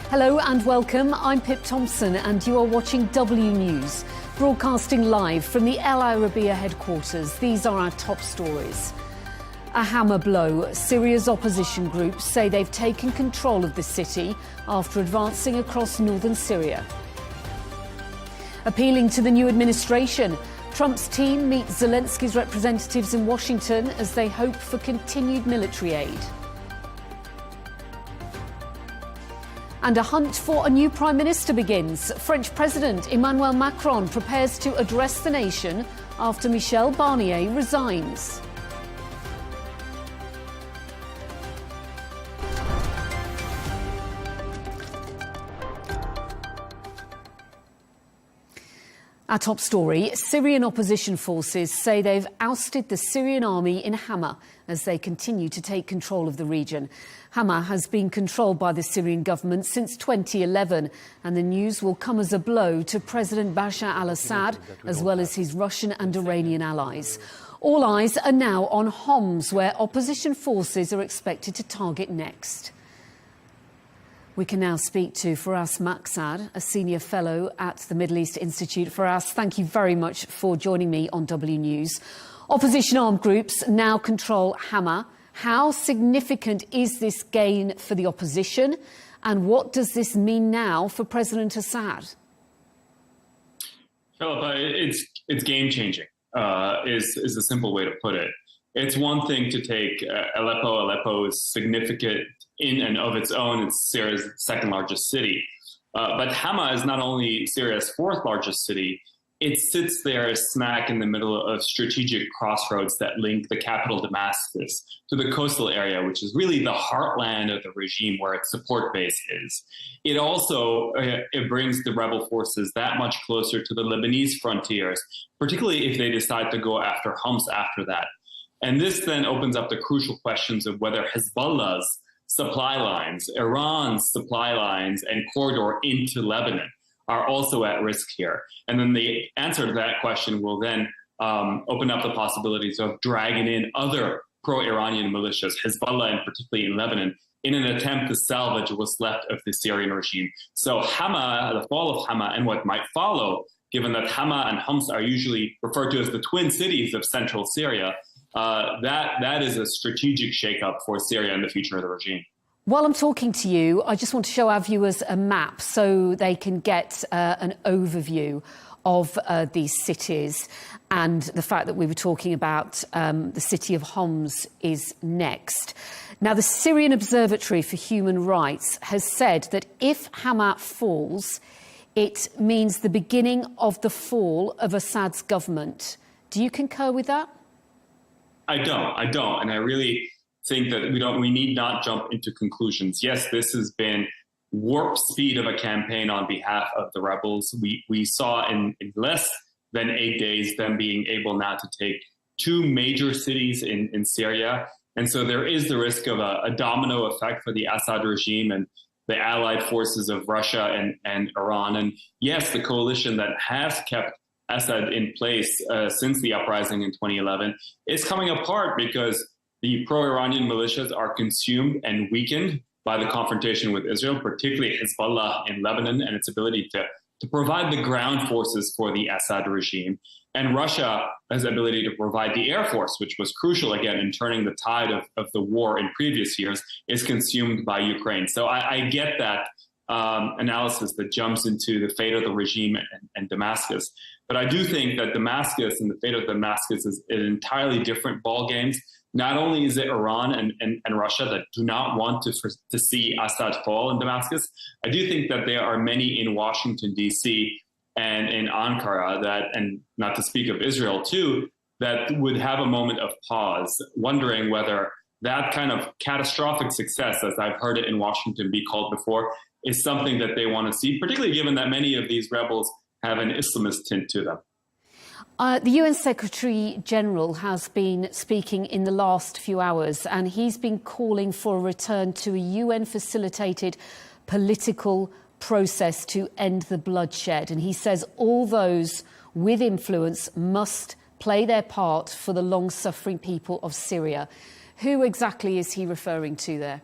Hello and welcome. I'm Pip Tomson and you are watching W News, broadcasting live from the Al Arabiya headquarters. These are our top stories. A hammer blow. Syria's opposition groups say they've taken control of the city after advancing across northern Syria. Appealing to the new administration, Trump's team meets Zelensky's representatives in Washington as they hope for continued military aid. And a hunt for a new Prime Minister begins. French President Emmanuel Macron prepares to address the nation after Michel Barnier resigns. Our top story, Syrian opposition forces say they've ousted the Syrian army in Hama as they continue to take control of the region. Hama has been controlled by the Syrian government since 2011, and the news will come as a blow to President Bashar al-Assad, as well as his Russian and Iranian allies. All eyes are now on Homs, where opposition forces are expected to target next. We can now speak to Faraz Maqsad, a senior fellow at the Middle East Institute. Faraz, thank you very much for joining me on W News. Opposition armed groups now control Hama. How significant is this gain for the opposition? And what does this mean now for President Assad? Philippa, it's game-changing, is a simple way to put it. It's one thing to take Aleppo. Aleppo is significant in and of its own. It's Syria's second largest city. But Hama is not only Syria's fourth largest city, it sits there smack in the middle of strategic crossroads that link the capital Damascus to the coastal area, which is really the heartland of the regime where its support base is. It also it brings the rebel forces that much closer to the Lebanese frontiers, particularly if they decide to go after Homs after that. And this then opens up the crucial questions of whether Hezbollah's supply lines, Iran's supply lines and corridor into Lebanon are also at risk here. And then the answer to that question will then open up the possibilities of dragging in other pro-Iranian militias, Hezbollah and particularly in Lebanon, in an attempt to salvage what's left of the Syrian regime. So Hama, the fall of Hama and what might follow, given that Hama and Homs are usually referred to as the twin cities of central Syria, that is a strategic shakeup for Syria and the future of the regime. While I'm talking to you, I just want to show our viewers a map so they can get an overview of these cities, and the fact that we were talking about the city of Homs is next. Now, the Syrian Observatory for Human Rights has said that if Hama falls, it means the beginning of the fall of Assad's government. Do you concur with that? I don't. And I really think that we need not jump into conclusions. Yes, this has been warp speed of a campaign on behalf of the rebels. We saw in less than 8 days them being able now to take two major cities in Syria. And so there is the risk of a domino effect for the Assad regime and the allied forces of Russia and Iran. And yes, the coalition that has kept Assad in place since the uprising in 2011 is coming apart because the pro-Iranian militias are consumed and weakened by the confrontation with Israel, particularly Hezbollah in Lebanon and its ability to provide the ground forces for the Assad regime. And Russia has the ability to provide the air force, which was crucial, again, in turning the tide of the war in previous years, is consumed by Ukraine. So I get that analysis that jumps into the fate of the regime and Damascus. But I do think that Damascus and the fate of Damascus is entirely different ballgames. Not only is it Iran and Russia that do not want to see Assad fall in Damascus, I do think that there are many in Washington, D.C. and in Ankara that, and not to speak of Israel too, that would have a moment of pause, wondering whether that kind of catastrophic success, as I've heard it in Washington be called before, is something that they want to see, particularly given that many of these rebels have an Islamist tint to them. The UN Secretary General has been speaking in the last few hours, and he's been calling for a return to a UN-facilitated political process to end the bloodshed. And he says all those with influence must play their part for the long-suffering people of Syria. Who exactly is he referring to there?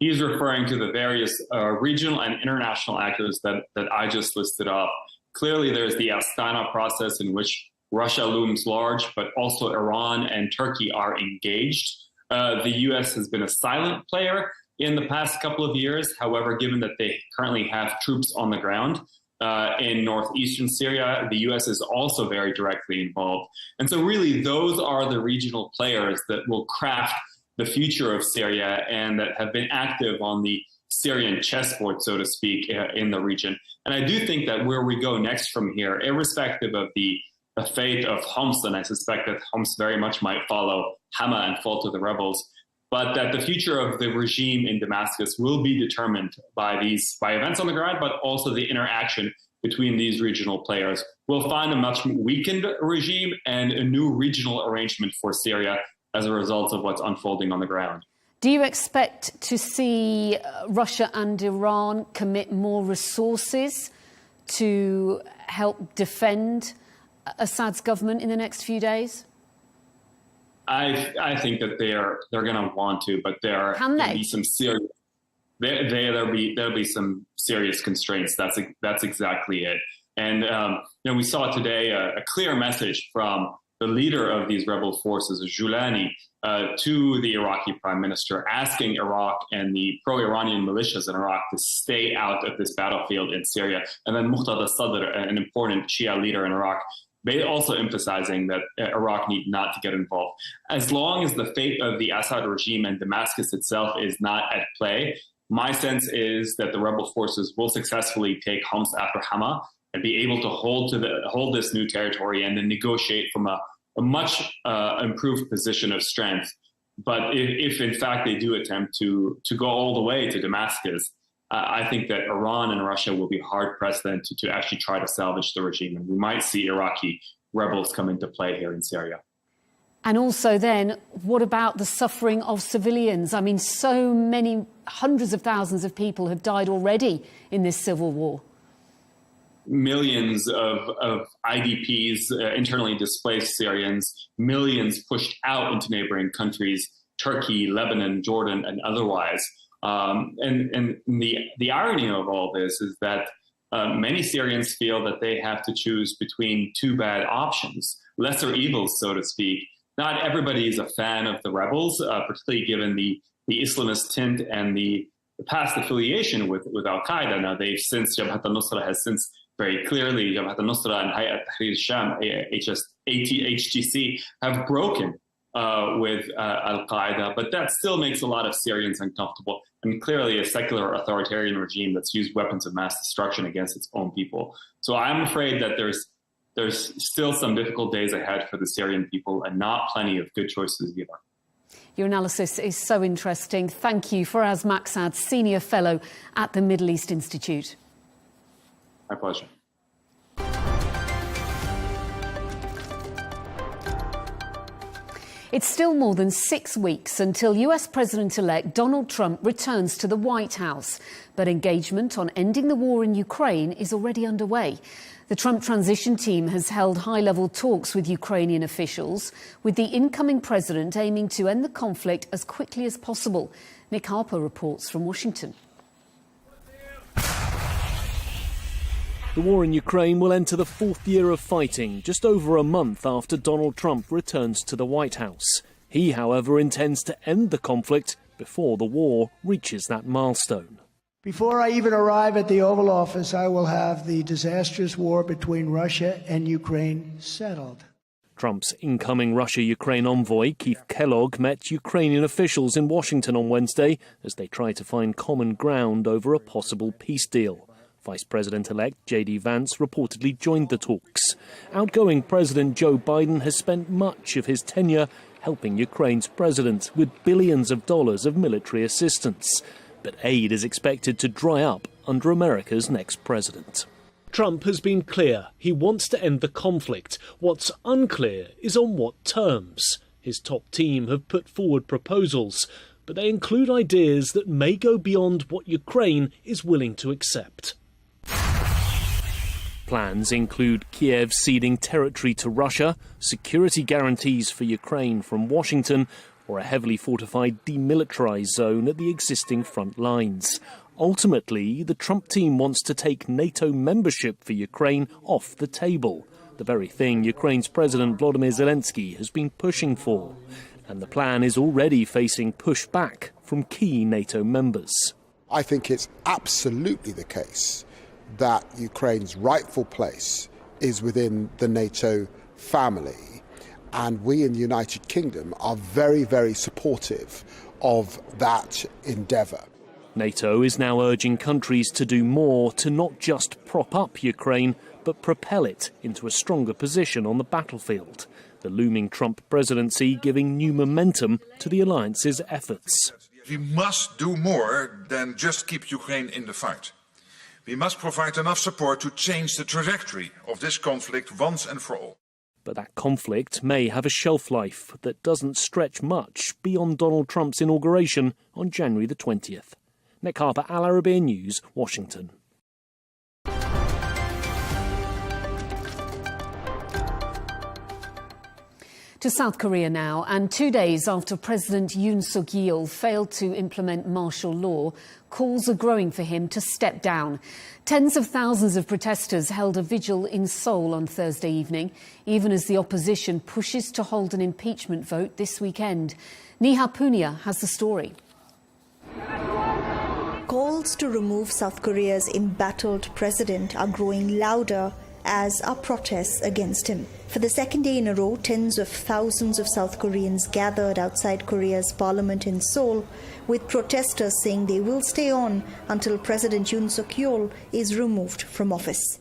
he's referring to the various regional and international actors that I just listed off. Clearly, there's the Astana process in which Russia looms large, but also Iran and Turkey are engaged. The U.S. has been a silent player in the past couple of years. However, given that they currently have troops on the ground in northeastern Syria, the U.S. is also very directly involved. And so really, those are the regional players that will craft the future of Syria and that have been active on the Syrian chessboard, so to speak, in the region. And I do think that where we go next from here, irrespective of the fate of Homs, and I suspect that Homs very much might follow Hama and fall to the rebels, but that the future of the regime in Damascus will be determined by events on the ground, but also the interaction between these regional players. We'll find a much weakened regime and a new regional arrangement for Syria as a result of what's unfolding on the ground. Do you expect to see Russia and Iran commit more resources to help defend Assad's government in the next few days? I think that they're going to want to, but there can be some serious. There'll be some serious constraints. That's exactly it. And we saw today a clear message from the leader of these rebel forces, Julani, to the Iraqi prime minister, asking Iraq and the pro-Iranian militias in Iraq to stay out of this battlefield in Syria. And then Muqtada Sadr, an important Shia leader in Iraq, they also emphasizing that Iraq need not to get involved. As long as the fate of the Assad regime and Damascus itself is not at play, my sense is that the rebel forces will successfully take Homs after Hama and be able to hold this new territory and then negotiate from a much improved position of strength. But if in fact they do attempt to go all the way to Damascus, I think that Iran and Russia will be hard-pressed then to actually try to salvage the regime. And we might see Iraqi rebels come into play here in Syria. And also then, what about the suffering of civilians? I mean, so many hundreds of thousands of people have died already in this civil war. Millions of IDPs, internally displaced Syrians, millions pushed out into neighboring countries, Turkey, Lebanon, Jordan, and otherwise. And the irony of all this is that many Syrians feel that they have to choose between two bad options, lesser evils, so to speak. Not everybody is a fan of the rebels, particularly given the Islamist tint and the past affiliation with al-Qaeda. Now, Jabhat al-Nusra has since very clearly, Jabhat al-Nusra and Hayat Tahrir al-Sham, HTC, have broken with al-Qaeda, but that still makes a lot of Syrians uncomfortable. And clearly a secular authoritarian regime that's used weapons of mass destruction against its own people. So I'm afraid that there's still some difficult days ahead for the Syrian people and not plenty of good choices either. Your analysis is so interesting. Thank you, Faraz Maqsad, Senior Fellow at the Middle East Institute. My pleasure. It's still more than 6 weeks until US President-elect Donald Trump returns to the White House. But engagement on ending the war in Ukraine is already underway. The Trump transition team has held high-level talks with Ukrainian officials, with the incoming president aiming to end the conflict as quickly as possible. Nick Harper reports from Washington. The war in Ukraine will enter the 4th year of fighting, just over a month after Donald Trump returns to the White House. He, however, intends to end the conflict before the war reaches that milestone. Before I even arrive at the Oval Office, I will have the disastrous war between Russia and Ukraine settled. Trump's incoming Russia-Ukraine envoy, Keith Kellogg, met Ukrainian officials in Washington on Wednesday as they try to find common ground over a possible peace deal. Vice President-elect J.D. Vance reportedly joined the talks. Outgoing President Joe Biden has spent much of his tenure helping Ukraine's president with billions of dollars of military assistance. But aid is expected to dry up under America's next president. Trump has been clear he wants to end the conflict. What's unclear is on what terms. His top team have put forward proposals, but they include ideas that may go beyond what Ukraine is willing to accept. Plans include Kiev ceding territory to Russia, security guarantees for Ukraine from Washington, or a heavily fortified demilitarised zone at the existing front lines. Ultimately, the Trump team wants to take NATO membership for Ukraine off the table, the very thing Ukraine's President Volodymyr Zelensky has been pushing for. And the plan is already facing pushback from key NATO members. I think it's absolutely the case that Ukraine's rightful place is within the NATO family, and we in the United Kingdom are very, very supportive of that endeavour. NATO is now urging countries to do more to not just prop up Ukraine, but propel it into a stronger position on the battlefield. The looming Trump presidency giving new momentum to the alliance's efforts. We must do more than just keep Ukraine in the fight. We must provide enough support to change the trajectory of this conflict once and for all. But that conflict may have a shelf life that doesn't stretch much beyond Donald Trump's inauguration on January the 20th. Nick Harper, Arabiya News, Washington. To South Korea now, and 2 days after President Yoon Suk Yeol failed to implement martial law, calls are growing for him to step down. Tens of thousands of protesters held a vigil in Seoul on Thursday evening, even as the opposition pushes to hold an impeachment vote this weekend. Neha Punia has the story. Calls to remove South Korea's embattled president are growing louder, as are protests against him. For the second day in a row, tens of thousands of South Koreans gathered outside Korea's parliament in Seoul, with protesters saying they will stay on until President Yoon Suk Yeol is removed from office.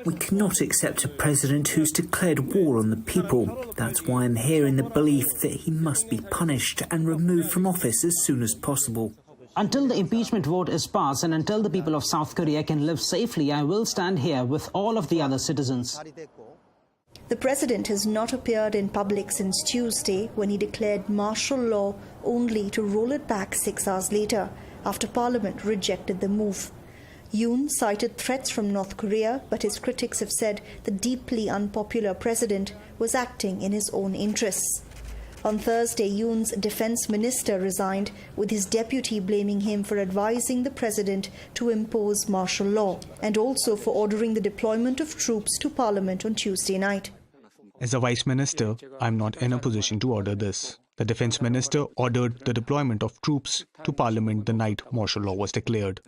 We cannot accept a president who's declared war on the people. That's why I'm here, in the belief that he must be punished and removed from office as soon as possible. Until the impeachment vote is passed and until the people of South Korea can live safely, I will stand here with all of the other citizens. The president has not appeared in public since Tuesday, when he declared martial law, only to roll it back 6 hours later, after Parliament rejected the move. Yoon cited threats from North Korea, but his critics have said the deeply unpopular president was acting in his own interests. On Thursday, Yoon's defense minister resigned, with his deputy blaming him for advising the president to impose martial law, and also for ordering the deployment of troops to Parliament on Tuesday night. As a vice minister, I'm not in a position to order this. The defense minister ordered the deployment of troops to Parliament the night martial law was declared.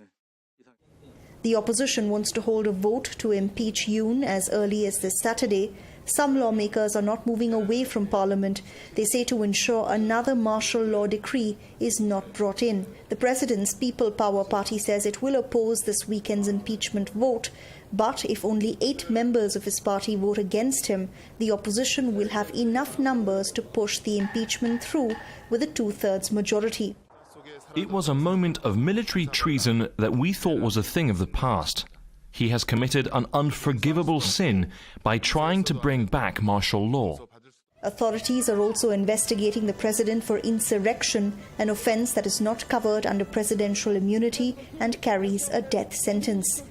The opposition wants to hold a vote to impeach Yoon as early as this Saturday. Some lawmakers are not moving away from Parliament. They say to ensure another martial law decree is not brought in. The president's People Power Party says it will oppose this weekend's impeachment vote. But if only 8 members of his party vote against him, the opposition will have enough numbers to push the impeachment through with a 2/3 majority. It was a moment of military treason that we thought was a thing of the past. He has committed an unforgivable sin by trying to bring back martial law. Authorities are also investigating the president for insurrection, an offence that is not covered under presidential immunity and carries a death sentence.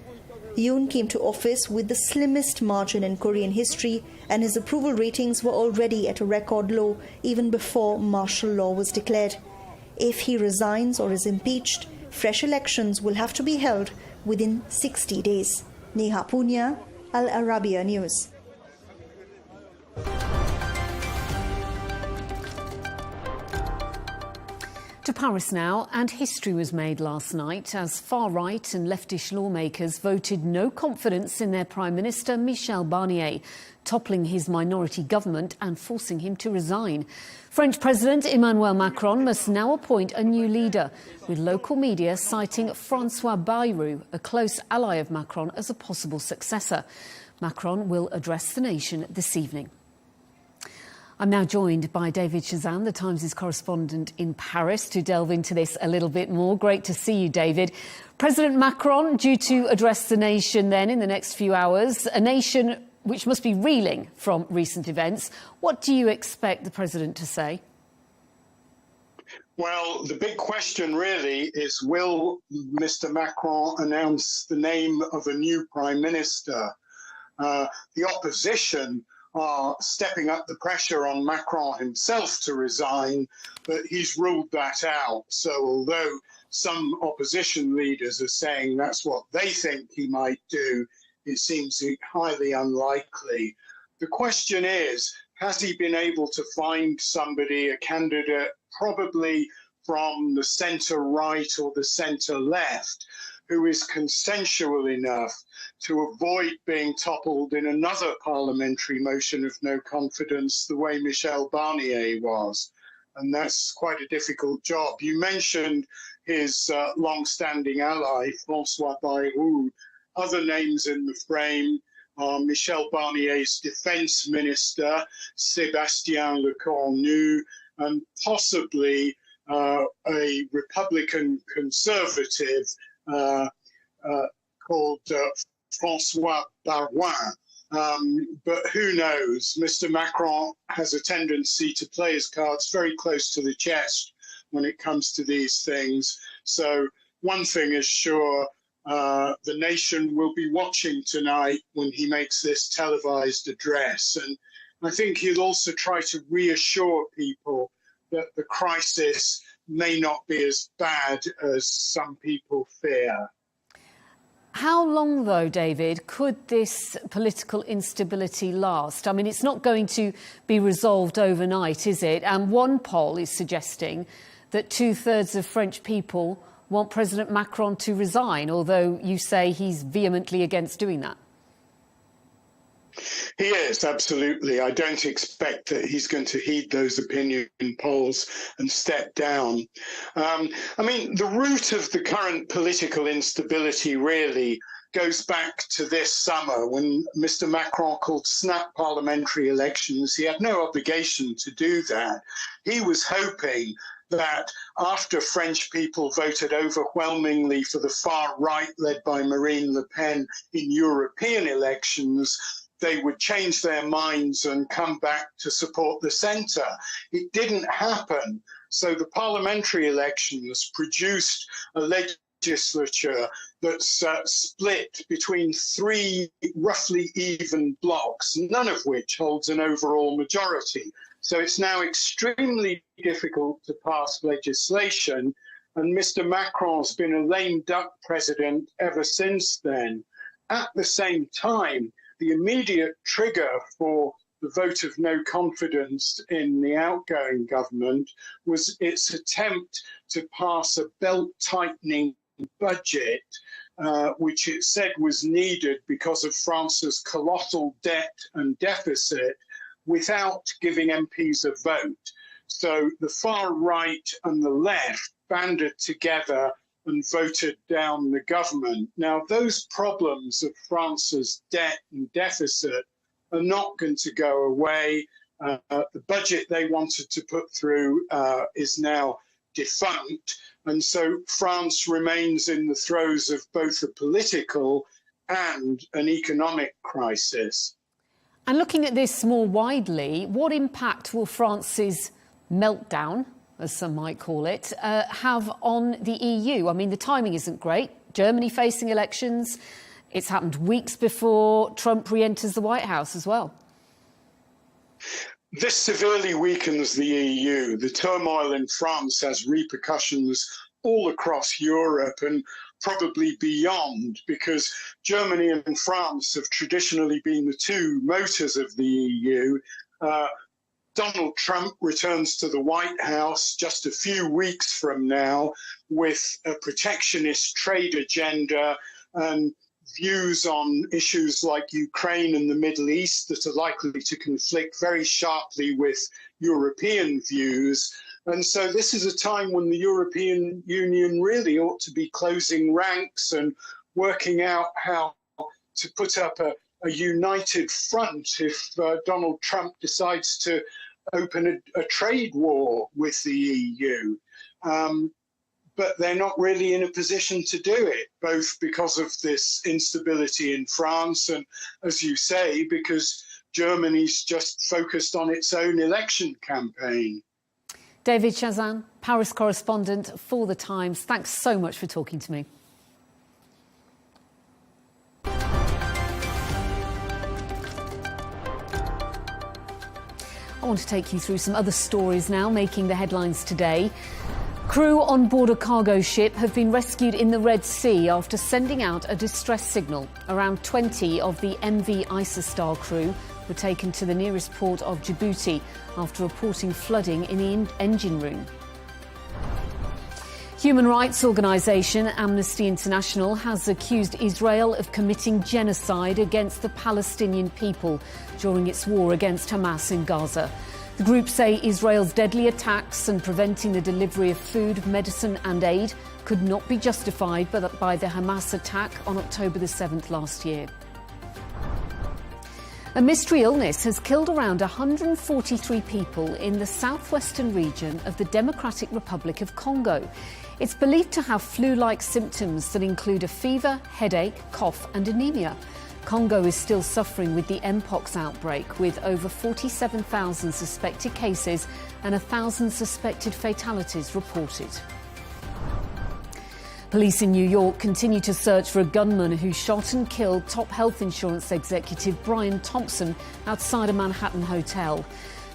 Yoon came to office with the slimmest margin in Korean history, and his approval ratings were already at a record low even before martial law was declared. If he resigns or is impeached, fresh elections will have to be held within 60 days. Neha Punia, Al Arabiya News. To Paris now, and history was made last night as far-right and leftish lawmakers voted no confidence in their Prime Minister Michel Barnier, toppling his minority government and forcing him to resign. French President Emmanuel Macron must now appoint a new leader, with local media citing François Bayrou, a close ally of Macron, as a possible successor. Macron will address the nation this evening. I'm now joined by David Shazam, the Times' correspondent in Paris, to delve into this a little bit more. Great to see you, David. President Macron due to address the nation then in the next few hours, a nation which must be reeling from recent events. What do you expect the president to say? Well, the big question really is, will Mr. Macron announce the name of a new prime minister? The opposition are stepping up the pressure on Macron himself to resign, but he's ruled that out. So although some opposition leaders are saying that's what they think he might do, it seems highly unlikely. The question is, has he been able to find somebody, a candidate, probably from the centre-right or the centre-left, who is consensual enough to avoid being toppled in another parliamentary motion of no confidence the way Michel Barnier was? And that's quite a difficult job. You mentioned his long-standing ally, François Bayrou. Other names in the frame are Michel Barnier's defence minister, Sébastien Lecornu, and possibly a Republican conservative called François Barouin. But who knows? Mr. Macron has a tendency to play his cards very close to the chest when it comes to these things. So one thing is sure, the nation will be watching tonight when he makes this televised address. And I think he'll also try to reassure people that the crisis may not be as bad as some people fear. How long, though, David, could this political instability last? I mean, it's not going to be resolved overnight, is it? And one poll is suggesting that 2/3 of French people want President Macron to resign, although you say he's vehemently against doing that. He is, absolutely. I don't expect that he's going to heed those opinion polls and step down. I mean, the root of the current political instability really goes back to this summer when Mr. Macron called snap parliamentary elections. He had no obligation to do that. He was hoping that after French people voted overwhelmingly for the far right, led by Marine Le Pen, in European elections, they would change their minds and come back to support the centre. It didn't happen. So the parliamentary elections produced a legislature that's split between three roughly even blocs, none of which holds an overall majority. So it's now extremely difficult to pass legislation, and Mr. Macron's been a lame duck president ever since then. At the same time, the immediate trigger for the vote of no confidence in the outgoing government was its attempt to pass a belt-tightening budget, which it said was needed because of France's colossal debt and deficit, without giving MPs a vote. So the far right and the left banded together and voted down the government. Now, those problems of France's debt and deficit are not going to go away. The budget they wanted to put through is now defunct. And so France remains in the throes of both a political and an economic crisis. And looking at this more widely, what impact will France's meltdown, as some might call it, have on the EU? I mean, the timing isn't great. Germany facing elections. It's happened weeks before Trump re-enters the White House as well. This severely weakens the EU. The turmoil in France has repercussions all across Europe and probably beyond, because Germany and France have traditionally been the two motors of the EU. Donald Trump returns to the White House just a few weeks from now with a protectionist trade agenda and views on issues like Ukraine and the Middle East that are likely to conflict very sharply with European views. And so this is a time when the European Union really ought to be closing ranks and working out how to put up a united front if Donald Trump decides to open a trade war with the EU. But they're not really in a position to do it, both because of this instability in France and, as you say, because Germany's just focused on its own election campaign. David Chazan, Paris correspondent for The Times, thanks so much for talking to me. want to take you through some other stories now making the headlines today. Crew on board a cargo ship have been rescued in the Red Sea after sending out a distress signal. Around 20 of the MV Isistar crew were taken to the nearest port of Djibouti after reporting flooding in the engine room. Human rights organisation Amnesty International has accused Israel of committing genocide against the Palestinian people during its war against Hamas in Gaza. The group say Israel's deadly attacks and preventing the delivery of food, medicine and aid could not be justified by the Hamas attack on October the 7th last year. A mystery illness has killed around 143 people in the southwestern region of the Democratic Republic of Congo. It's believed to have flu-like symptoms that include a fever, headache, cough and anemia. Congo is still suffering with the Mpox outbreak, with over 47,000 suspected cases and 1,000 suspected fatalities reported. Police in New York continue to search for a gunman who shot and killed top health insurance executive Pip Tomson outside a Manhattan hotel.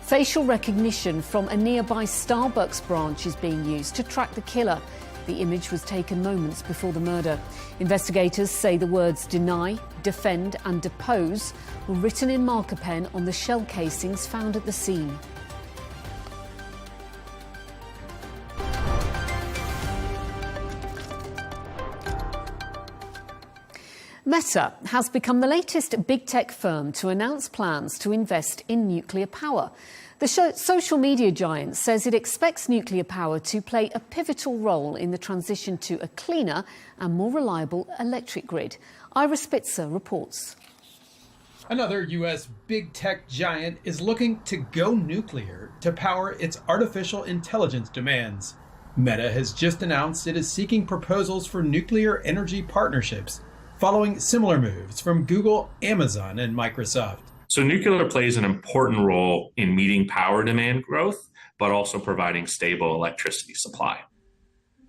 Facial recognition from a nearby Starbucks branch is being used to track the killer. The image was taken moments before the murder. Investigators say the words deny, defend and depose were written in marker pen on the shell casings found at the scene. Meta has become the latest big tech firm to announce plans to invest in nuclear power. The social media giant says it expects nuclear power to play a pivotal role in the transition to a cleaner and more reliable electric grid. Ira Spitzer reports. Another U.S. big tech giant is looking to go nuclear to power its artificial intelligence demands. Meta has just announced it is seeking proposals for nuclear energy partnerships, following similar moves from Google, Amazon, and Microsoft. So nuclear plays an important role in meeting power demand growth, but also providing stable electricity supply.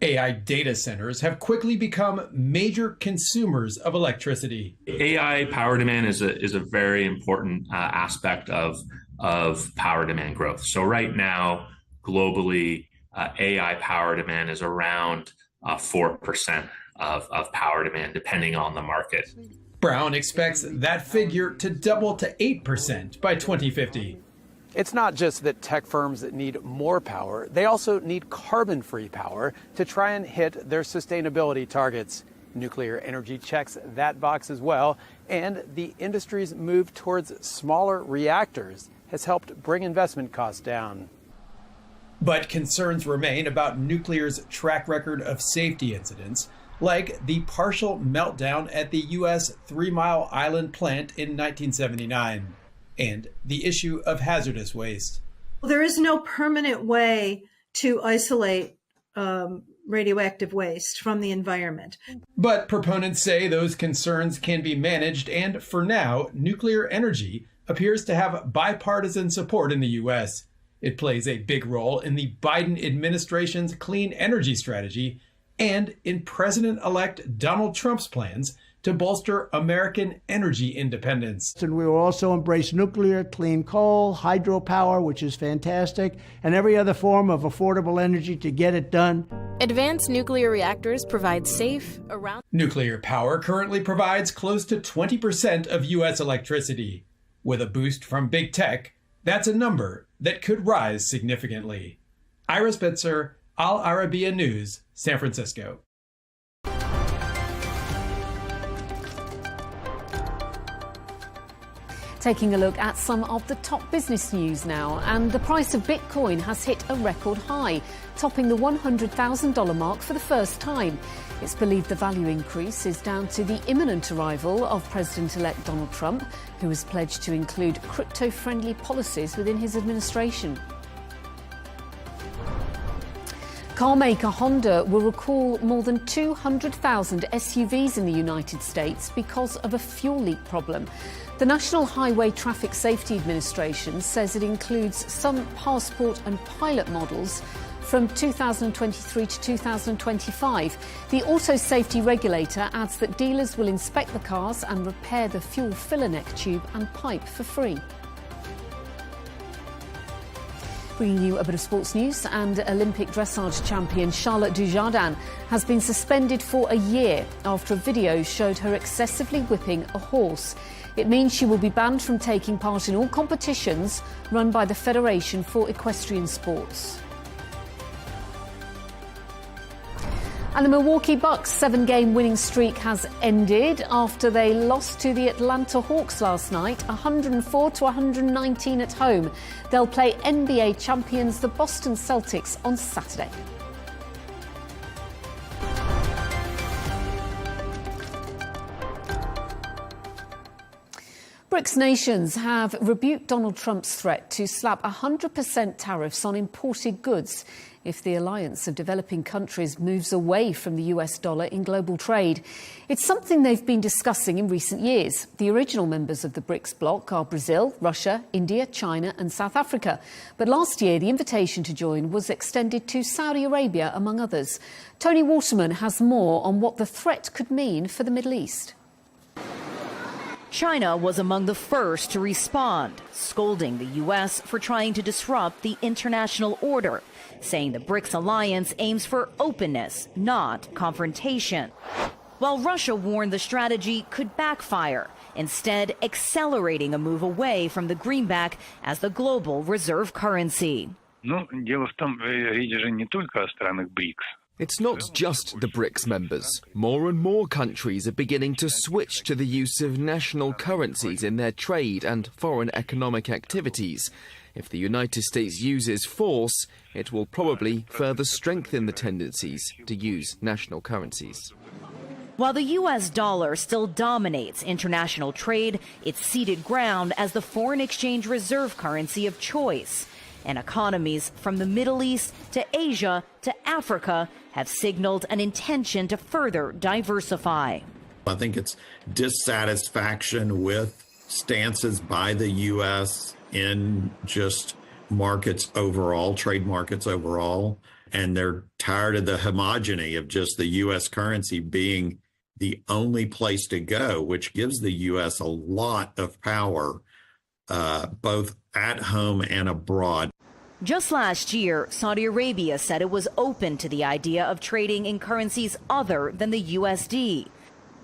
AI data centers have quickly become major consumers of electricity. AI power demand is a very important aspect of power demand growth. So right now, globally, AI power demand is around 4% of power demand, depending on the market. Brown expects that figure to double to 8% by 2050. It's not just that tech firms need more power, they also need carbon-free power to try and hit their sustainability targets. Nuclear energy checks that box as well, and the industry's move towards smaller reactors has helped bring investment costs down. But concerns remain about nuclear's track record of safety incidents, like the partial meltdown at the U.S. 3 Mile Island plant in 1979, and the issue of hazardous waste. There is no permanent way to isolate radioactive waste from the environment. But proponents say those concerns can be managed, and for now, nuclear energy appears to have bipartisan support in the U.S. It plays a big role in the Biden administration's clean energy strategy and in President-elect Donald Trump's plans to bolster American energy independence. And we will also embrace nuclear, clean coal, hydropower, which is fantastic, and every other form of affordable energy to get it done. Advanced nuclear reactors provide safe, around... Nuclear power currently provides close to 20% of U.S. electricity. With a boost from big tech, that's a number that could rise significantly. Ira Spitzer, Al Arabiya News, San Francisco. Taking a look at some of the top business news now, and the price of Bitcoin has hit a record high, topping the $100,000 mark for the first time. It's believed the value increase is down to the imminent arrival of President-elect Donald Trump, who has pledged to include crypto-friendly policies within his administration. Car maker Honda will recall more than 200,000 SUVs in the United States because of a fuel leak problem. The National Highway Traffic Safety Administration says it includes some Passport and Pilot models from 2023 to 2025. The auto safety regulator adds that dealers will inspect the cars and repair the fuel filler neck tube and pipe for free. Bringing you a bit of sports news, and Olympic dressage champion Charlotte Dujardin has been suspended for a year after a video showed her excessively whipping a horse. It means she will be banned from taking part in all competitions run by the Federation for Equestrian Sports. And the Milwaukee Bucks' 7-game winning streak has ended after they lost to the Atlanta Hawks last night, 104-119 at home. They'll play NBA champions, the Boston Celtics, on Saturday. BRICS nations have rebuked Donald Trump's threat to slap 100% tariffs on imported goods if the alliance of developing countries moves away from the US dollar in global trade. It's something they've been discussing in recent years. The original members of the BRICS bloc are Brazil, Russia, India, China and South Africa. But last year, the invitation to join was extended to Saudi Arabia, among others. Tony Waterman has more on what the threat could mean for the Middle East. China was among the first to respond, scolding the U.S. for trying to disrupt the international order, saying the BRICS alliance aims for openness, not confrontation. While Russia warned the strategy could backfire, instead accelerating a move away from the greenback as the global reserve currency. Дело в том, речь же не только о странах БРИКС. It's not just the BRICS members. More and more countries are beginning to switch to the use of national currencies in their trade and foreign economic activities. If the United States uses force, it will probably further strengthen the tendencies to use national currencies. While the U.S. dollar still dominates international trade, it's ceded ground as the foreign exchange reserve currency of choice. And economies from the Middle East to Asia to Africa have signaled an intention to further diversify. I think it's dissatisfaction with stances by the U.S. in just markets overall, trade markets overall, and they're tired of the homogeny of just the U.S. currency being the only place to go, which gives the U.S. a lot of power, both at home and abroad. Just last year, Saudi Arabia said it was open to the idea of trading in currencies other than the USD.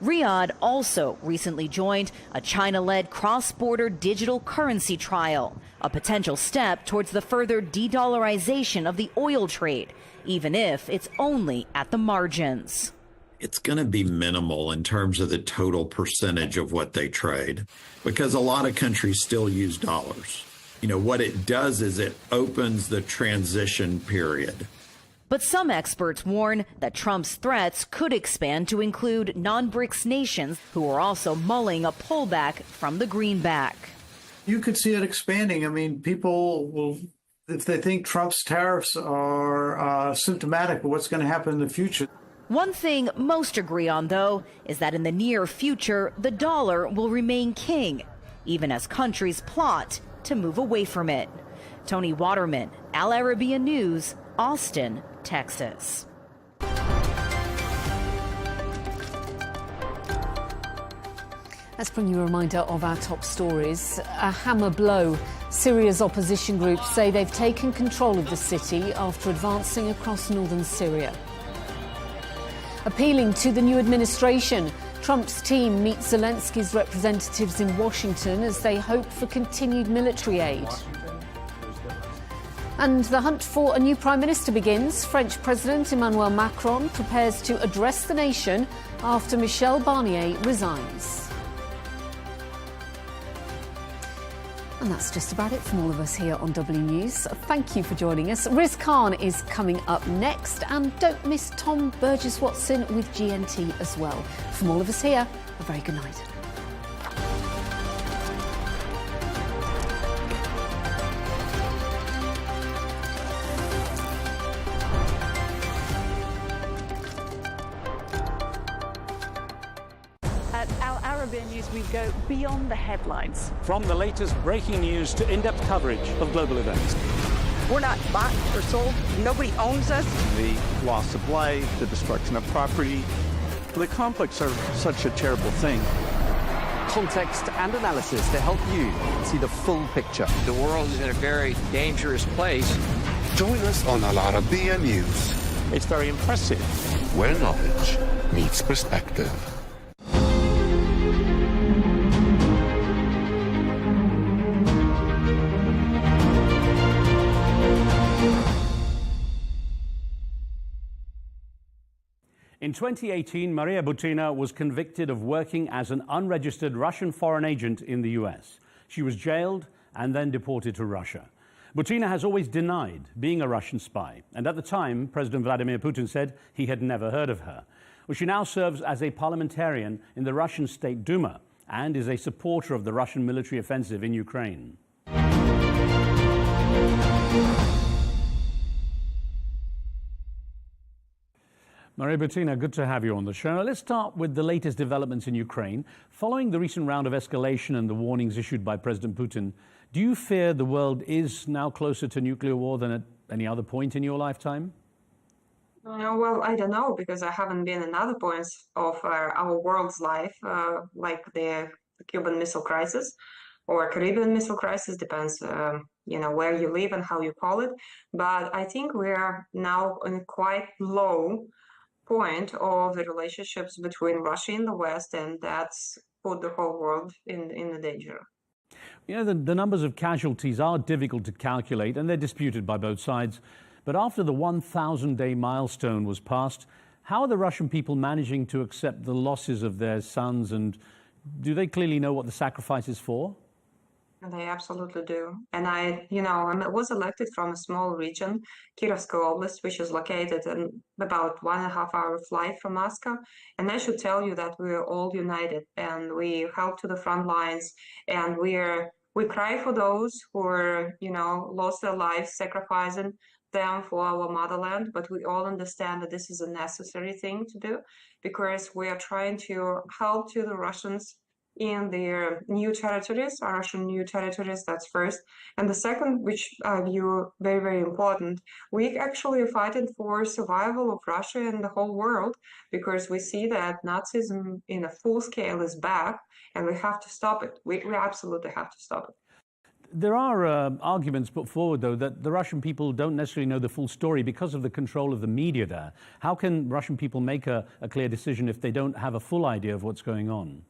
Riyadh also recently joined a China-led cross-border digital currency trial, a potential step towards the further de-dollarization of the oil trade, even if it's only at the margins. It's going to be minimal in terms of the total percentage of what they trade, because a lot of countries still use dollars. You know, what it does is it opens the transition period. But some experts warn that Trump's threats could expand to include non-BRICS nations who are also mulling a pullback from the greenback. You could see it expanding. I mean, people will, if they think Trump's tariffs are symptomatic of what's going to happen in the future. One thing most agree on, though, is that in the near future, the dollar will remain king, even as countries plot to move away from it. Tony Waterman, Al Arabiya News, Austin, Texas. Let's bring you a reminder of our top stories. A Hama blow. Syria's opposition groups say they've taken control of the city after advancing across northern Syria. Appealing to the new administration, Trump's team meets Zelensky's representatives in Washington as they hope for continued military aid. And the hunt for a new Prime Minister begins. French President Emmanuel Macron prepares to address the nation after Michel Barnier resigns. And that's just about it from all of us here on W News. Thank you for joining us. Riz Khan is coming up next, and don't miss Tom Burges Watson with GNT as well. From all of us here, a very good night. Arabiya News, we go beyond the headlines. From the latest breaking news to in-depth coverage of global events. We're not bought or sold. Nobody owns us. The loss of life, the destruction of property. The conflicts are such a terrible thing. context and analysis to help you see the full picture. The world is in a very dangerous place. Join us on Arabiya News. It's very impressive. Where knowledge meets perspective. In 2018, Maria Butina was convicted of working as an unregistered Russian foreign agent in the US. She was jailed and then deported to Russia. Butina has always denied being a Russian spy, and at the time, President Vladimir Putin said he had never heard of her. Well, she now serves as a parliamentarian in the Russian State Duma and is a supporter of the Russian military offensive in Ukraine. Maria Butina, good to have you on the show. Now, let's start with the latest developments in Ukraine. Following the recent round of escalation and the warnings issued by President Putin, do you fear the world is now closer to nuclear war than at any other point in your lifetime? Well, I don't know, because I haven't been in other points of our world's life, like the Cuban Missile Crisis or Caribbean Missile Crisis, depends, where you live and how you call it. But I think we're now in a quite low point of the relationships between Russia and the West, and that's put the whole world in the danger. You know, the numbers of casualties are difficult to calculate, and they're disputed by both sides. But after the 1,000-day milestone was passed, how are the Russian people managing to accept the losses of their sons, and do they clearly know what the sacrifice is for? They absolutely do. And I was elected from a small region, Kirovska Oblast, which is located in about 1.5 hour flight from Moscow. And I should tell you that we're all united and we help to the front lines, and we cry for those who are, lost their lives, sacrificing them for our motherland. But we all understand that this is a necessary thing to do, because we are trying to help to the Russians in their new territories, Russian new territories, that's first. And the second, which I view very, very important, we actually are fighting for survival of Russia and the whole world, because we see that Nazism in a full scale is back, and we have to stop it. We absolutely have to stop it. There are arguments put forward, though, that the Russian people don't necessarily know the full story because of the control of the media there. How can Russian people make a clear decision if they don't have a full idea of what's going on?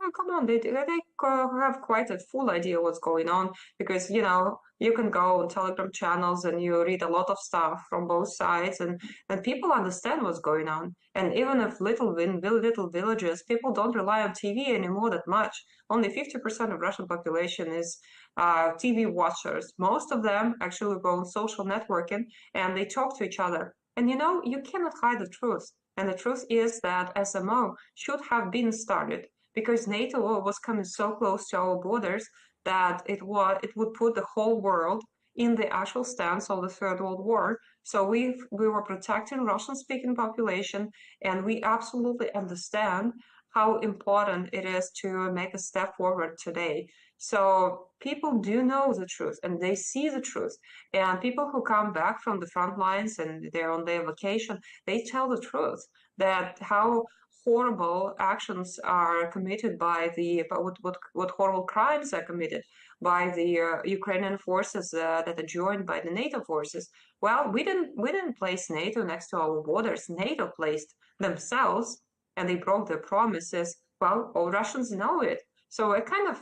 Oh, come on, they have quite a full idea what's going on, because, you can go on Telegram channels and you read a lot of stuff from both sides, and people understand what's going on. And even if little villages, people don't rely on TV anymore that much. Only 50% of Russian population is TV watchers. Most of them actually go on social networking and they talk to each other. And you cannot hide the truth. And the truth is that SMO should have been started, because NATO was coming so close to our borders that it would put the whole world in the actual stance of the Third World War. So we were protecting Russian-speaking population, and we absolutely understand how important it is to make a step forward today. So people do know the truth, and they see the truth. And people who come back from the front lines and they're on their vacation, they tell the truth, that how horrible actions are committed by what horrible crimes are committed by the Ukrainian forces that are joined by the NATO forces. Well, we didn't place NATO next to our borders. NATO placed themselves, and they broke their promises. Well, all Russians know it. So we're kind of,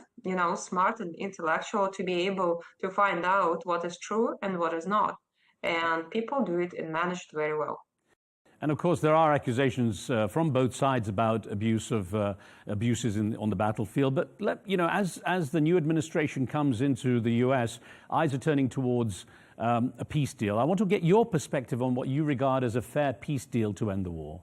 smart and intellectual to be able to find out what is true and what is not. And people do it and manage it very well. And of course, there are accusations from both sides about abuses on the battlefield. But as the new administration comes into the U.S., eyes are turning towards a peace deal. I want to get your perspective on what you regard as a fair peace deal to end the war.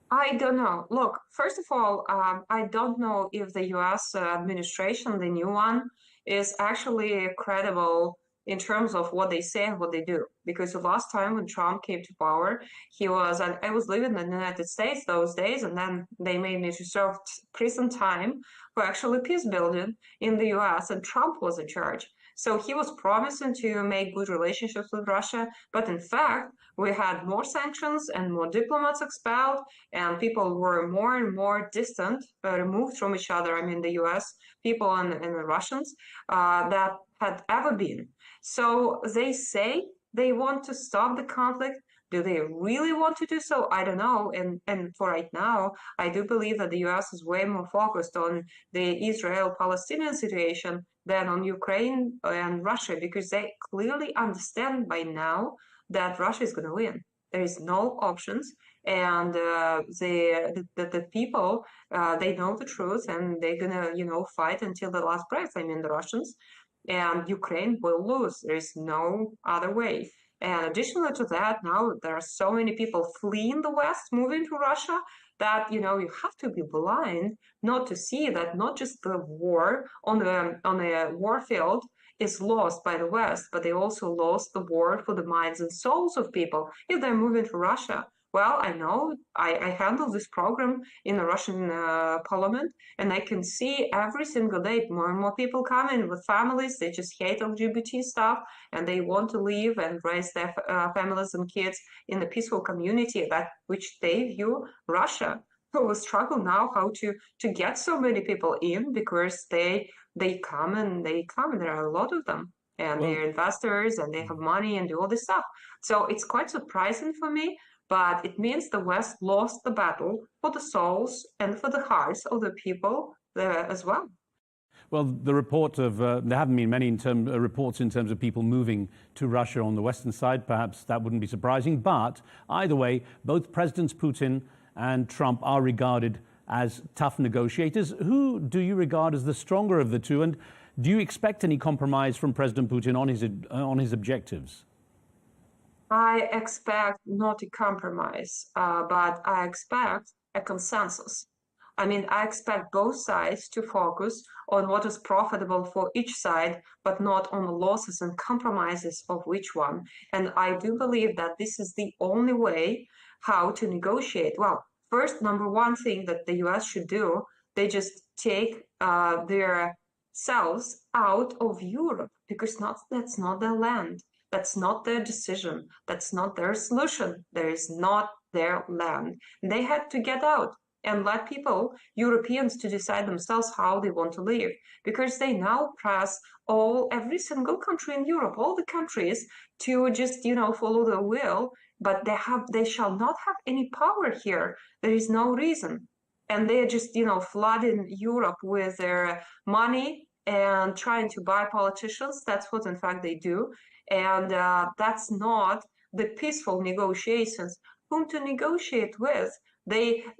I don't know. Look, first of all, I don't know if the U.S. administration, the new one, is actually credible in terms of what they say and what they do. Because the last time when Trump came to power, I was living in the United States those days, and then they made me to serve prison time for actually peace building in the US, and Trump was in charge. So he was promising to make good relationships with Russia, but in fact, we had more sanctions and more diplomats expelled, and people were more and more distant, removed from each other. I mean, the US people and the Russians that had ever been. So they say they want to stop the conflict. Do they really want to do so? I don't know. And for right now, I do believe that the US is way more focused on the Israel-Palestinian situation than on Ukraine and Russia, because they clearly understand by now that Russia is going to win. There is no options, and the people they know the truth, and they're gonna fight until the last breath. I mean, the Russians, and Ukraine will lose. There is no other way. And additionally to that, now there are so many people fleeing the West, moving to Russia, that you have to be blind not to see that not just the war on the war field is lost by the West, but they also lost the war for the minds and souls of people if they're moving to Russia. Well, I know I handle this program in the Russian parliament, and I can see every single day more and more people come in with families. They just hate LGBT stuff, and they want to live and raise their families and kids in a peaceful community that which they view Russia. So we struggle now how to get so many people in, because they come and there are a lot of them, and they're investors and they have money and do all this stuff. So it's quite surprising for me. But it means the West lost the battle for the souls and for the hearts of the people as well. Well, the report of there haven't been many reports in terms of people moving to Russia on the western side. Perhaps that wouldn't be surprising. But either way, both Presidents Putin and Trump are regarded as tough negotiators. Who do you regard as the stronger of the two? And do you expect any compromise from President Putin on his objectives? I expect not a compromise, but I expect a consensus. I mean, I expect both sides to focus on what is profitable for each side, but not on the losses and compromises of which one. And I do believe that this is the only way how to negotiate. Well, first, number one thing that the US should do, they just take their selves out of Europe, because that's not their land. That's not their decision. That's not their solution. There is not their land. They had to get out and let people, Europeans, to decide themselves how they want to live, because they now press every single country in Europe, all the countries, to just follow their will, but they shall not have any power here. There is no reason, and they are just flooding Europe with their money and trying to buy politicians. That's what in fact they do. And that's not the peaceful negotiations. Whom to negotiate with?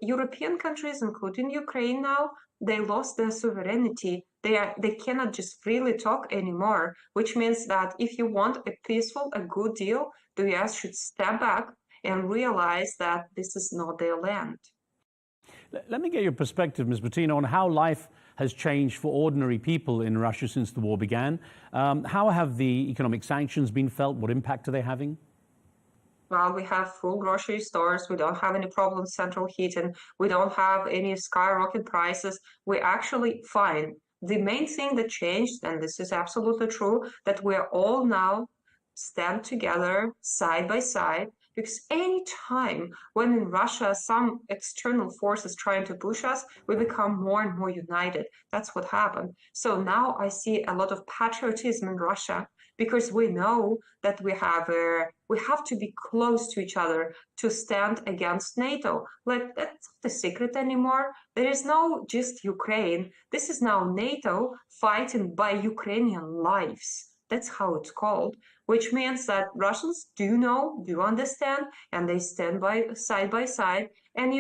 European countries, including Ukraine now, they lost their sovereignty. They cannot just freely talk anymore, which means that if you want a peaceful, a good deal, the US should step back and realize that this is not their land. Let me get your perspective, Ms. Butina, on how life has changed for ordinary people in Russia since the war began. How have the economic sanctions been felt? What impact are they having? Well, we have full grocery stores. We don't have any problems central heating. We don't have any skyrocket prices. We're actually fine. The main thing that changed, and this is absolutely true, that we're all now stand together side by side, because any time when in Russia some external force is trying to push us, we become more and more united. That's what happened. So now I see a lot of patriotism in Russia, because we know that we have to be close to each other to stand against NATO. Like, that's not a secret anymore. There is no just Ukraine. This is now NATO fighting by Ukrainian lives. That's how it's called, which means that Russians do understand, and they stand side by side. And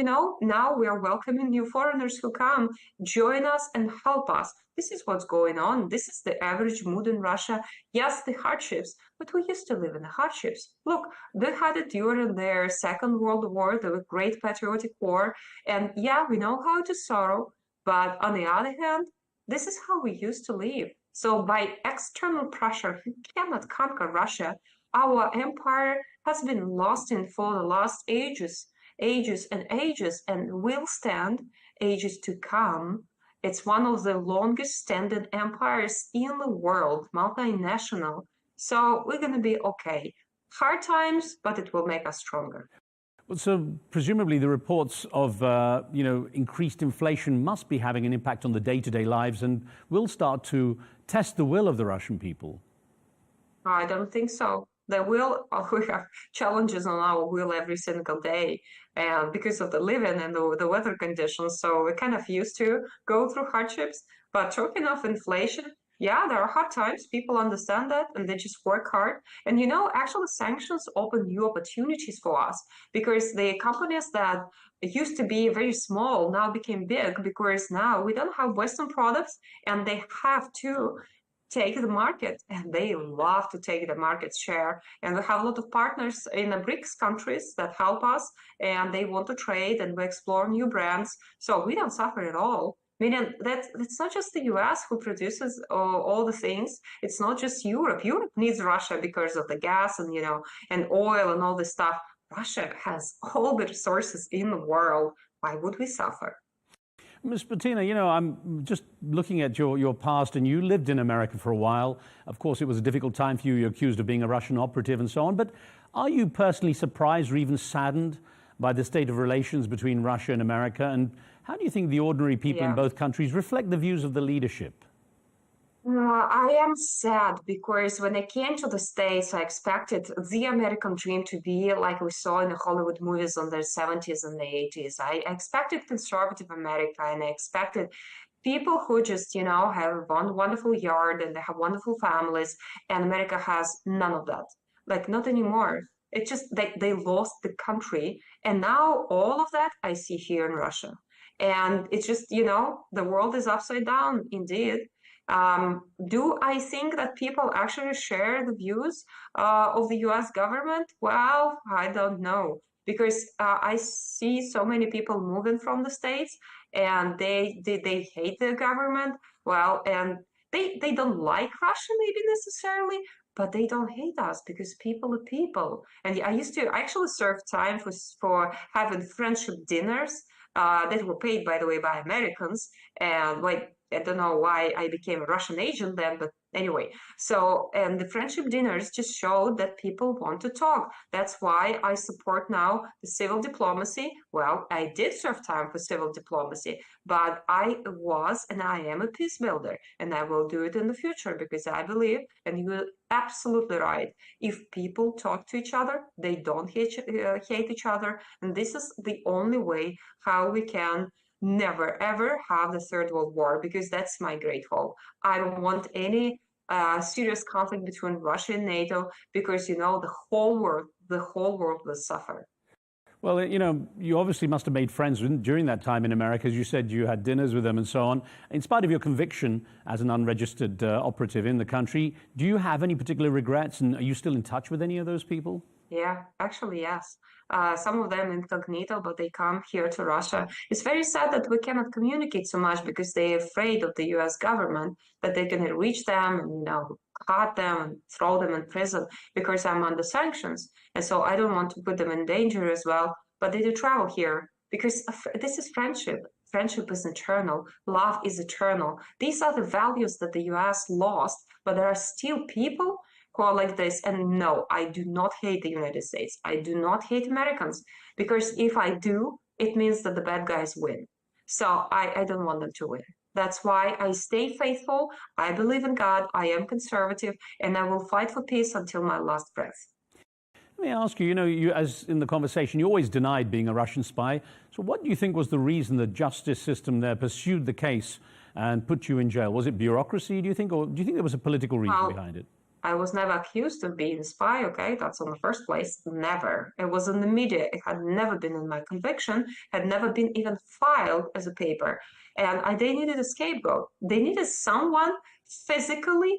now we are welcoming new foreigners who come, join us and help us. This is what's going on. This is the average mood in Russia. Yes, the hardships, but we used to live in the hardships. Look, they had it during their Second World War, the Great Patriotic War. And yeah, we know how to sorrow, but on the other hand, this is how we used to live. So by external pressure, you cannot conquer Russia. Our empire has been lost in for the last ages and ages, and will stand ages to come. It's one of the longest standing empires in the world, multinational. So we're going to be okay. Hard times, but it will make us stronger. Well, so presumably the reports of increased inflation must be having an impact on the day-to-day lives and will start to test the will of the Russian people. I don't think so. We have challenges on our will every single day, and because of the living and the weather conditions, so we're kind of used to go through hardships. But talking of inflation, yeah, there are hard times. People understand that, and they just work hard. And actually, sanctions open new opportunities for us, because the companies that used to be very small now became big, because now we don't have Western products, and they have to take the market, and they love to take the market share. And we have a lot of partners in the BRICS countries that help us, and they want to trade, and we explore new brands. So we don't suffer at all. Meaning that it's not just the US who produces all the things. It's not just Europe. Europe needs Russia because of the gas and and oil and all this stuff. Russia has all the resources in the world. Why would we suffer? Ms. Butina, I'm just looking at your past, and you lived in America for a while. Of course, it was a difficult time for you. You're accused of being a Russian operative and so on. But are you personally surprised or even saddened by the state of relations between Russia and America? And how do you think the ordinary people in both countries reflect the views of the leadership? I am sad, because when I came to the States, I expected the American dream to be like we saw in the Hollywood movies in the 70s and the 80s. I expected conservative America, and I expected people who just, have one wonderful yard and they have wonderful families, and America has none of that. Like, not anymore. It's just they lost the country, and now all of that I see here in Russia. And it's just, the world is upside down, indeed. Do I think that people actually share the views of the US government? Well, I don't know, because I see so many people moving from the States, and they hate the government. Well, and they don't like Russia maybe necessarily, but they don't hate us, because people are people. And I used to actually serve time for having friendship dinners that were paid, by the way, by Americans. And I don't know why I became a Russian agent then, but anyway. So, and the friendship dinners just showed that people want to talk. That's why I support now the civil diplomacy. Well, I did serve time for civil diplomacy, but I was and I am a peace builder, and I will do it in the future, because I believe, and you're absolutely right, if people talk to each other, they don't hate each other. And this is the only way how we can never, ever have the Third World War, because that's my great hope. I don't want any serious conflict between Russia and NATO, because, the whole world will suffer. Well, you obviously must have made friends during that time in America. As you said, you had dinners with them and so on. In spite of your conviction as an unregistered operative in the country, do you have any particular regrets, and are you still in touch with any of those people? Yeah, actually, yes. Some of them incognito, but they come here to Russia. It's very sad that we cannot communicate so much, because they're afraid of the US government, that they're going to reach them and, cut them and throw them in prison, because I'm under sanctions. And so I don't want to put them in danger as well. But they do travel here, because this is friendship. Friendship is eternal. Love is eternal. These are the values that the US lost, but there are still people who are like this. And no, I do not hate the United States. I do not hate Americans, because if I do, it means that the bad guys win. So I don't want them to win. That's why I stay faithful. I believe in God. I am conservative, and I will fight for peace until my last breath. Let me ask you, you, as in the conversation, you always denied being a Russian spy. So what do you think was the reason the justice system there pursued the case and put you in jail? Was it bureaucracy, do you think, or do you think there was a political reason behind it? I was never accused of being a spy, okay? That's on the first place. Never. It was in the media. It had never been in my conviction, had never been even filed as a paper. And they needed a scapegoat. They needed someone physically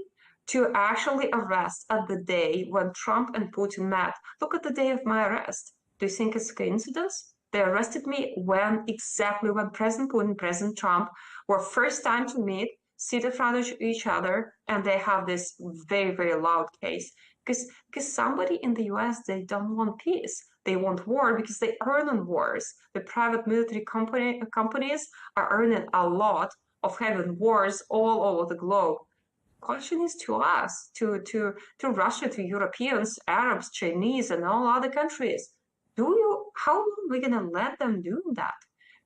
to actually arrest at the day when Trump and Putin met. Look at the day of my arrest. Do you think it's a coincidence? They arrested me exactly when President Putin and President Trump were first time to meet. sit in front of each other and they have this very, very loud case. Because somebody in the US, they don't want peace. They want war because they earn on wars. The private military companies are earning a lot of having wars all over the globe. Question is to us, to Russia, to Europeans, Arabs, Chinese, and all other countries. How long are we gonna let them do that?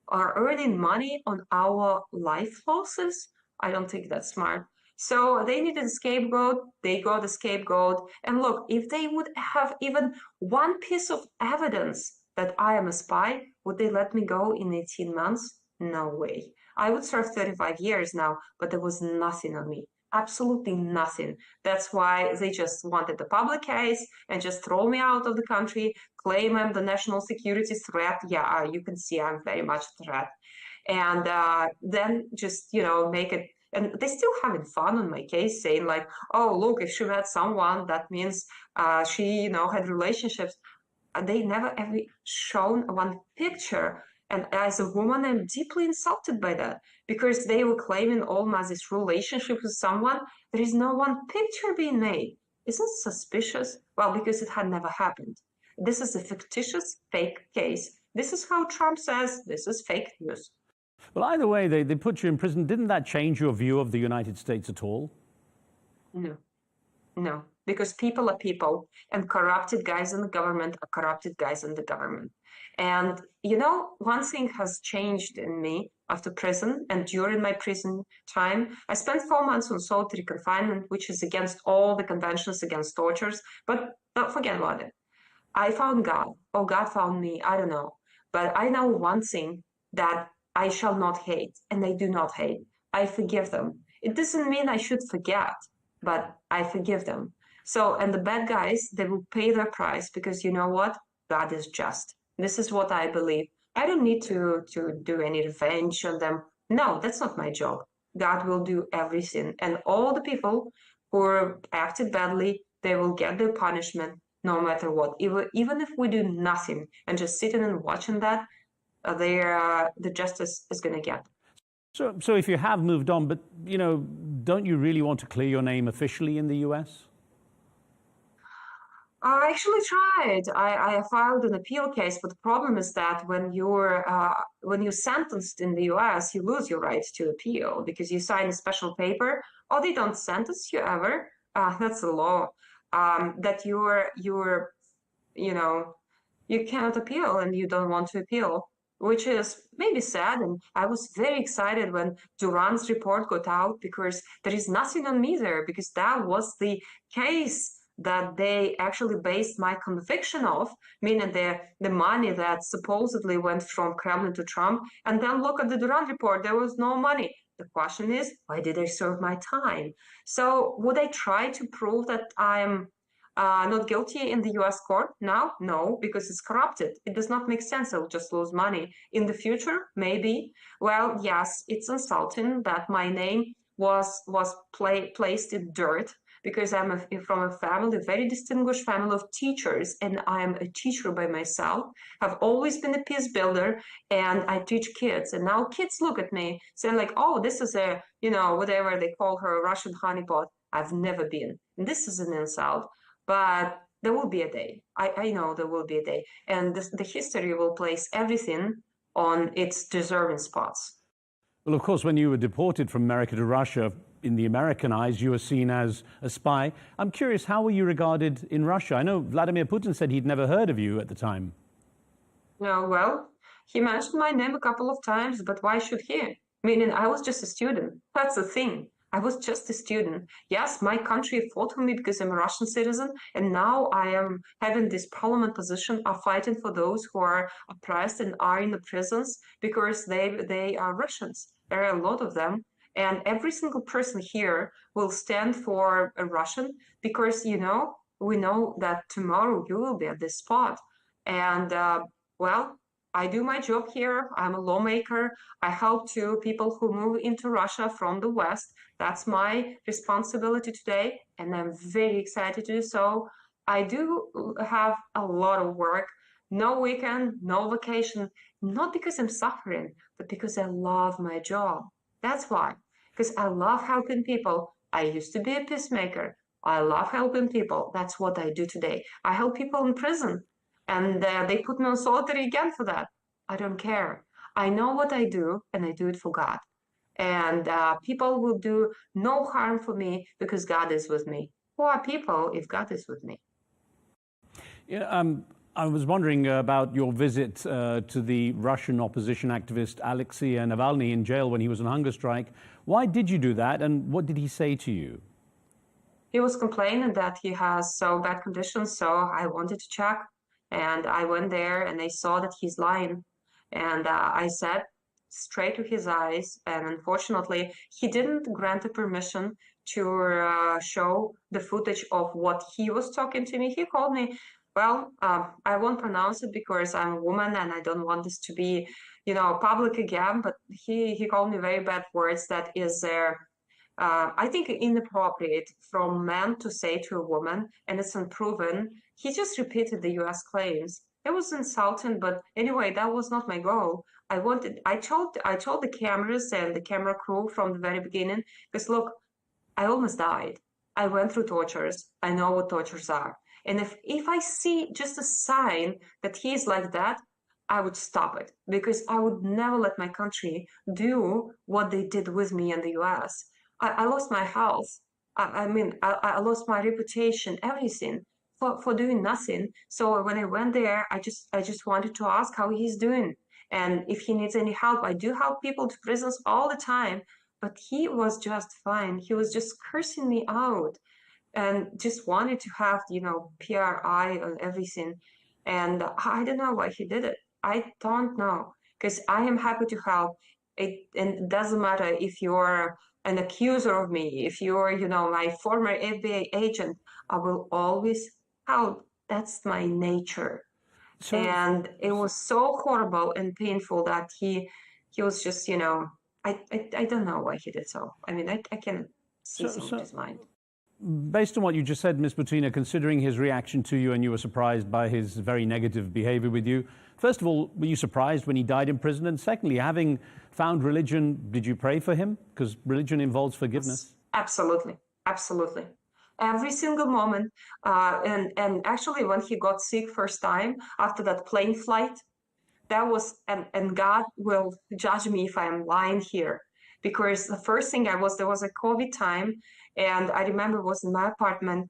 Are earning money on our life losses? I don't think that's smart. So they needed a scapegoat, they got a scapegoat. And look, if they would have even one piece of evidence that I am a spy, would they let me go in 18 months? No way. I would serve 35 years now, but there was nothing on me. Absolutely nothing. That's why they just wanted the public case and just throw me out of the country, claim I'm the national security threat. Yeah, you can see I'm very much a threat. And then just, make it. And they still having fun on my case, saying like, oh, look, if she met someone, that means she, had relationships. They never ever shown one picture. And as a woman, I'm deeply insulted by that because they were claiming almost this relationship with someone. There is no one picture being made. Isn't it suspicious? Well, because it had never happened. This is a fictitious, fake case. This is how Trump says this is fake news. Well, either way, they put you in prison. Didn't that change your view of the United States at all? No, because people are people, and corrupted guys in the government are corrupted guys in the government. And, one thing has changed in me after prison and during my prison time. I spent 4 months on solitary confinement, which is against all the conventions against tortures, but don't forget about it. I found God, or God found me, I don't know. But I know one thing, that I shall not hate, and I do not hate. I forgive them. It doesn't mean I should forget, but I forgive them. So, and the bad guys, they will pay their price because you know what? God is just. This is what I believe. I don't need to do any revenge on them. No, that's not my job. God will do everything. And all the people who acted badly, they will get their punishment no matter what. Even if we do nothing and just sitting and watching that, the justice is going to get. So if you have moved on, but, don't you really want to clear your name officially in the US? I actually tried. I filed an appeal case, but the problem is that when you're sentenced in the US, you lose your right to appeal because you sign a special paper, or they don't sentence you ever. That's the law. That you cannot appeal and you don't want to appeal, which is maybe sad. And I was very excited when Duran's report got out because there is nothing on me there, because that was the case that they actually based my conviction of, meaning the money that supposedly went from Kremlin to Trump. And then look at the Duran report, there was no money. The question is, why did I serve my time? So would I try to prove that I'm not guilty in the US court now? No, because it's corrupted. It does not make sense. I'll just lose money. In the future, maybe. Well, yes, it's insulting that my name was placed in dirt, because I'm from a family, a very distinguished family of teachers, and I am a teacher by myself. I've always been a peace builder, and I teach kids. And now kids look at me saying like, oh, this is a, whatever they call her, a Russian honeypot. I've never been. And this is an insult. But there will be a day. I know there will be a day. And the history will place everything on its deserving spots. Well, of course, when you were deported from America to Russia, in the American eyes, you were seen as a spy. I'm curious, how were you regarded in Russia? I know Vladimir Putin said he'd never heard of you at the time. No, well, he mentioned my name a couple of times, but why should he? Meaning I was just a student. That's the thing. I was just a student. Yes, my country fought for me because I'm a Russian citizen, and now I am having this parliament position of fighting for those who are oppressed and are in the prisons because they are Russians. There are a lot of them. And every single person here will stand for a Russian because, we know that tomorrow you will be at this spot. And, well, I do my job here. I'm a lawmaker. I help to people who move into Russia from the West. That's my responsibility today, and I'm very excited to do so. I do have a lot of work. No weekend, no vacation, not because I'm suffering, but because I love my job. That's why. because I love helping people. I used to be a peacemaker. I love helping people. That's what I do today. I help people in prison, and they put me on solitary again for that. I don't care. I know what I do, and I do it for God. And people will do no harm for me because God is with me. Who are people if God is with me? Yeah, I was wondering about your visit to the Russian opposition activist Alexei Navalny in jail when he was on hunger strike. Why did you do that, and what did he say to you? He was complaining that he has so bad conditions, so I wanted to check. And I went there and I saw that he's lying. And I said straight to his eyes, and unfortunately, he didn't grant the permission to show the footage of what he was talking to me. He called me, well, I won't pronounce it because I'm a woman and I don't want this to be, public again, but he called me very bad words that is I think inappropriate from man to say to a woman, and it's unproven. He just repeated the US claims. It was insulting, but anyway, that was not my goal. I told the cameras and the camera crew from the very beginning, because look, I almost died. I went through tortures. I know what tortures are. And if I see just a sign that he's like that, I would stop it, because I would never let my country do what they did with me in the US. I lost my health. I lost my reputation, everything for doing nothing. So when I went there, I just wanted to ask how he's doing. And if he needs any help, I do help people to prisons all the time. But he was just fine. He was just cursing me out and just wanted to have, PRI on everything. And I don't know why he did it. I don't know, because I am happy to help. And it doesn't matter if you're an accuser of me, if you're, my former FBI agent, I will always help. That's my nature. And it was so horrible and painful that he was just, I don't know why he did so. I mean, I can see some of his mind. Based on what you just said, Ms. Butina, considering his reaction to you and you were surprised by his very negative behavior with you, first of all, were you surprised when he died in prison? And secondly, having found religion, did you pray for him? Because religion involves forgiveness. Absolutely. Absolutely. Every single moment. And actually, when he got sick first time after that plane flight, that was, and God will judge me if I'm lying here. Because the first thing there was a COVID time, and I remember it was in my apartment,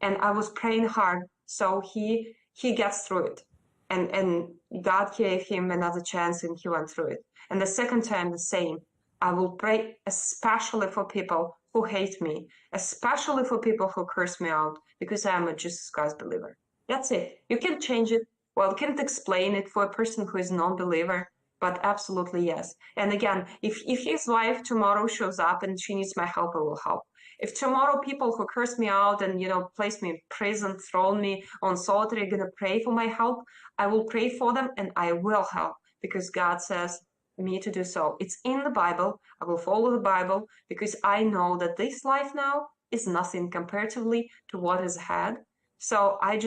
and I was praying hard, so he gets through it. And God gave him another chance, and he went through it. And the second time, the same. I will pray especially for people who hate me, especially for people who curse me out, because I am a Jesus Christ believer. That's it. You can change it. Well, you can't explain it for a person who is non-believer, but absolutely yes. And again, if his wife tomorrow shows up and she needs my help, I will help. If tomorrow people who curse me out and, place me in prison, throw me on solitary are going to pray for my help, I will pray for them and I will help, because God says me to do so. It's in the Bible. I will follow the Bible, because I know that this life now is nothing comparatively to what is ahead. So I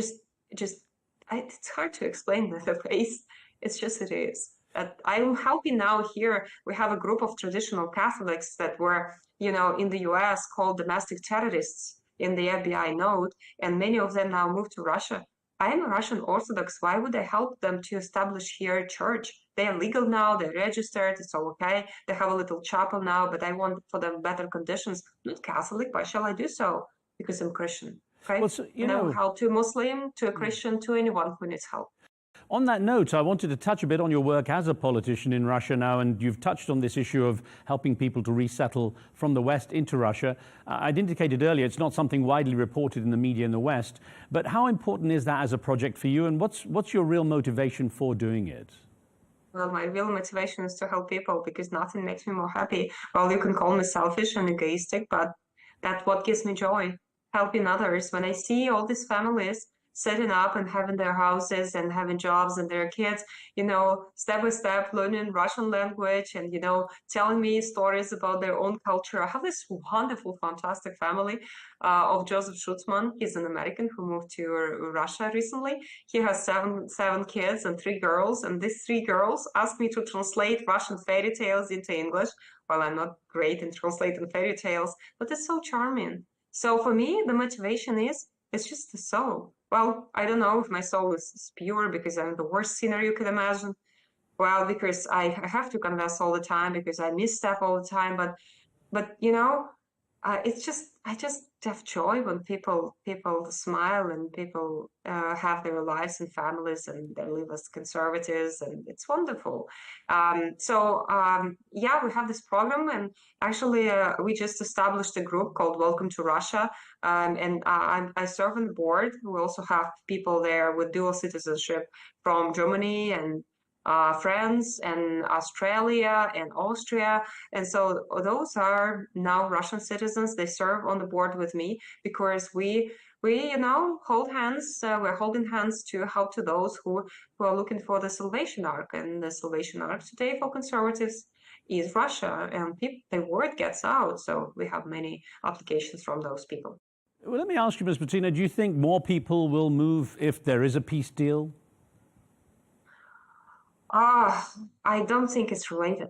it's hard to explain the face. It's just, it is. I'm helping now here. We have a group of traditional Catholics that were, in the US called domestic terrorists in the FBI note, and many of them now moved to Russia. I am a Russian Orthodox. Why would I help them to establish here a church? They are legal now, they're registered, it's all okay. They have a little chapel now, but I want for them better conditions. Not Catholic, why shall I do so? Because I'm Christian. Okay? Well, so, I will help to a Muslim, to a Christian, to anyone who needs help. On that note, I wanted to touch a bit on your work as a politician in Russia now, and you've touched on this issue of helping people to resettle from the West into Russia. I'd indicated earlier it's not something widely reported in the media in the West, but how important is that as a project for you, and what's your real motivation for doing it? Well, my real motivation is to help people, because nothing makes me more happy. Well, you can call me selfish and egoistic, but that's what gives me joy, helping others. When I see all these families setting up and having their houses and having jobs and their kids, step by step learning Russian language and, telling me stories about their own culture. I have this wonderful, fantastic family of Joseph Schutzman. He's an American who moved to Russia recently. He has seven kids and 3 girls. And these 3 girls asked me to translate Russian fairy tales into English. Well, I'm not great in translating fairy tales, but it's so charming. So for me, the motivation is, it's just the soul. Well, I don't know if my soul is pure because I'm the worst sinner you could imagine. Well, because I have to confess all the time because I miss stuff all the time. But you know, it's just I just have joy when people smile and people have their lives and families and they live as conservatives, and it's wonderful. Yeah, we have this program, and actually we just established a group called Welcome to Russia, and I serve on the board. We also have people there with dual citizenship from Germany and France and Australia and Austria. And so those are now Russian citizens. They serve on the board with me because we hold hands. We're holding hands to help to those who are looking for the salvation arc. And the salvation arc today for conservatives is Russia, and the word gets out. So we have many applications from those people. Well, let me ask you, Ms. Butina, do you think more people will move if there is a peace deal? I don't think it's related.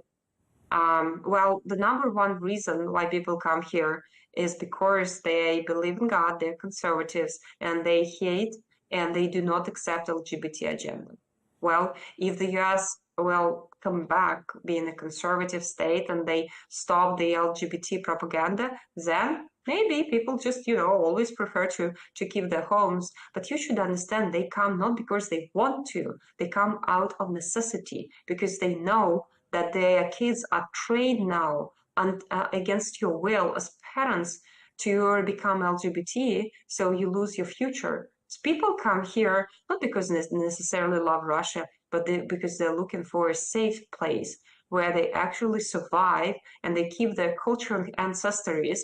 Well, the number one reason why people come here is because they believe in God, they're conservatives, and they hate and they do not accept LGBT agenda. Well, if the US will come back being a conservative state and they stop the LGBT propaganda, then maybe people just, always prefer to keep their homes. But you should understand they come not because they want to, they come out of necessity because they know that their kids are trained now and against your will as parents to become LGBT, so you lose your future. So people come here not because they necessarily love Russia, but because they're looking for a safe place where they actually survive and they keep their culture and ancestries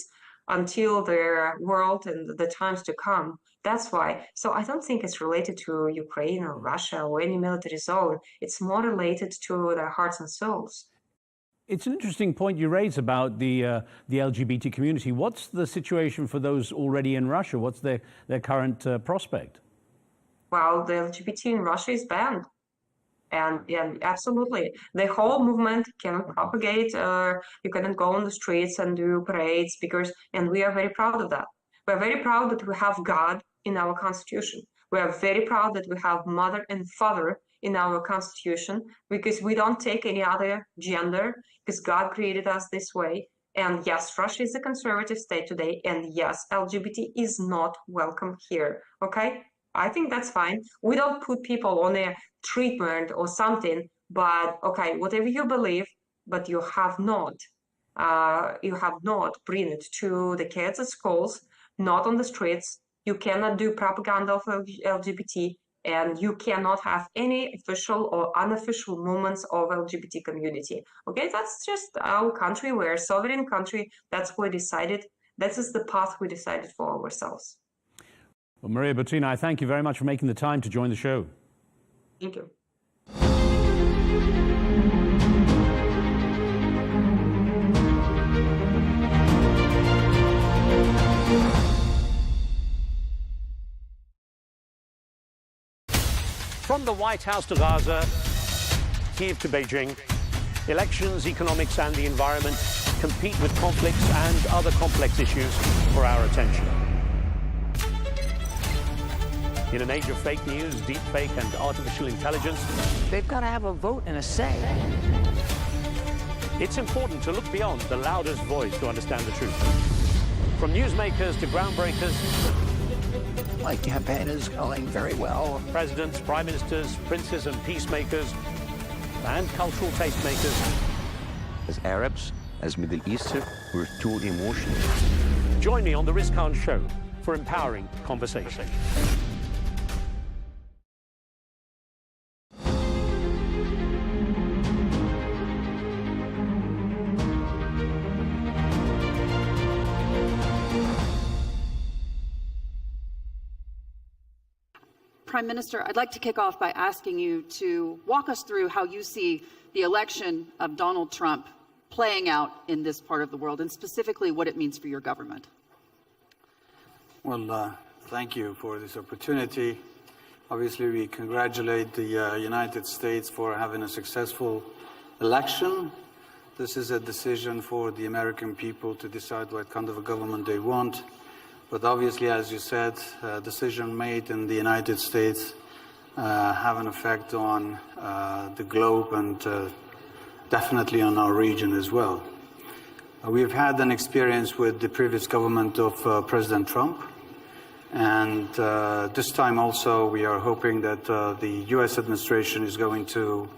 until their world and the times to come. That's why. So I don't think it's related to Ukraine or Russia or any military zone. It's more related to their hearts and souls. It's an interesting point you raise about the LGBT community. What's the situation for those already in Russia? What's their current prospect? Well, the LGBT in Russia is banned. And absolutely, the whole movement cannot propagate. You cannot go on the streets and do parades and we are very proud of that. We're very proud that we have God in our constitution. We are very proud that we have mother and father in our constitution because we don't take any other gender because God created us this way. And yes, Russia is a conservative state today. And yes, LGBT is not welcome here. Okay? I think that's fine. We don't put people on a treatment or something, but okay, whatever you believe, but you have not bring it to the kids at schools, not on the streets. You cannot do propaganda of LGBT, and you cannot have any official or unofficial movements of LGBT community. Okay, that's just our country. We're a sovereign country. That's what we decided. This is the path we decided for ourselves. Well, Maria Butina, I thank you very much for making the time to join the show. Thank you. From the White House to Gaza, Kyiv to Beijing, elections, economics and the environment compete with conflicts and other complex issues for our attention. In an age of fake news, deepfake and artificial intelligence, they've got to have a vote and a say. It's important to look beyond the loudest voice to understand the truth. From newsmakers to groundbreakers, my campaign is going very well. Presidents, prime ministers, princes and peacemakers, and cultural tastemakers. As Arabs, as Middle Eastern, we're too emotional. Join me on the Riz Khan Show for empowering conversation. Prime Minister, I'd like to kick off by asking you to walk us through how you see the election of Donald Trump playing out in this part of the world, and specifically what it means for your government. Well, thank you for this opportunity. Obviously, we congratulate the United States for having a successful election. This is a decision for the American people to decide what kind of a government they want. But obviously, as you said, a decision made in the United States have an effect on the globe and definitely on our region as well. We've had an experience with the previous government of President Trump. And this time also, we are hoping that the U.S. administration is going to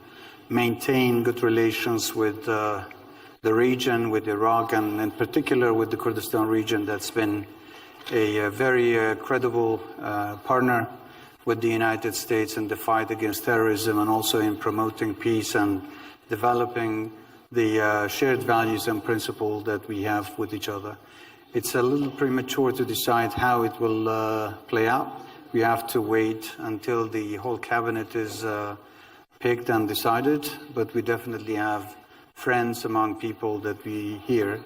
maintain good relations with the region, with Iraq, and in particular with the Kurdistan region that's been a very credible partner with the United States in the fight against terrorism and also in promoting peace and developing the shared values and principles that we have with each other. It's a little premature to decide how it will play out. We have to wait until the whole cabinet is picked and decided, but we definitely have friends among people that we hear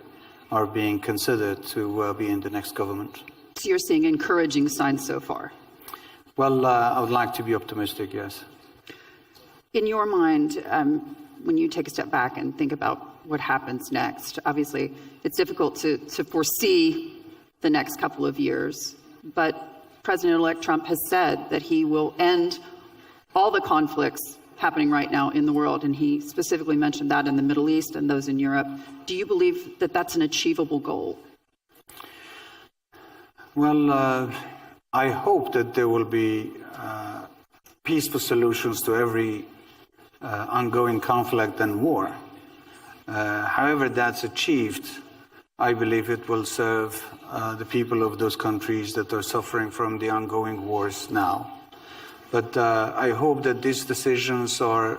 are being considered to be in the next government. So you're seeing encouraging signs so far? Well, I would like to be optimistic, yes. In your mind, when you take a step back and think about what happens next, obviously it's difficult to foresee the next couple of years, but President-elect Trump has said that he will end all the conflicts happening right now in the world, and he specifically mentioned that in the Middle East and those in Europe. Do you believe that that's an achievable goal? Well, I hope that there will be peaceful solutions to every ongoing conflict and war. However that's achieved, I believe it will serve the people of those countries that are suffering from the ongoing wars now. But I hope that these decisions are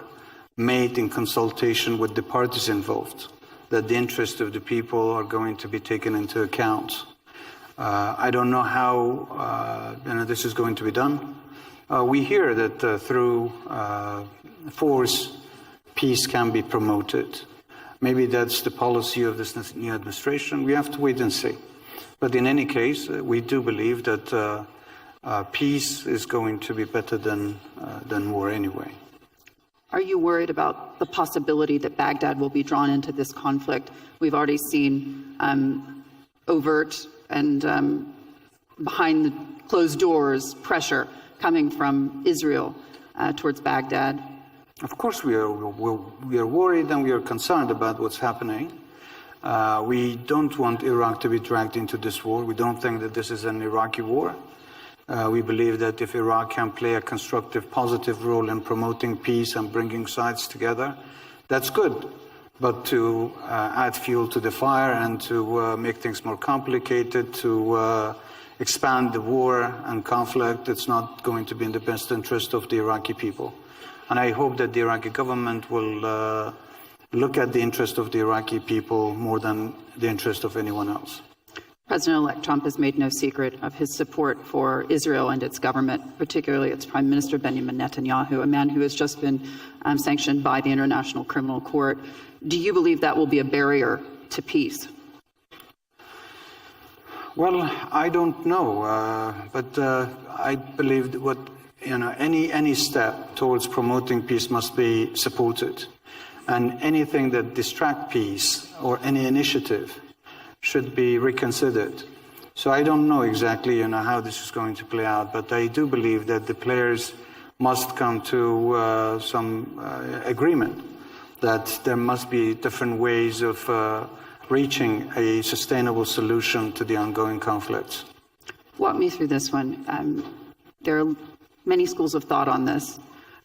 made in consultation with the parties involved, that the interests of the people are going to be taken into account. I don't know how this is going to be done. We hear that through force, peace can be promoted. Maybe that's the policy of this new administration. We have to wait and see. But in any case, we do believe that peace is going to be better than war anyway. Are you worried about the possibility that Baghdad will be drawn into this conflict? We've already seen overt and behind the closed doors pressure coming from Israel towards Baghdad. Of course we are worried and we are concerned about what's happening. We don't want Iraq to be dragged into this war. We don't think that this is an Iraqi war. We believe that if Iraq can play a constructive, positive role in promoting peace and bringing sides together, that's good. But to add fuel to the fire and to make things more complicated, to expand the war and conflict, it's not going to be in the best interest of the Iraqi people. And I hope that the Iraqi government will look at the interest of the Iraqi people more than the interest of anyone else. President-elect Trump has made no secret of his support for Israel and its government, particularly its Prime Minister Benjamin Netanyahu, a man who has just been sanctioned by the International Criminal Court. Do you believe that will be a barrier to peace? Well, I don't know, but I believe that any step towards promoting peace must be supported, and anything that distracts peace or any initiative should be reconsidered. So I don't know exactly how this is going to play out, but I do believe that the players must come to some agreement that there must be different ways of reaching a sustainable solution to the ongoing conflicts. Walk me through this one. There are many schools of thought on this,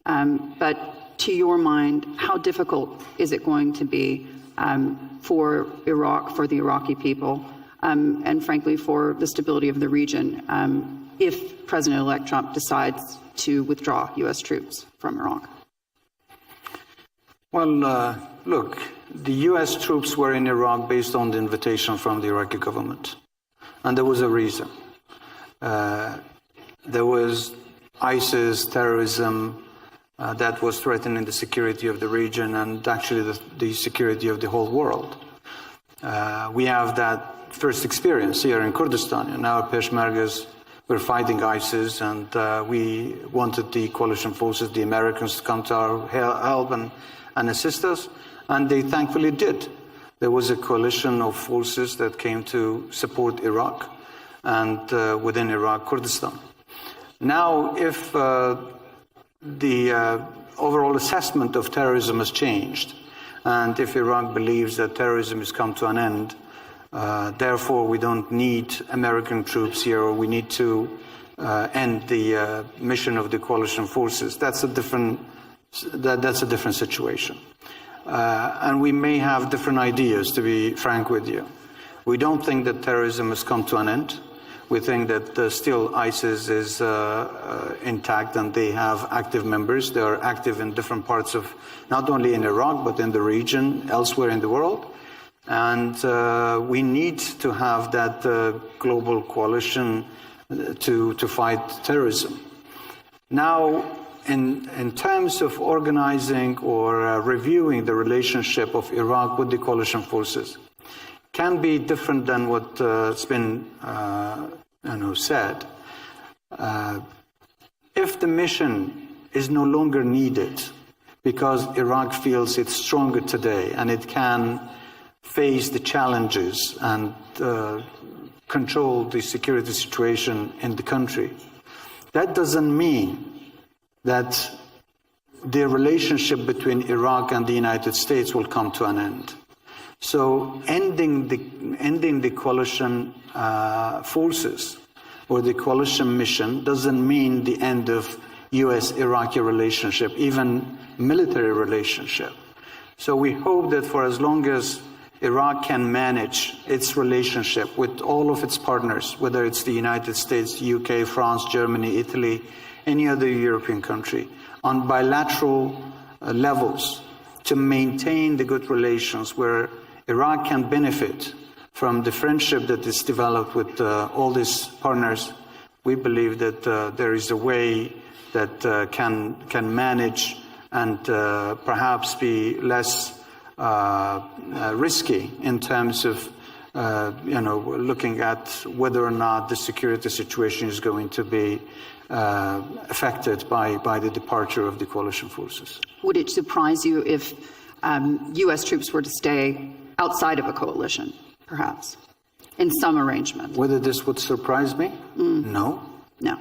but to your mind, how difficult is it going to be for Iraq, for the Iraqi people, and frankly for the stability of the region if President-elect Trump decides to withdraw U.S. troops from Iraq? Well, look, the U.S. troops were in Iraq based on the invitation from the Iraqi government, and there was a reason. There was ISIS, terrorism, that was threatening the security of the region and actually the security of the whole world. We have that first experience here in Kurdistan, and our Peshmergas were fighting ISIS, and we wanted the coalition forces, the Americans, to come to our help and assist us, and they thankfully did. There was a coalition of forces that came to support Iraq and within Iraq, Kurdistan. Now, if the overall assessment of terrorism has changed, and if Iraq believes that terrorism has come to an end, therefore we don't need American troops here, or we need to end the mission of the coalition forces. That's a different situation. And we may have different ideas, to be frank with you. We don't think that terrorism has come to an end. We think that still ISIS is intact and they have active members. They are active in different parts of, not only in Iraq, but in the region, elsewhere in the world. And we need to have that global coalition to fight terrorism. Now, in terms of organizing or reviewing the relationship of Iraq with the coalition forces, can be different than what's been said. If the mission is no longer needed because Iraq feels it's stronger today and it can face the challenges and control the security situation in the country, that doesn't mean that the relationship between Iraq and the United States will come to an end. So ending the coalition forces or the coalition mission doesn't mean the end of U.S.-Iraqi relationship, even military relationship. So we hope that for as long as Iraq can manage its relationship with all of its partners, whether it's the United States, UK, France, Germany, Italy, any other European country, on bilateral levels, to maintain the good relations where Iraq can benefit from the friendship that is developed with all these partners, we believe that there is a way that can manage and perhaps be less risky in terms of looking at whether or not the security situation is going to be affected by the departure of the coalition forces. Would it surprise you if U.S. troops were to stay outside of a coalition, perhaps, in some arrangement? Whether this would surprise me? No. No.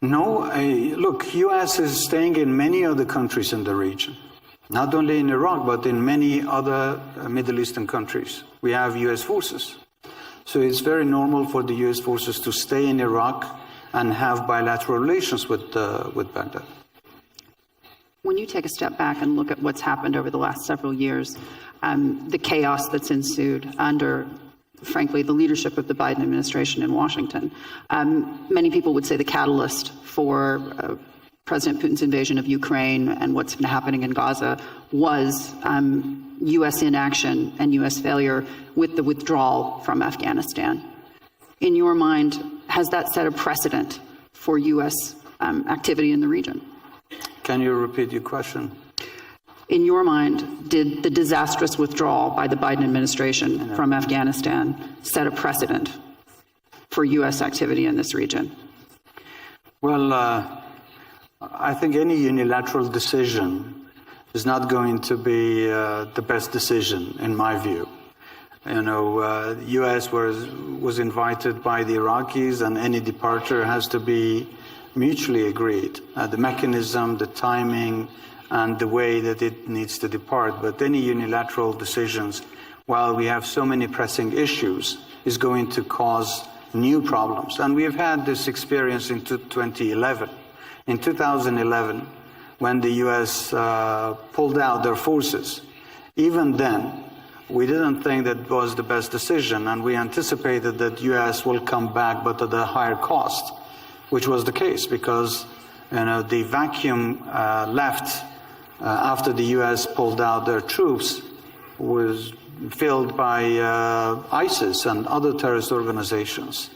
No. Look, U.S. is staying in many other countries in the region, not only in Iraq, but in many other Middle Eastern countries. We have U.S. forces. So it's very normal for the U.S. forces to stay in Iraq and have bilateral relations with Baghdad. When you take a step back and look at what's happened over the last several years, the chaos that's ensued under, frankly, the leadership of the Biden administration in Washington, many people would say the catalyst for President Putin's invasion of Ukraine and what's been happening in Gaza was U.S. inaction and U.S. failure with the withdrawal from Afghanistan. In your mind, has that set a precedent for U.S. activity in the region? Can you repeat your question? In your mind, did the disastrous withdrawal by the Biden administration from Afghanistan set a precedent for U.S. activity in this region? Well, I think any unilateral decision is not going to be the best decision, in my view. The U.S. was invited by the Iraqis, and any departure has to be mutually agreed. The mechanism, the timing, and the way that it needs to depart. But any unilateral decisions, while we have so many pressing issues, is going to cause new problems. And we've had this experience in 2011. In 2011, when the U.S. pulled out their forces, even then, we didn't think that was the best decision, and we anticipated that U.S. will come back, but at a higher cost, which was the case, because the vacuum left after the U.S. pulled out their troops was filled by ISIS and other terrorist organizations,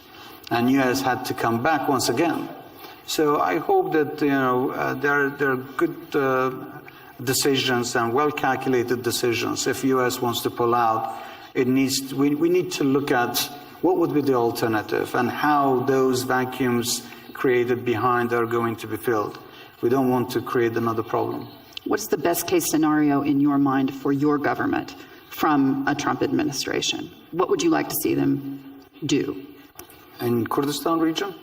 and U.S. had to come back once again. So I hope that there are good decisions and well-calculated decisions. If U.S. wants to pull out, we need to look at what would be the alternative and how those vacuums created behind are going to be filled. We don't want to create another problem. What's the best case scenario in your mind for your government from a Trump administration? What would you like to see them do? In Kurdistan region?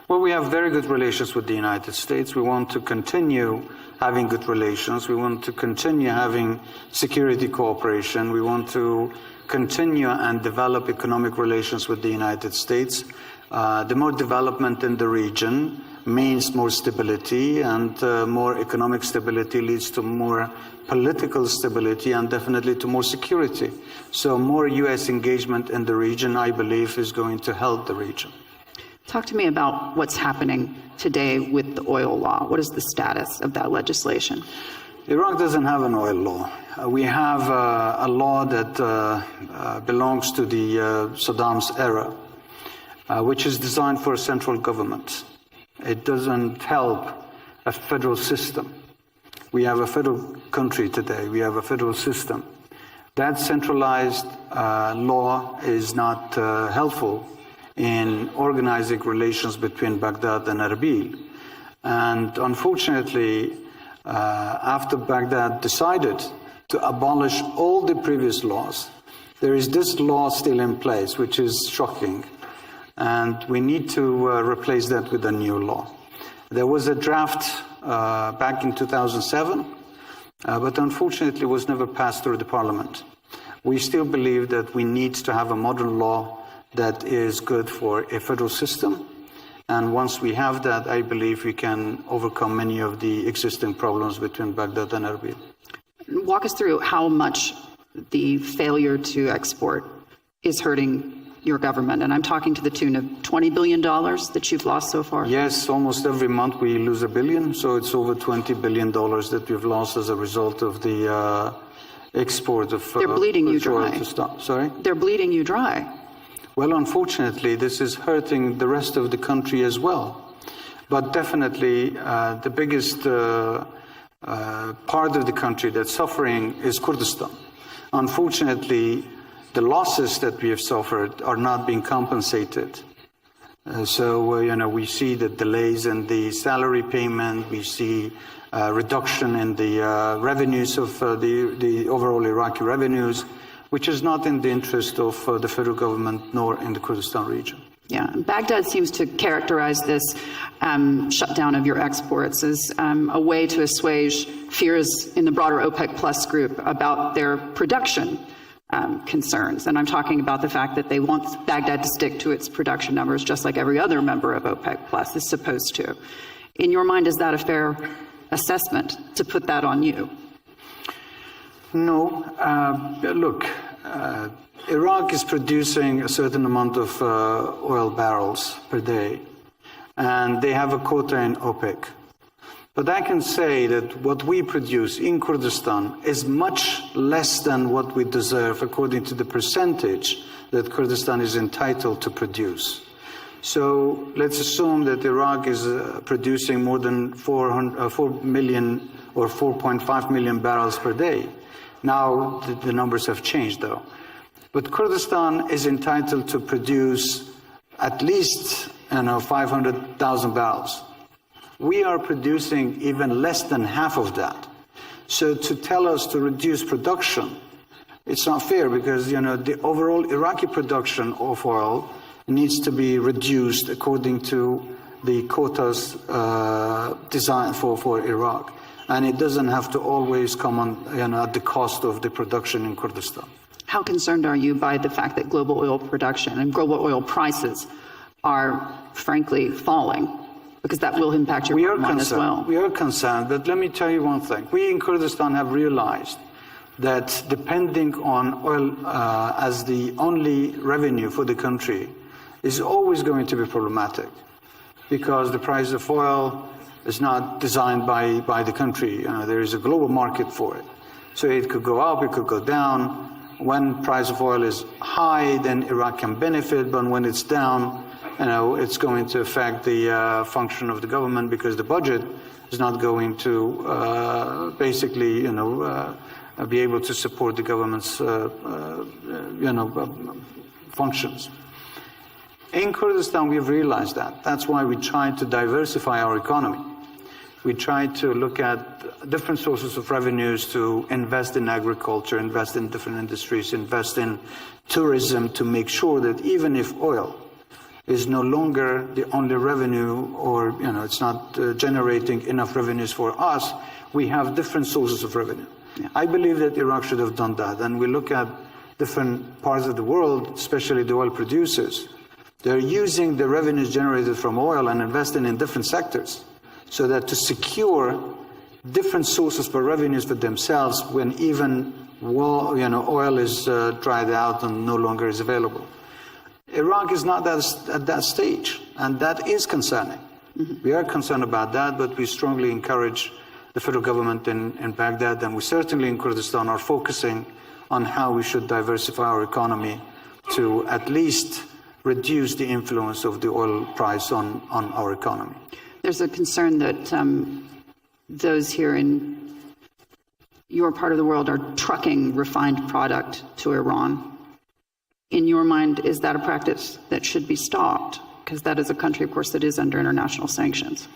Well, we have very good relations with the United States. We want to continue having good relations. We want to continue having security cooperation. We want to continue and develop economic relations with the United States. The more development in the region means more stability, and more economic stability leads to more political stability and definitely to more security. So more U.S. engagement in the region, I believe, is going to help the region. Talk to me about what's happening today with the oil law. What is the status of that legislation? Iraq doesn't have an oil law. We have a law that belongs to the Saddam's era, which is designed for a central government. It doesn't help a federal system. We have a federal country today. We have a federal system. That centralized law is not helpful in organizing relations between Baghdad and Erbil. And unfortunately, after Baghdad decided to abolish all the previous laws, there is this law still in place, which is shocking. And we need to replace that with a new law. There was a draft back in 2007, but unfortunately was never passed through the parliament. We still believe that we need to have a modern law that is good for a federal system. And once we have that, I believe we can overcome many of the existing problems between Baghdad and Erbil. Walk us through how much the failure to export is hurting your government. And I'm talking to the tune of $20 billion that you've lost so far. Yes, almost every month we lose $1 billion. So it's over $20 billion that we've lost as a result of the export of They're bleeding you dry. Sorry? They're bleeding you dry. Well, unfortunately, this is hurting the rest of the country as well. But definitely, the biggest part of the country that's suffering is Kurdistan. Unfortunately, the losses that we have suffered are not being compensated. We see the delays in the salary payment. We see reduction in the revenues of the overall Iraqi revenues, which is not in the interest of the federal government nor in the Kurdistan region. Yeah, Baghdad seems to characterize this shutdown of your exports as a way to assuage fears in the broader OPEC Plus group about their production concerns. And I'm talking about the fact that they want Baghdad to stick to its production numbers just like every other member of OPEC Plus is supposed to. In your mind, is that a fair assessment to put that on you? No. Look, Iraq is producing a certain amount of oil barrels per day, and they have a quota in OPEC. But I can say that what we produce in Kurdistan is much less than what we deserve according to the percentage that Kurdistan is entitled to produce. So let's assume that Iraq is producing more than 4 million or 4.5 million barrels per day. Now the numbers have changed though. But Kurdistan is entitled to produce at least 500,000 barrels. We are producing even less than half of that. So to tell us to reduce production, it's not fair because the overall Iraqi production of oil needs to be reduced according to the quotas designed for Iraq. And it doesn't have to always come on at the cost of the production in Kurdistan. How concerned are you by the fact that global oil production and global oil prices are, frankly, falling? Because that will impact your bottom line as well. We are concerned, but let me tell you one thing. We in Kurdistan have realized that depending on oil as the only revenue for the country is always going to be problematic because the price of oil is not designed by the country. There is a global market for it. So it could go up, it could go down. When price of oil is high, then Iraq can benefit, but when it's down, it's going to affect the function of the government because the budget is not going to basically, be able to support the government's, functions. In Kurdistan, we've realized that. That's why we try to diversify our economy. We try to look at different sources of revenues to invest in agriculture, invest in different industries, invest in tourism to make sure that even if oil is no longer the only revenue, or it's not generating enough revenues for us, we have different sources of revenue. Yeah. I believe that Iraq should have done that. And we look at different parts of the world, especially the oil producers. They're using the revenues generated from oil and investing in different sectors, so that to secure different sources for revenues for themselves when even oil is dried out and no longer is available. Iraq is not at that stage, and that is concerning. Mm-hmm. We are concerned about that, but we strongly encourage the federal government in Baghdad, and we certainly in Kurdistan are focusing on how we should diversify our economy to at least reduce the influence of the oil price on our economy. There's a concern that those here in your part of the world are trucking refined product to Iran. In your mind, is that a practice that should be stopped? Because that is a country, of course, that is under international sanctions.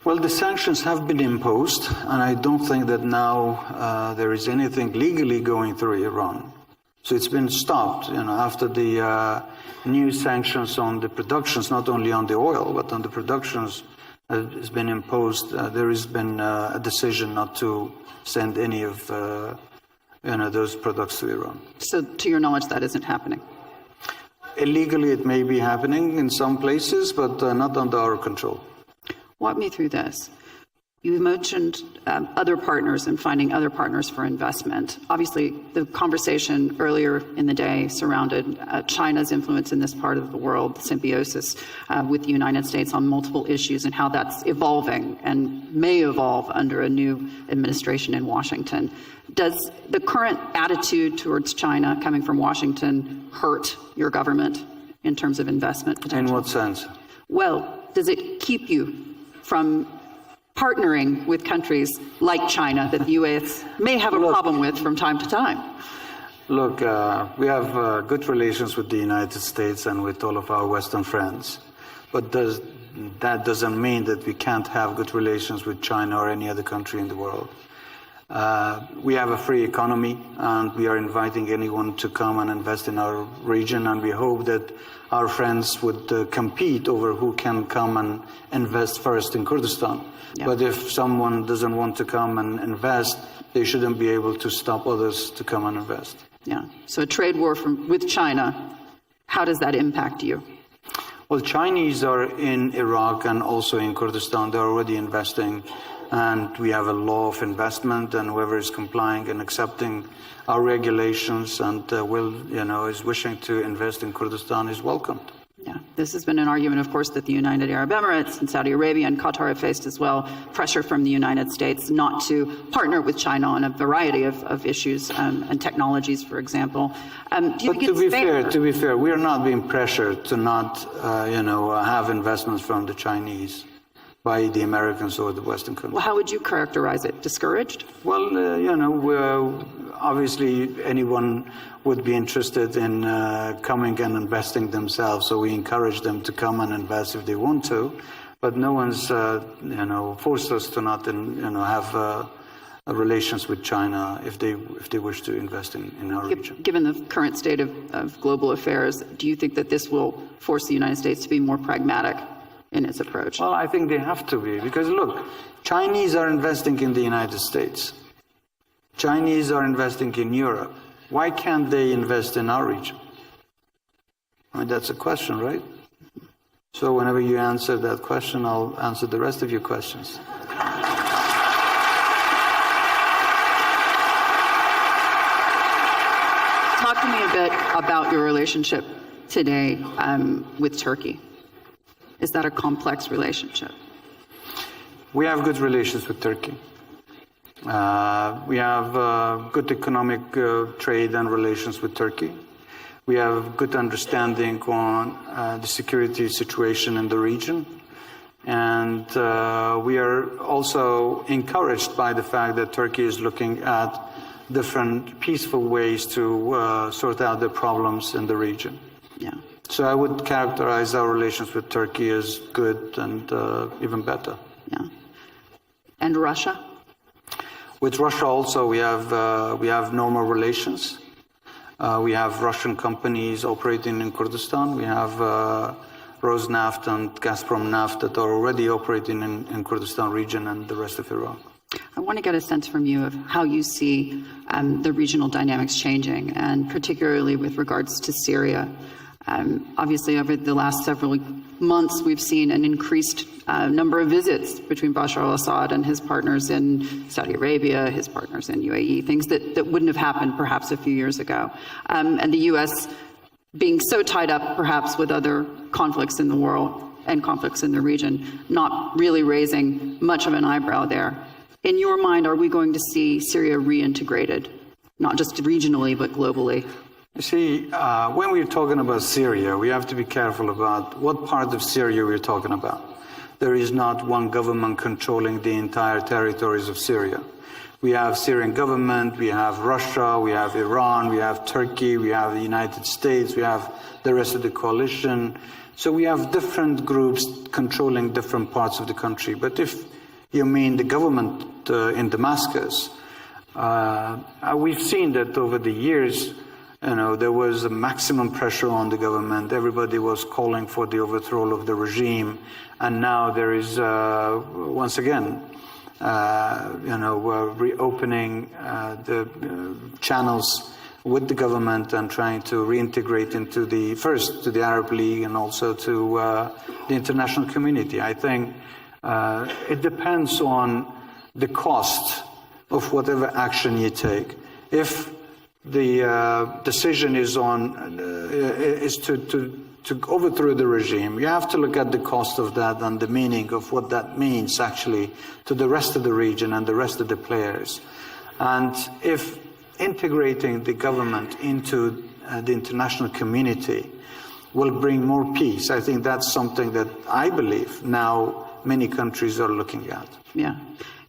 Well, the sanctions have been imposed, and I don't think that now there is anything legally going through Iran. So it's been stopped, after the new sanctions on the productions, not only on the oil, but on the productions has been imposed. There has been a decision not to send any of those products to Iran. So to your knowledge, that isn't happening? Illegally, it may be happening in some places, but not under our control. Walk me through this. You mentioned other partners and finding other partners for investment. Obviously, the conversation earlier in the day surrounded China's influence in this part of the world, the symbiosis with the United States on multiple issues and how that's evolving and may evolve under a new administration in Washington. Does the current attitude towards China coming from Washington hurt your government in terms of investment potential? In what sense? Well, does it keep you from partnering with countries like China that the U.S. may have a problem with from time to time? Look, we have good relations with the United States and with all of our Western friends. But that doesn't mean that we can't have good relations with China or any other country in the world. We have a free economy, and we are inviting anyone to come and invest in our region, and we hope that our friends would compete over who can come and invest first in Kurdistan. Yeah. But if someone doesn't want to come and invest, they shouldn't be able to stop others to come and invest. Yeah. So a trade war with China, how does that impact you? Well, Chinese are in Iraq and also in Kurdistan. They're already investing, and we have a law of investment, and whoever is complying and accepting our regulations and is wishing to invest in Kurdistan is welcomed. Yeah, this has been an argument, of course, that the United Arab Emirates and Saudi Arabia and Qatar have faced as well, pressure from the United States not to partner with China on a variety of issues and technologies, for example. Do you think it's fair? To be fair, we are not being pressured to not, have investments from the Chinese by the Americans or the Western countries. Well, how would you characterize it? Discouraged? Well, obviously anyone would be interested in coming and investing themselves, so we encourage them to come and invest if they want to, but no one's forced us to not have relations with China if they wish to invest in our region. Given the current state of global affairs, do you think that this will force the United States to be more pragmatic in its approach? Well, I think they have to be, because look, Chinese are investing in the United States. Chinese are investing in Europe. Why can't they invest in our region? I mean, that's a question, right? So whenever you answer that question, I'll answer the rest of your questions. Talk to me a bit about your relationship today with Turkey. Is that a complex relationship? We have good relations with Turkey. We have good economic trade and relations with Turkey. We have good understanding on the security situation in the region. And we are also encouraged by the fact that Turkey is looking at different peaceful ways to sort out the problems in the region. Yeah. So I would characterize our relations with Turkey as good and even better. Yeah. And Russia? With Russia also, we have normal relations. We have Russian companies operating in Kurdistan. We have Rosneft and Gazprom Neft that are already operating in Kurdistan region and the rest of Iraq. I want to get a sense from you of how you see the regional dynamics changing, and particularly with regards to Syria. Obviously, over the last several months, we've seen an increased number of visits between Bashar al-Assad and his partners in Saudi Arabia, his partners in UAE, things that wouldn't have happened perhaps a few years ago. And the U.S. being so tied up perhaps with other conflicts in the world and conflicts in the region, not really raising much of an eyebrow there. In your mind, are we going to see Syria reintegrated, not just regionally, but globally? You see, when we're talking about Syria, we have to be careful about what part of Syria we're talking about. There is not one government controlling the entire territories of Syria. We have Syrian government, we have Russia, we have Iran, we have Turkey, we have the United States, we have the rest of the coalition. So we have different groups controlling different parts of the country. But if you mean the government in Damascus, we've seen that over the years, there was a maximum pressure on the government. Everybody was calling for the overthrow of the regime. And now there is, once again, reopening the channels with the government and trying to reintegrate into first to the Arab League and also to the international community. I think it depends on the cost of whatever action you take. If the decision is to overthrow the regime, you have to look at the cost of that and the meaning of what that means actually to the rest of the region and the rest of the players. And if integrating the government into the international community will bring more peace, I think that's something that I believe now many countries are looking at. Yeah.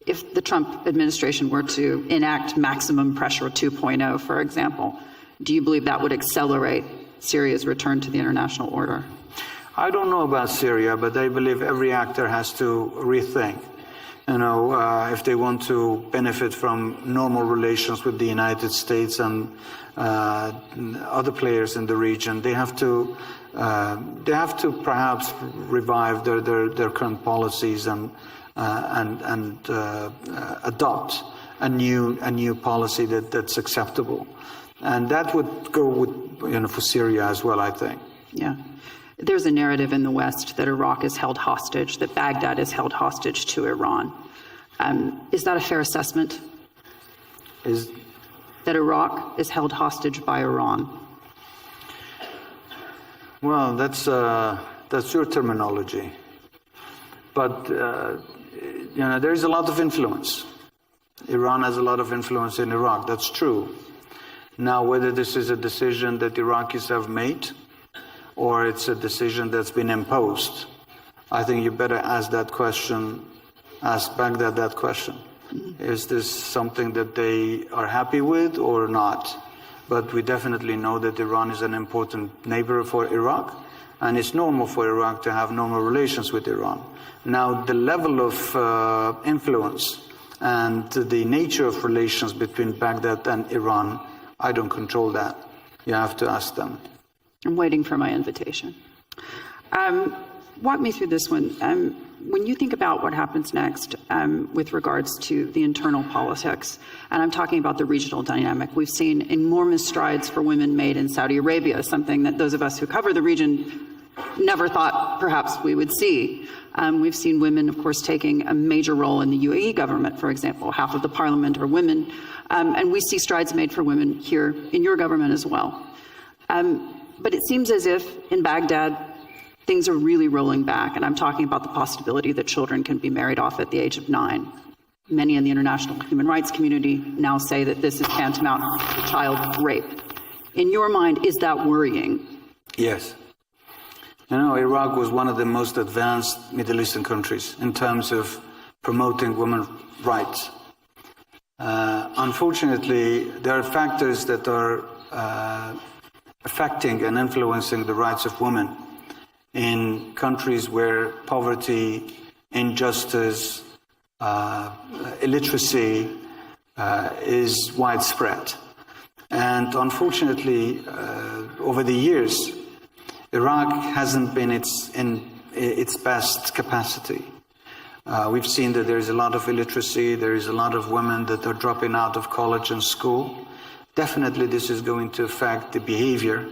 If the Trump administration were to enact maximum pressure 2.0, for example, do you believe that would accelerate Syria's return to the international order? I don't know about Syria, but I believe every actor has to rethink. If they want to benefit from normal relations with the United States and other players in the region, they have to perhaps revive their current policies and adopt a new policy that's acceptable, and that would go with for Syria as well, I think. Yeah, there's a narrative in the West that Iraq is held hostage, that Baghdad is held hostage to Iran. Is that a fair assessment? Is that Iraq is held hostage by Iran? Well, that's your terminology, but there is a lot of influence. Iran has a lot of influence in Iraq. That's true. Now, whether this is a decision that Iraqis have made or it's a decision that's been imposed, I think you better ask that question, ask Baghdad that question. Is this something that they are happy with or not? But we definitely know that Iran is an important neighbor for Iraq, and it's normal for Iraq to have normal relations with Iran. Now, the level of influence and the nature of relations between Baghdad and Iran, I don't control that. You have to ask them. I'm waiting for my invitation. Walk me through this one. When you think about what happens next with regards to the internal politics, and I'm talking about the regional dynamic, we've seen enormous strides for women made in Saudi Arabia, something that those of us who cover the region never thought perhaps we would see. We've seen women, of course, taking a major role in the UAE government, for example. Half of the parliament are women. And we see strides made for women here in your government as well. But it seems as if in Baghdad, things are really rolling back. And I'm talking about the possibility that children can be married off at the age of 9. Many in the international human rights community now say that this is tantamount to child rape. In your mind, is that worrying? Yes. Iraq was one of the most advanced Middle Eastern countries in terms of promoting women's rights. Unfortunately, there are factors that are affecting and influencing the rights of women in countries where poverty, injustice, illiteracy is widespread. And unfortunately, over the years, Iraq hasn't been in its best capacity. We've seen that there is a lot of illiteracy, there is a lot of women that are dropping out of college and school. Definitely this is going to affect the behavior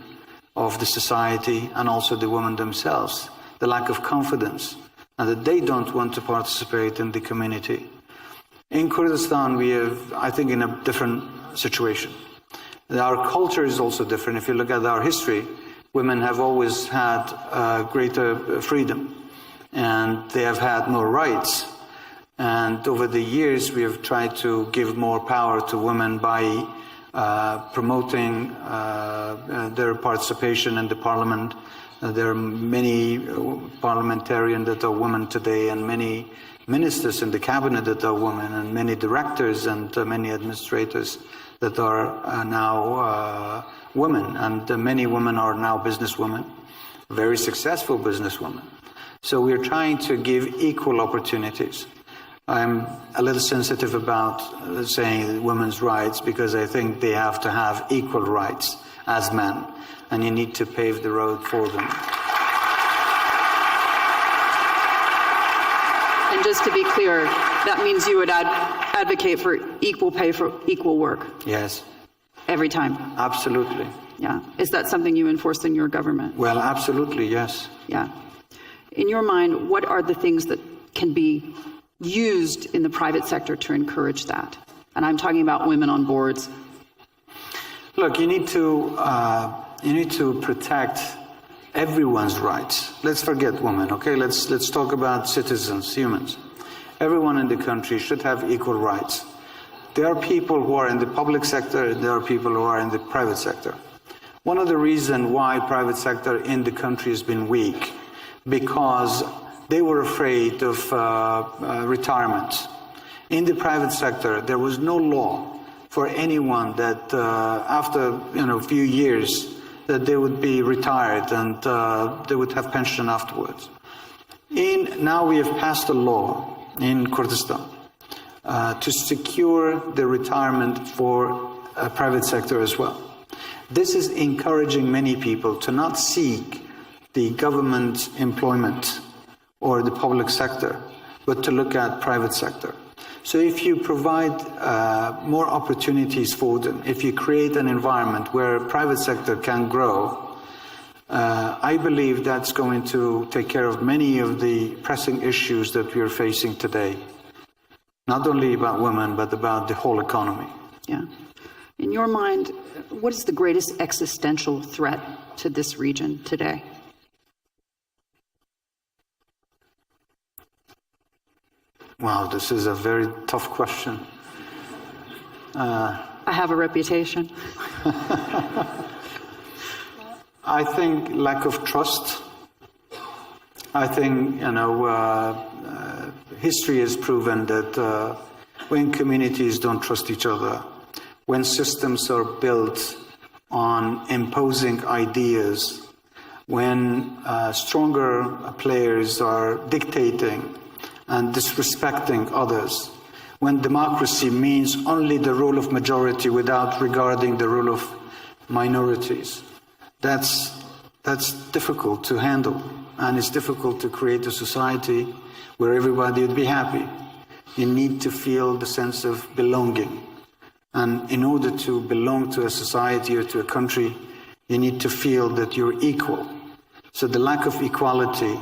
of the society and also the women themselves, the lack of confidence, and that they don't want to participate in the community. In Kurdistan, we have, I think, in a different situation. Our culture is also different. If you look at our history, women have always had greater freedom, and they have had more rights. And over the years, we have tried to give more power to women by promoting their participation in the parliament. There are many parliamentarians that are women today, and many ministers in the cabinet that are women, and many directors and many administrators that are now women. And many women are now businesswomen, very successful businesswomen. So we're trying to give equal opportunities. I'm a little sensitive about saying women's rights because I think they have to have equal rights as men, and you need to pave the road for them. And just to be clear, that means you would advocate for equal pay for equal work? Yes. Every time? Absolutely. Yeah. Is that something you enforce in your government? Well, absolutely, yes. Yeah. In your mind, what are the things that can be used in the private sector to encourage that? And I'm talking about women on boards. Look, you need to protect everyone's rights. Let's forget women, okay? Let's talk about citizens, humans. Everyone in the country should have equal rights. There are people who are in the public sector, and there are people who are in the private sector. One of the reasons why private sector in the country has been weak, because they were afraid of retirement. In the private sector, there was no law for anyone that after a few years that they would be retired and they would have pension afterwards. Now we have passed a law in Kurdistan to secure the retirement for private sector as well. This is encouraging many people to not seek the government employment or the public sector, but to look at private sector. So if you provide more opportunities for them, if you create an environment where private sector can grow, I believe that's going to take care of many of the pressing issues that we are facing today. Not only about women, but about the whole economy. Yeah. In your mind, what is the greatest existential threat to this region today? Wow, this is a very tough question. I have a reputation. I think lack of trust. I think, history has proven that when communities don't trust each other, when systems are built on imposing ideas, when stronger players are dictating and disrespecting others, when democracy means only the rule of majority without regarding the rule of minorities, that's difficult to handle, and it's difficult to create a society where everybody would be happy. You need to feel the sense of belonging, and in order to belong to a society or to a country, you need to feel that you're equal. So the lack of equality,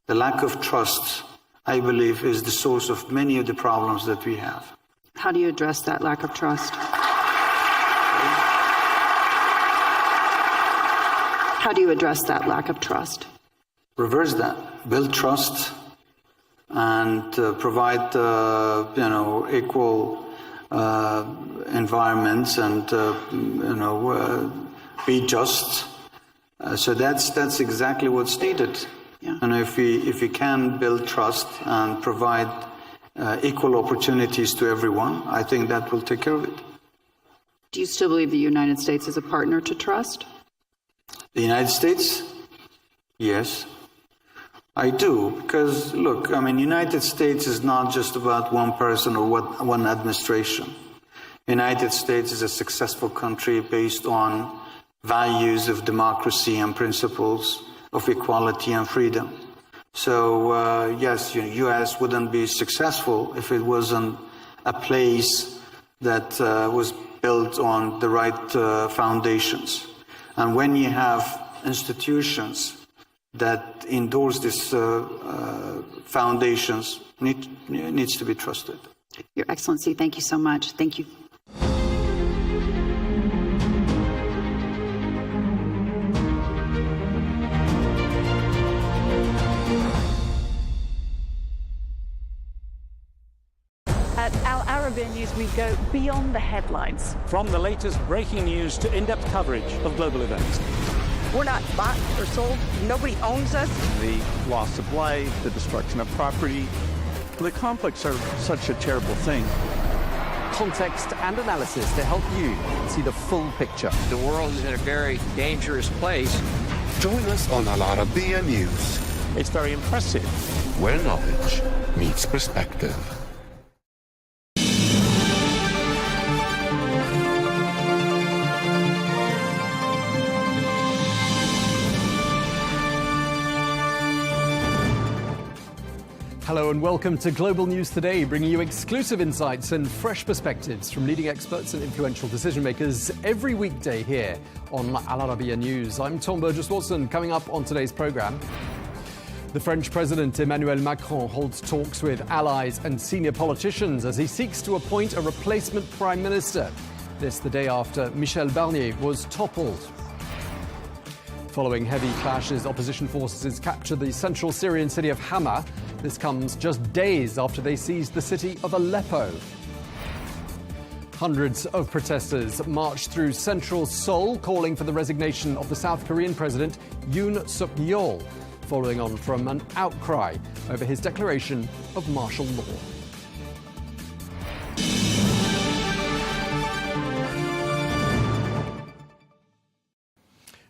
the lack of trust, I believe, is the source of many of the problems that we have. How do you address that lack of trust? How do you address that lack of trust? Reverse that. Build trust and provide, equal environments and, be just. So that's exactly what's needed. Yeah. And if we can build trust and provide equal opportunities to everyone, I think that will take care of it. Do you still believe the United States is a partner to trust? The United States? Yes. I do, because look, I mean, United States is not just about one person or one administration. United States is a successful country based on values of democracy and principles of equality and freedom. So yes, U.S. wouldn't be successful if it wasn't a place that was built on the right foundations. And when you have institutions that endorse these foundations, needs to be trusted. Your Excellency, thank you so much. Thank you. At Arabiya News, we go beyond the headlines. From the latest breaking news to in-depth coverage of global events. We're not bought or sold. Nobody owns us. The loss of life, the destruction of property. The conflicts are such a terrible thing. Context and analysis to help you see the full picture. The world is in a very dangerous place. Join us on Arabiya News, It's very impressive. where knowledge meets perspective. Hello and welcome to Global News Today, bringing you exclusive insights and fresh perspectives from leading experts and influential decision makers every weekday here on Arabiya News. I'm Tom Burges Watson. Coming up on today's programme, the French President Emmanuel Macron holds talks with allies and senior politicians as he seeks to appoint a replacement Prime Minister. This the day after Michel Barnier was toppled. Following heavy clashes, opposition forces captured the central Syrian city of Hama. This comes just days after they seized the city of Aleppo. Hundreds of protesters marched through central Seoul, calling for the resignation of the South Korean President Yoon Suk Yeol, following on from an outcry over his declaration of martial law.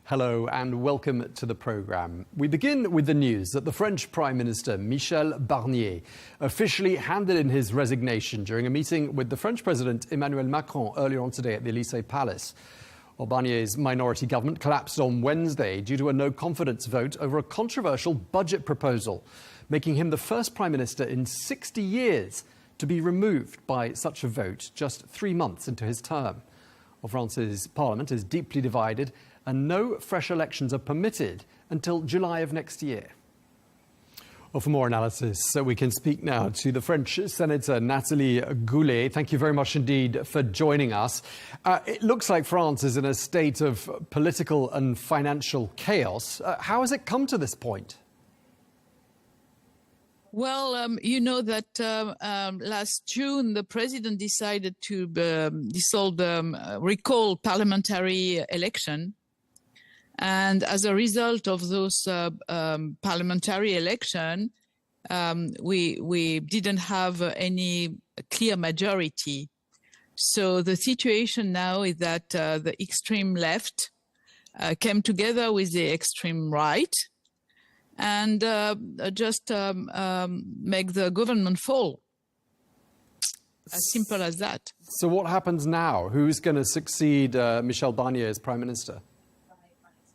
Hello and welcome to the programme. We begin with the news that the French Prime Minister Michel Barnier officially handed in his resignation during a meeting with the French President Emmanuel Macron earlier on today at the Élysée Palace. Well, Barnier's minority government collapsed on Wednesday due to a no-confidence vote over a controversial budget proposal, making him the first Prime Minister in 60 years to be removed by such a vote just 3 months into his term. Well, France's parliament is deeply divided and no fresh elections are permitted until July of next year. Well, for more analysis, we can speak now to the French Senator Nathalie Goulet. Thank you very much indeed for joining us. It looks like France is in a state of political and financial chaos. How has it come to this point? Well, you know that last June, the president decided to recall parliamentary election. And as a result of those parliamentary election, we didn't have any clear majority. So the situation now is that the extreme left came together with the extreme right and just make the government fall. As simple as that. So what happens now? Who's going to succeed Michel Barnier as Prime Minister?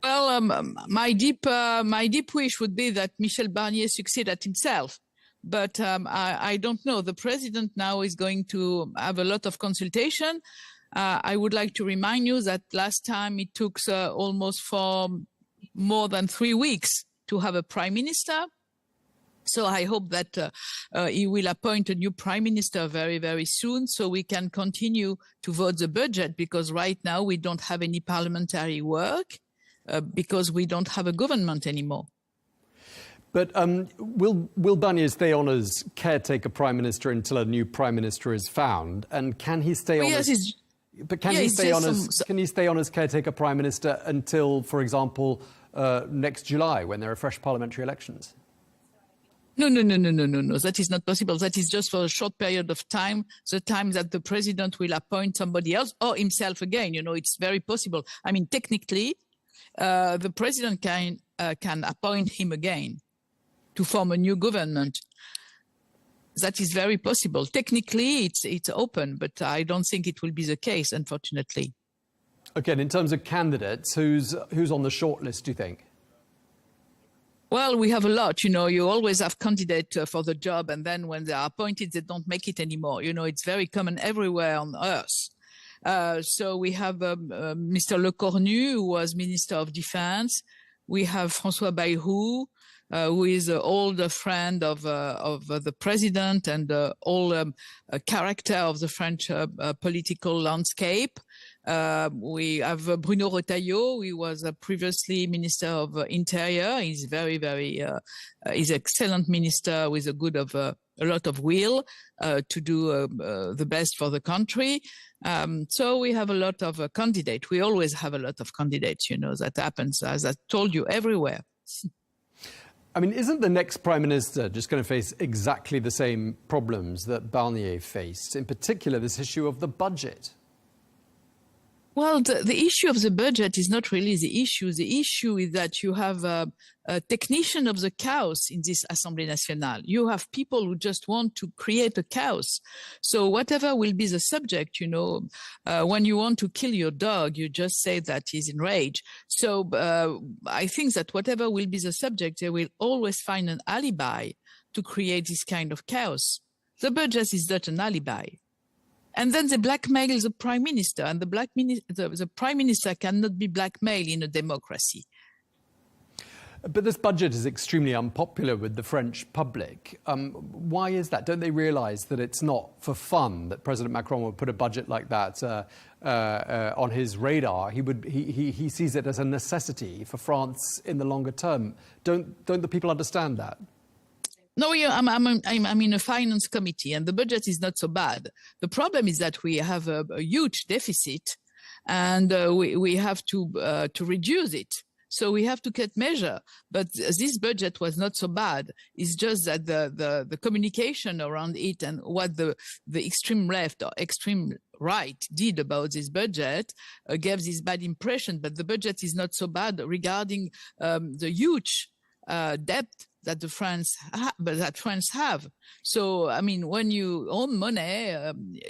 Well, my deep wish would be that Michel Barnier succeed at himself. But I don't know. The president now is going to have a lot of consultation. I would like to remind you that last time it took almost for more than 3 weeks to have a prime minister. So I hope that he will appoint a new prime minister very, very soon so we can continue to vote the budget, because right now we don't have any parliamentary work because we don't have a government anymore. But will Barnier stay on as caretaker prime minister until a new prime minister is found? And can he stay on? Yes, can he stay on as caretaker prime minister until, for example, next July, when there are fresh parliamentary elections? No. That is not possible. That is just for a short period of time, the time that the president will appoint somebody else or himself again. You know, it's very possible. I mean, technically, the president can appoint him again. to form a new government. That is very possible. Technically, it's open, but I don't think it will be the case, unfortunately. Again, in terms of candidates, who's on the short list, do you think? Well, we have a lot. You always have candidates for the job, and then when they are appointed, they don't make it anymore. It's very common everywhere on earth. So we have Mr. Le Cornu, who was Minister of Defense. We have François Bayrou, who is an old friend of the president and old character of the French political landscape. We have Bruno Retailleau, he was previously Minister of Interior. He's he's an excellent minister with a lot of will to do the best for the country. So we have a lot of candidates. We always have a lot of candidates, that happens, as I told you, everywhere. I mean, isn't the next Prime Minister just going to face exactly the same problems that Barnier faced, in particular this issue of the budget? Well, the issue of the budget is not really the issue. The issue is that you have a technician of the chaos in this Assemblée Nationale. You have people who just want to create a chaos. So whatever will be the subject, when you want to kill your dog, you just say that he's enraged. So I think that whatever will be the subject, they will always find an alibi to create this kind of chaos. The budget is not an alibi. And then they blackmail the prime minister, and the prime minister cannot be blackmailed in a democracy. But this budget is extremely unpopular with the French public. Why is that? Don't they realise that it's not for fun that President Macron would put a budget like that on his radar? He sees it as a necessity for France in the longer term. Don't the people understand that? No, I'm in a finance committee, and the budget is not so bad. The problem is that we have a huge deficit, and we have to reduce it. So we have to cut measure. But this budget was not so bad. It's just that the communication around it and what the extreme left or extreme right did about this budget gave this bad impression. But the budget is not so bad regarding the huge debt that France have. So, I mean, when you own money,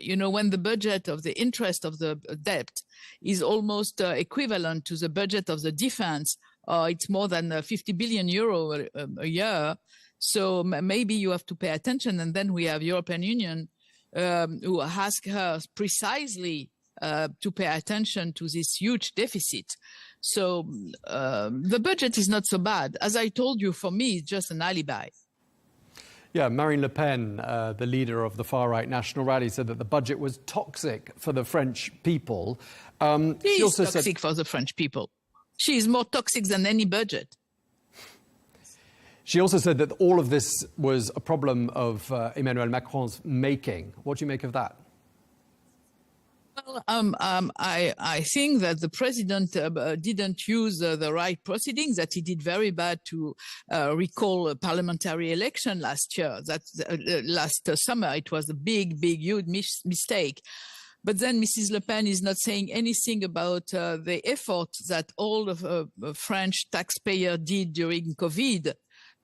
when the budget of the interest of the debt is almost equivalent to the budget of the defense, it's more than 50 billion euro a year. So maybe you have to pay attention. And then we have European Union who ask her precisely to pay attention to this huge deficit. So the budget is not so bad. As I told you, for me, it's just an alibi. Yeah, Marine Le Pen, the leader of the far-right National Rally, said that the budget was toxic for the French people. It is toxic for the French people. She is more toxic than any budget. She also said that all of this was a problem of Emmanuel Macron's making. What do you make of that? Well, I think that the president didn't use the right proceedings, that he did very bad to recall a parliamentary election last year. Last summer, it was a big, huge mistake. But then Mrs. Le Pen is not saying anything about the effort that all of French taxpayers did during COVID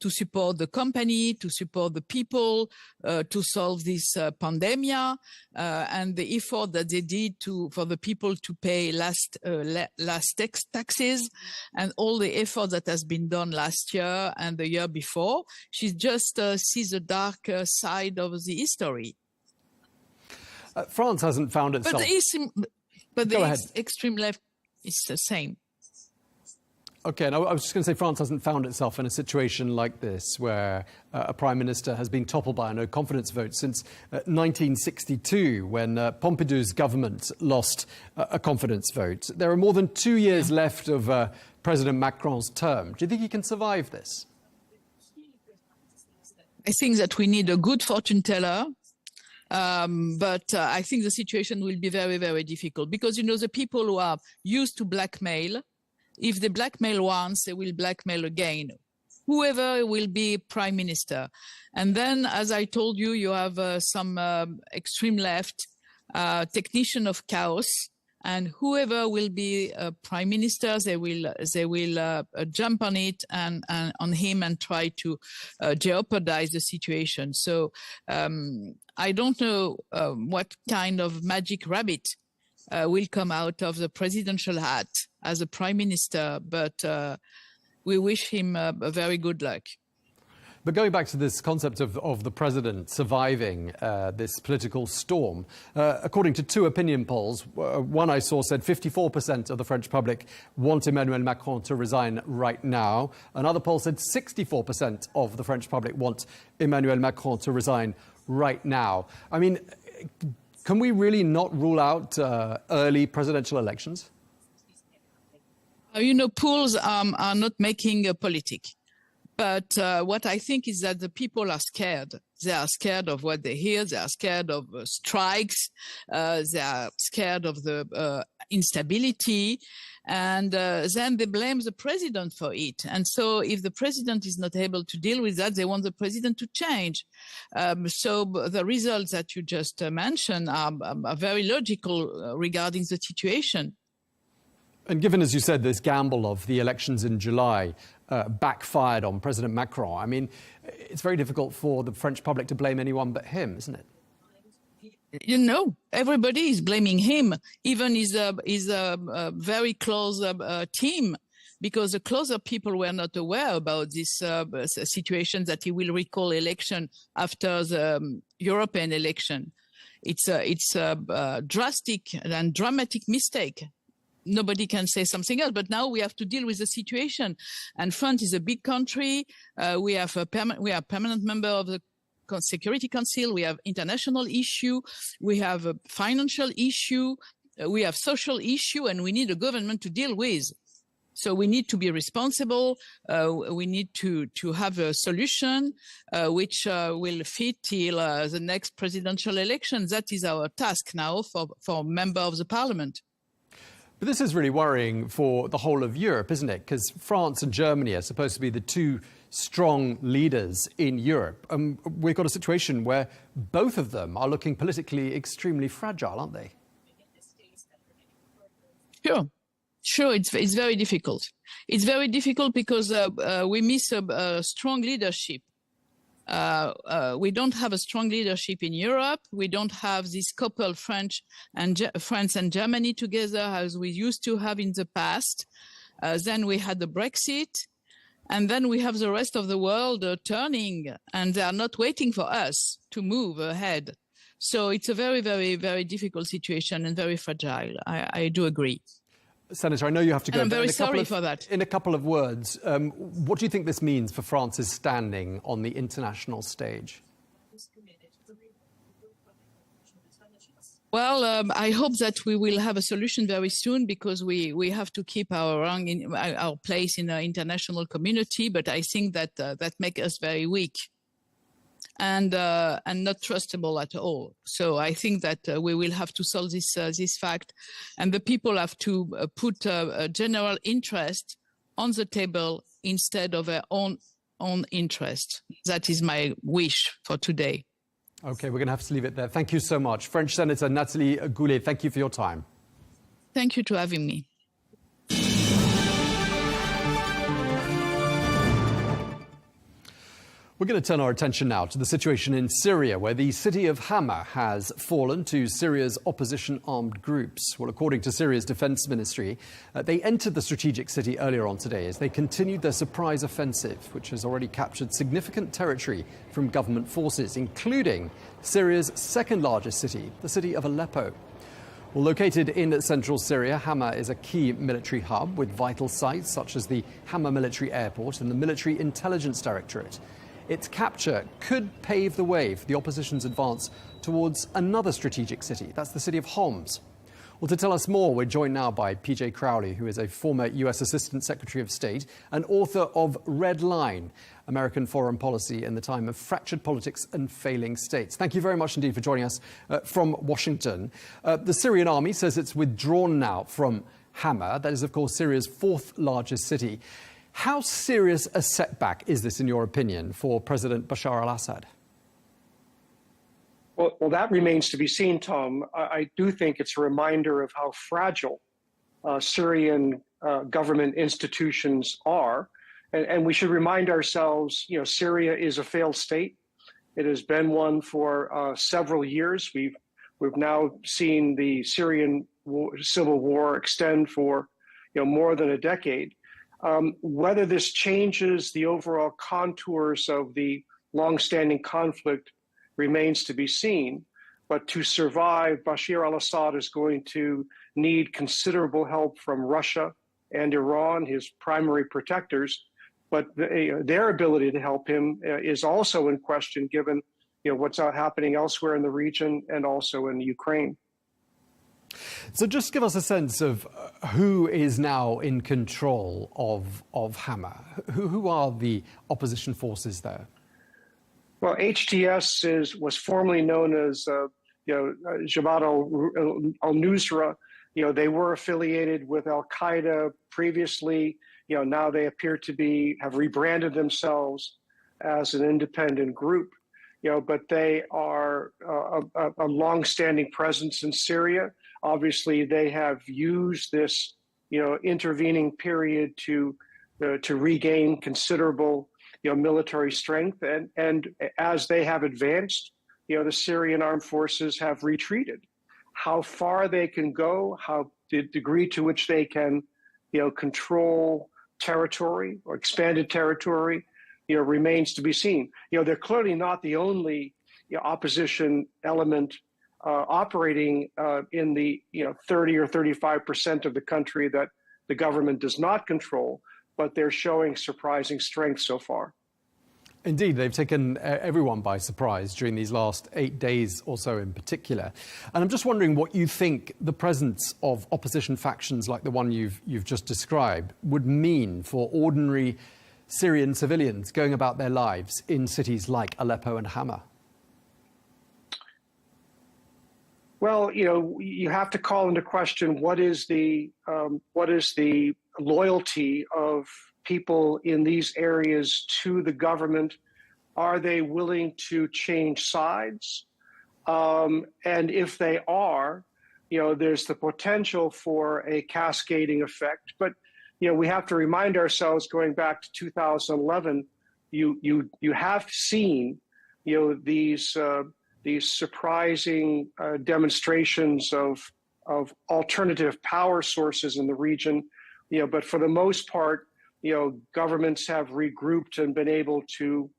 to support the company, to support the people, to solve this pandemia, and the effort that they did for the people to pay last taxes, and all the effort that has been done last year and the year before. She just sees the dark side of the history. France hasn't found itself. But the extreme left is the same. Okay, and I was just going to say France hasn't found itself in a situation like this where a prime minister has been toppled by a no-confidence vote since 1962, when Pompidou's government lost a confidence vote. There are more than 2 years left of President Macron's term. Do you think he can survive this? I think that we need a good fortune teller. But I think the situation will be very, very difficult because, the people who are used to blackmail, if they blackmail once, they will blackmail again, whoever will be prime minister. And then, as I told you, you have some extreme left technician of chaos and whoever will be prime minister, they will jump on it and on him and try to jeopardize the situation. So I don't know what kind of magic rabbit will come out of the presidential hat as a prime minister, but we wish him a very good luck. But going back to this concept of the president surviving this political storm, according to two opinion polls, one I saw said 54% of the French public want Emmanuel Macron to resign right now. Another poll said 64% of the French public want Emmanuel Macron to resign right now. I mean, can we really not rule out early presidential elections? You know, polls are not making a politic. But what I think is that the people are scared. They are scared of what they hear. They are scared of strikes. They are scared of the instability. And then they blame the president for it. And so if the president is not able to deal with that, they want the president to change. So the results that you just mentioned are very logical regarding the situation. And given, as you said, this gamble of the elections in July backfired on President Macron, I mean, it's very difficult for the French public to blame anyone but him, isn't it? You know, everybody is blaming him, even his very close team, because the closer people were not aware about this situation that he will recall election after the European election. It's a drastic and dramatic mistake. Nobody can say something else, but now we have to deal with the situation. And France is a big country. We are a permanent member of the Security Council. We have international issue. We have a financial issue. We have social issue, and we need a government to deal with. So we need to be responsible. We need to have a solution which will fit till the next presidential election. That is our task now for member of the parliament. But this is really worrying for the whole of Europe, isn't it? Because France and Germany are supposed to be the two strong leaders in Europe. We've got a situation where both of them are looking politically extremely fragile, aren't they? Sure, it's very difficult. It's very difficult because we miss a strong leadership. We don't have a strong leadership in Europe. We don't have this couple, France and Germany together as we used to have in the past. Then we had the Brexit. And then we have the rest of the world turning, and they are not waiting for us to move ahead. So it's a very, very, very difficult situation and very fragile. I do agree. Senator, I know you have to go. And I'm very sorry for that. In a couple of words, what do you think this means for France's standing on the international stage? Well, I hope that we will have a solution very soon, because we have to keep our place in the international community. But I think that that makes us very weak and not trustable at all. So I think that we will have to solve this fact, and the people have to put a general interest on the table instead of their own interest. That is my wish for today. OK, we're going to have to leave it there. Thank you so much. French Senator Nathalie Goulet, thank you for your time. Thank you for having me. We're going to turn our attention now to the situation in Syria, where the city of Hama has fallen to Syria's opposition armed groups. Well, according to Syria's defense ministry, they entered the strategic city earlier on today as they continued their surprise offensive, which has already captured significant territory from government forces, including Syria's second largest city, the city of Aleppo. Well, located in central Syria, Hama is a key military hub with vital sites such as the Hama Military Airport and the Military Intelligence Directorate. Its capture could pave the way for the opposition's advance towards another strategic city. That's the city of Homs. Well, to tell us more, we're joined now by PJ Crowley, who is a former US Assistant Secretary of State and author of Red Line, American Foreign Policy in the Time of Fractured Politics and Failing States. Thank you very much indeed for joining us from Washington. The Syrian army says it's withdrawn now from Hama. That is, of course, Syria's fourth largest city. How serious a setback is this, in your opinion, for President Bashar al-Assad? Well, that remains to be seen, Tom. I do think it's a reminder of how fragile Syrian government institutions are. And we should remind ourselves, Syria is a failed state. It has been one for several years. We've now seen the Syrian civil war extend for more than a decade. Whether this changes the overall contours of the longstanding conflict remains to be seen. But to survive, Bashar al-Assad is going to need considerable help from Russia and Iran, his primary protectors. But their ability to help him is also in question, given what's happening elsewhere in the region and also in Ukraine. So just give us a sense of who is now in control of Hama. Who are the opposition forces there? Well, HTS was formerly known as Jabhat al-Nusra. They were affiliated with Al-Qaeda previously. Now they appear to have rebranded themselves as an independent group. But they are a long-standing presence in Syria. Obviously, they have used this, intervening period to regain considerable, military strength. And as they have advanced, the Syrian armed forces have retreated. How far they can go, the degree to which they can, control territory or expanded territory, remains to be seen. They're clearly not the only opposition element operating in the 30 or 35% of the country that the government does not control, but they're showing surprising strength so far. Indeed, they've taken everyone by surprise during these last 8 days or so in particular. And I'm just wondering what you think the presence of opposition factions like the one you've just described would mean for ordinary Syrian civilians going about their lives in cities like Aleppo and Hama. Well, you have to call into question what is the loyalty of people in these areas to the government. Are they willing to change sides? And if they are, there's the potential for a cascading effect. But we have to remind ourselves, going back to 2011, you have seen these surprising demonstrations of alternative power sources in the region. But for the most part, governments have regrouped and been able to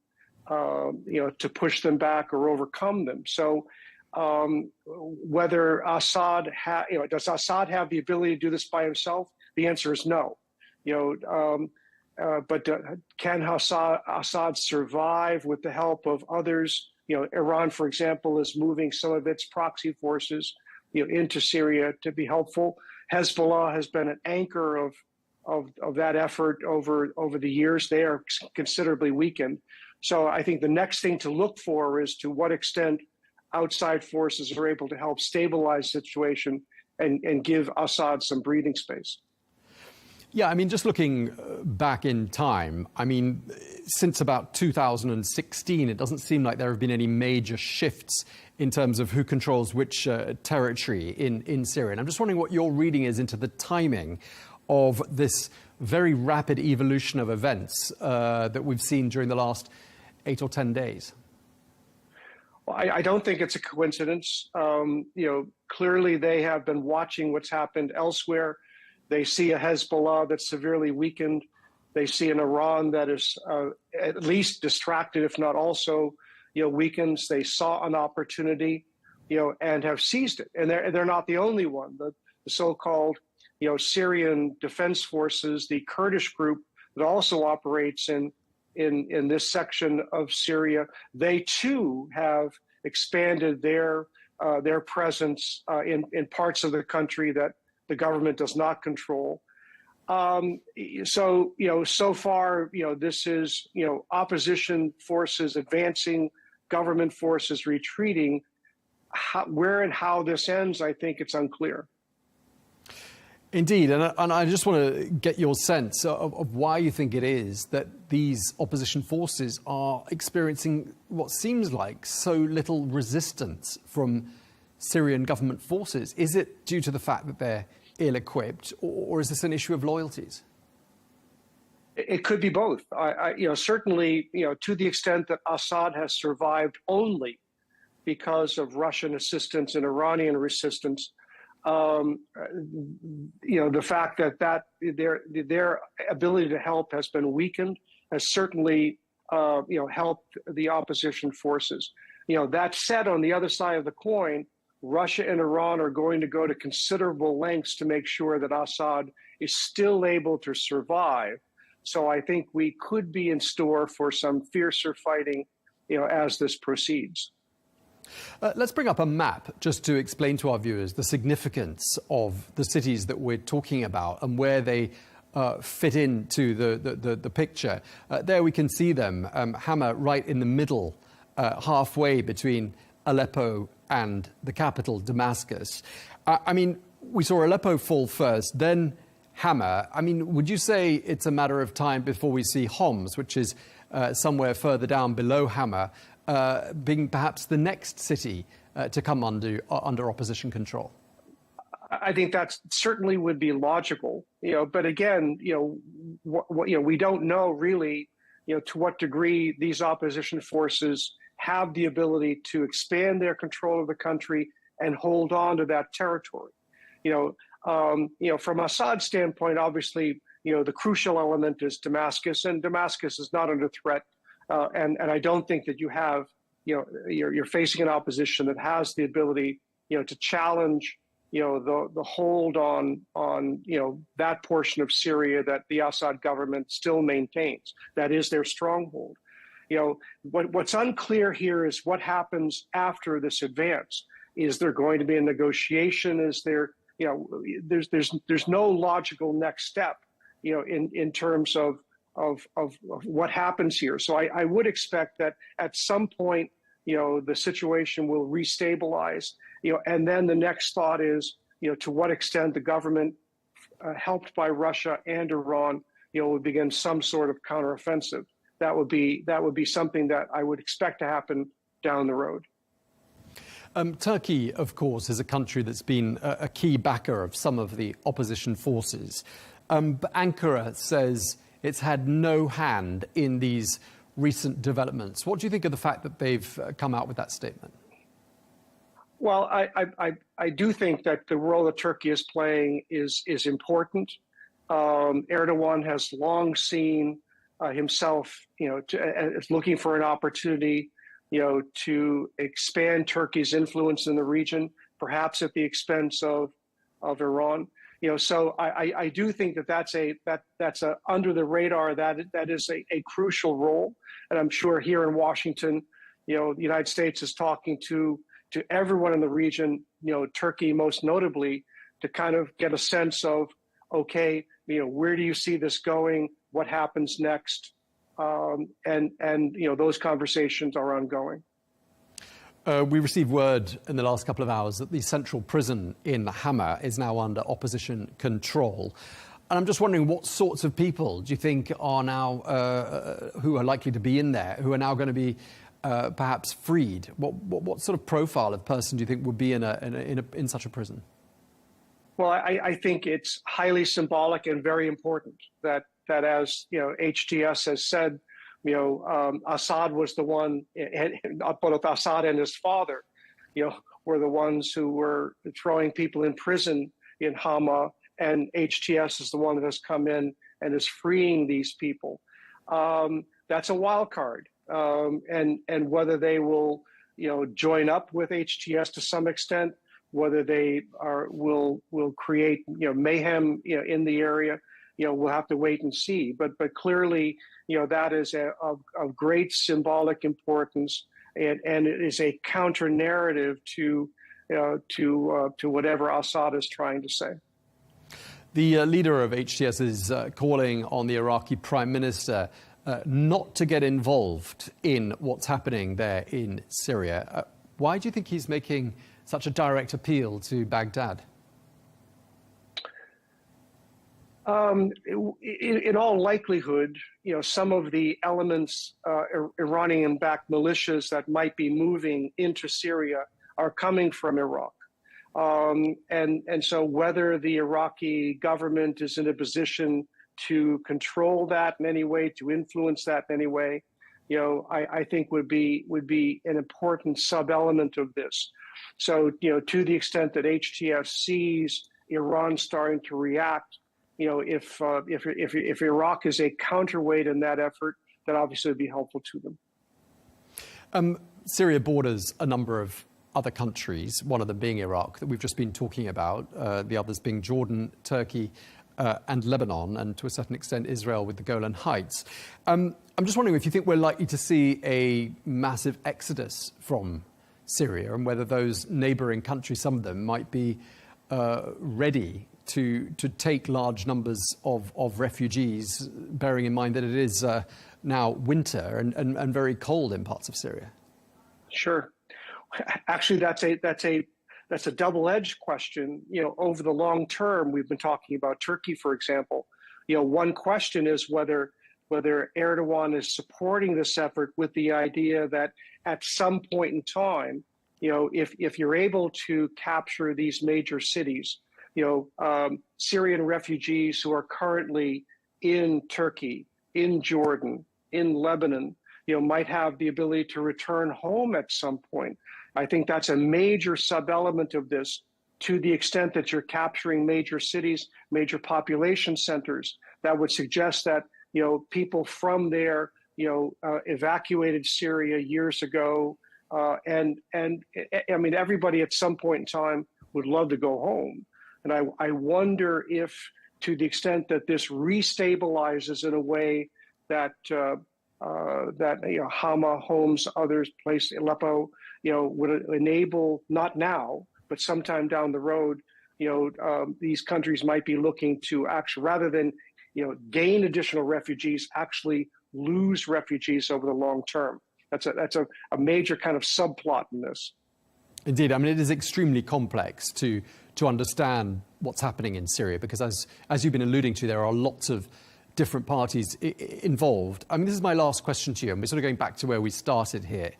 to push them back or overcome them. So whether Assad does Assad have the ability to do this by himself? The answer is no. But can Assad survive with the help of others? Iran, for example, is moving some of its proxy forces into Syria to be helpful. Hezbollah has been an anchor of that effort over the years. They are considerably weakened. So I think the next thing to look for is to what extent outside forces are able to help stabilize the situation and give Assad some breathing space. Yeah, I mean, just looking back in time, I mean, since about 2016, it doesn't seem like there have been any major shifts in terms of who controls which territory in Syria. And I'm just wondering what your reading is into the timing of this very rapid evolution of events that we've seen during the last 8 or 10 days. Well, I don't think it's a coincidence. Clearly they have been watching what's happened elsewhere. They see a Hezbollah that's severely weakened. They see an Iran that is at least distracted, if not also, weakens. They saw an opportunity, and have seized it. And they're not the only one. The so-called, Syrian defense forces, the Kurdish group that also operates in this section of Syria, they too have expanded their presence in parts of the country that the government does not control. So far, this is, opposition forces advancing, government forces retreating. Where and how this ends, I think it's unclear. Indeed, and I just want to get your sense of why you think it is that these opposition forces are experiencing what seems like so little resistance from Syrian government forces. Is it due to the fact that they're ill-equipped, or is this an issue of loyalties? It could be both. Certainly, to the extent that Assad has survived only because of Russian assistance and Iranian resistance, the fact that their ability to help has been weakened has certainly helped the opposition forces. That said, on the other side of the coin, Russia and Iran are going to go to considerable lengths to make sure that Assad is still able to survive. So I think we could be in store for some fiercer fighting, as this proceeds. Let's bring up a map just to explain to our viewers the significance of the cities that we're talking about and where they fit into the picture. There we can see them, Hama right in the middle, halfway between Aleppo and the capital, Damascus. We saw Aleppo fall first, then Hama. Would you say it's a matter of time before we see Homs, which is somewhere further down below Hama, being perhaps the next city to come under opposition control? I think that certainly would be logical, but again, we don't know really, to what degree these opposition forces have the ability to expand their control of the country and hold on to that territory. From Assad's standpoint, obviously, the crucial element is Damascus, and Damascus is not under threat. And I don't think that you have, you're facing an opposition that has the ability, to challenge, the hold on that portion of Syria that the Assad government still maintains. That is their stronghold. What's unclear here is what happens after this advance. Is there going to be a negotiation? Is there, there's no logical next step, in terms of what happens here. So I would expect that at some point, the situation will restabilize, and then the next thought is, to what extent the government, helped by Russia and Iran, would begin some sort of counteroffensive. That would be something that I would expect to happen down the road. Turkey, of course, is a country that's been a key backer of some of the opposition forces. But Ankara says it's had no hand in these recent developments. What do you think of the fact that they've come out with that statement? Well, I do think that the role that Turkey is playing is important. Erdogan has long seen himself, as looking for an opportunity, to expand Turkey's influence in the region, perhaps at the expense of Iran. So I do think that's a under the radar, that is a crucial role. And I'm sure here in Washington, the United States is talking to everyone in the region, Turkey most notably, to kind of get a sense of, okay, where do you see this going? What happens next? And those conversations are ongoing. We received word in the last couple of hours that the central prison in Hama is now under opposition control. And I'm just wondering, what sorts of people do you think are now, who are likely to be in there, who are now going to be perhaps freed? What sort of profile of person do you think would be in such a prison? Well, I think it's highly symbolic and very important that as HTS has said, Assad was the one, both Assad and his father, were the ones who were throwing people in prison in Hama, and HTS is the one that has come in and is freeing these people. That's a wild card, and whether they will, join up with HTS to some extent, whether they will create mayhem in the area. We'll have to wait and see. But clearly, that is of great symbolic importance, and it is a counter narrative to whatever Assad is trying to say. The leader of HTS is calling on the Iraqi Prime Minister not to get involved in what's happening there in Syria. Why do you think he's making such a direct appeal to Baghdad? In all likelihood, some of the elements, Iranian-backed militias that might be moving into Syria are coming from Iraq. And so whether the Iraqi government is in a position to control that in any way, to influence that in any way, I think would be an important sub-element of this. So, to the extent that HTS sees Iran starting to react, if Iraq is a counterweight in that effort, that obviously would be helpful to them. Syria borders a number of other countries, one of them being Iraq, that we've just been talking about, the others being Jordan, Turkey, and Lebanon, and to a certain extent Israel with the Golan Heights. I'm just wondering if you think we're likely to see a massive exodus from Syria, and whether those neighbouring countries, some of them, might be ready to take large numbers of refugees, bearing in mind that it is now winter and very cold in parts of Syria. Sure. Actually, that's a double-edged question. Over the long term, we've been talking about Turkey, for example. One question is whether Erdogan is supporting this effort with the idea that at some point in time, if you're able to capture these major cities, Syrian refugees who are currently in Turkey, in Jordan, in Lebanon, might have the ability to return home at some point. I think that's a major sub-element of this, to the extent that you're capturing major cities, major population centers. That would suggest that, people from there, evacuated Syria years ago. And I mean, everybody at some point in time would love to go home. And I wonder if, to the extent that this restabilizes in a way that Hama, Homs, others, place Aleppo, would enable, not now, but sometime down the road, these countries might be looking to actually, rather than gain additional refugees, actually lose refugees over the long term. That's a major kind of subplot in this. Indeed, I mean, it is extremely complex to understand what's happening in Syria, because as you've been alluding to, there are lots of different parties involved. I mean, this is my last question to you, and we're sort of going back to where we started here.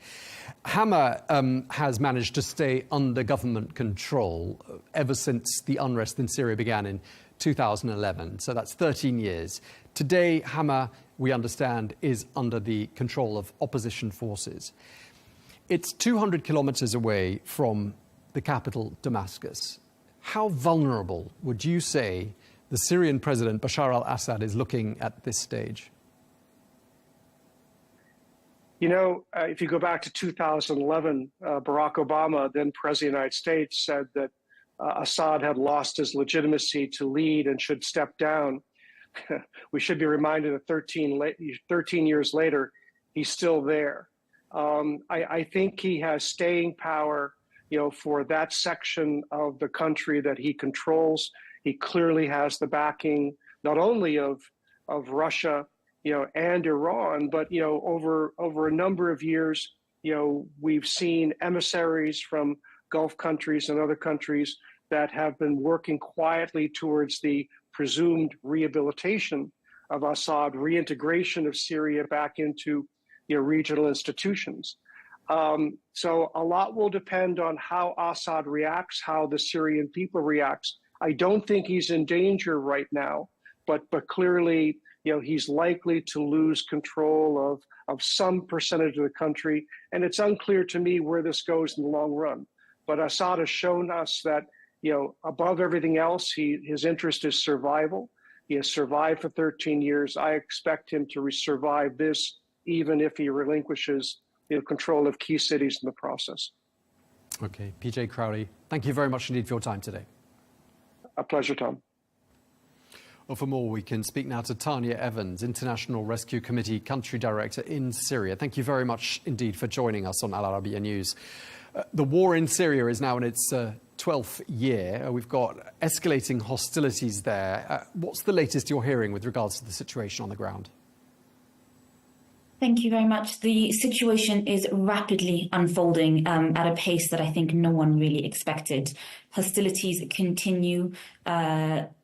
Hama has managed to stay under government control ever since the unrest in Syria began in 2011, so that's 13 years. Today, Hama, we understand, is under the control of opposition forces. It's 200 kilometers away from the capital, Damascus. How vulnerable would you say the Syrian president, Bashar al-Assad, is looking at this stage? If you go back to 2011, Barack Obama, then President of the United States, said that Assad had lost his legitimacy to lead and should step down. We should be reminded that 13 years later, he's still there. I think he has staying power, for that section of the country that he controls. He clearly has the backing not only of Russia, and Iran, but over a number of years, we've seen emissaries from Gulf countries and other countries that have been working quietly towards the presumed rehabilitation of Assad, reintegration of Syria back into regional institutions. So a lot will depend on how Assad reacts, how the Syrian people reacts. I don't think he's in danger right now, but clearly, he's likely to lose control of some percentage of the country, and it's unclear to me where this goes in the long run. But Assad has shown us that, above everything else, his interest is survival. He has survived for 13 years. I expect him to survive this, even if he relinquishes control of key cities in the process. Okay, PJ Crowley, thank you very much indeed for your time today. A pleasure, Tom. Well, for more, we can speak now to Tanya Evans, International Rescue Committee Country Director in Syria. Thank you very much indeed for joining us on Al Arabiya News. The war in Syria is now in its 12th year. We've got escalating hostilities there. What's the latest you're hearing with regards to the situation on the ground? Thank you very much. The situation is rapidly unfolding at a pace that I think no one really expected. Hostilities continue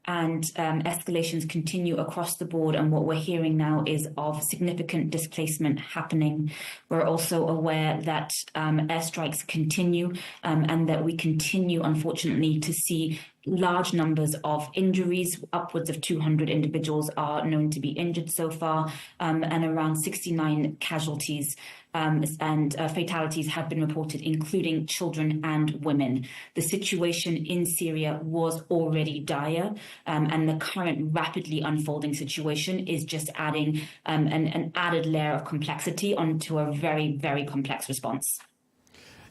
and escalations continue across the board. And what we're hearing now is of significant displacement happening. We're also aware that airstrikes continue and that we continue, unfortunately, to see large numbers of injuries. Upwards of 200 individuals are known to be injured so far, and around 69 casualties and fatalities have been reported, including children and women. The situation in Syria was already dire, and the current rapidly unfolding situation is just adding an added layer of complexity onto a very, very complex response.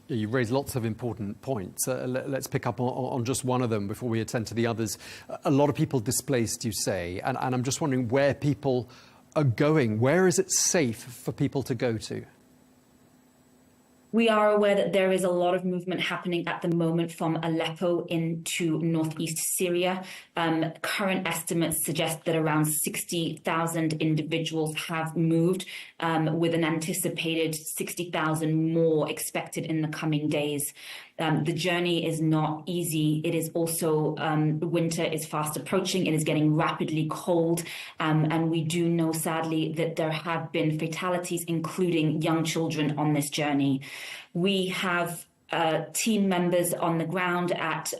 Yeah, you've raised lots of important points. Let's pick up on just one of them before we attend to the others. A lot of people displaced, you say, and I'm just wondering where people are going. Where is it safe for people to go to? We are aware that there is a lot of movement happening at the moment from Aleppo into northeast Syria. Current estimates suggest that around 60,000 individuals have moved, with an anticipated 60,000 more expected in the coming days. The journey is not easy. It is also, winter is fast approaching. It is getting rapidly cold. And we do know, sadly, that there have been fatalities, including young children on this journey. We have team members on the ground at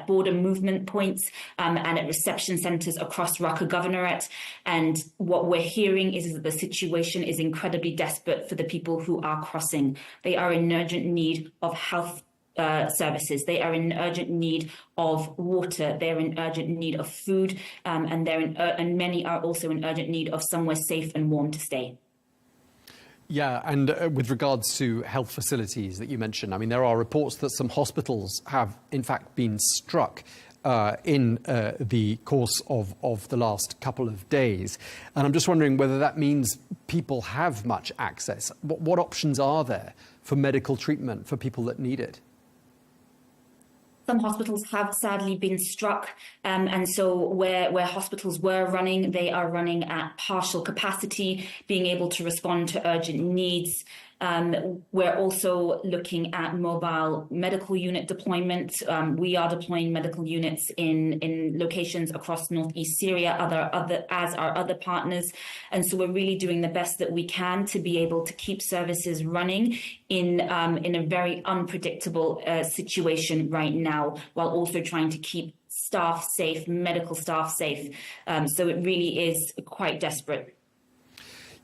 border movement points and at reception centres across Raqqa Governorate. And what we're hearing is that the situation is incredibly desperate for the people who are crossing. They are in urgent need of health services. They are in urgent need of water. They're in urgent need of food, and many are also in urgent need of somewhere safe and warm to stay. Yeah, and with regards to health facilities that you mentioned, I mean, there are reports that some hospitals have, in fact, been struck in the course of the last couple of days. And I'm just wondering whether that means people have much access. What options are there for medical treatment for people that need it? Some hospitals have sadly been struck, and so where hospitals were running, they are running at partial capacity, being able to respond to urgent needs. We're also looking at mobile medical unit deployment. We are deploying medical units in locations across northeast Syria, as are other partners. And so we're really doing the best that we can to be able to keep services running in a very unpredictable situation right now, while also trying to keep staff safe, medical staff safe. So it really is quite desperate.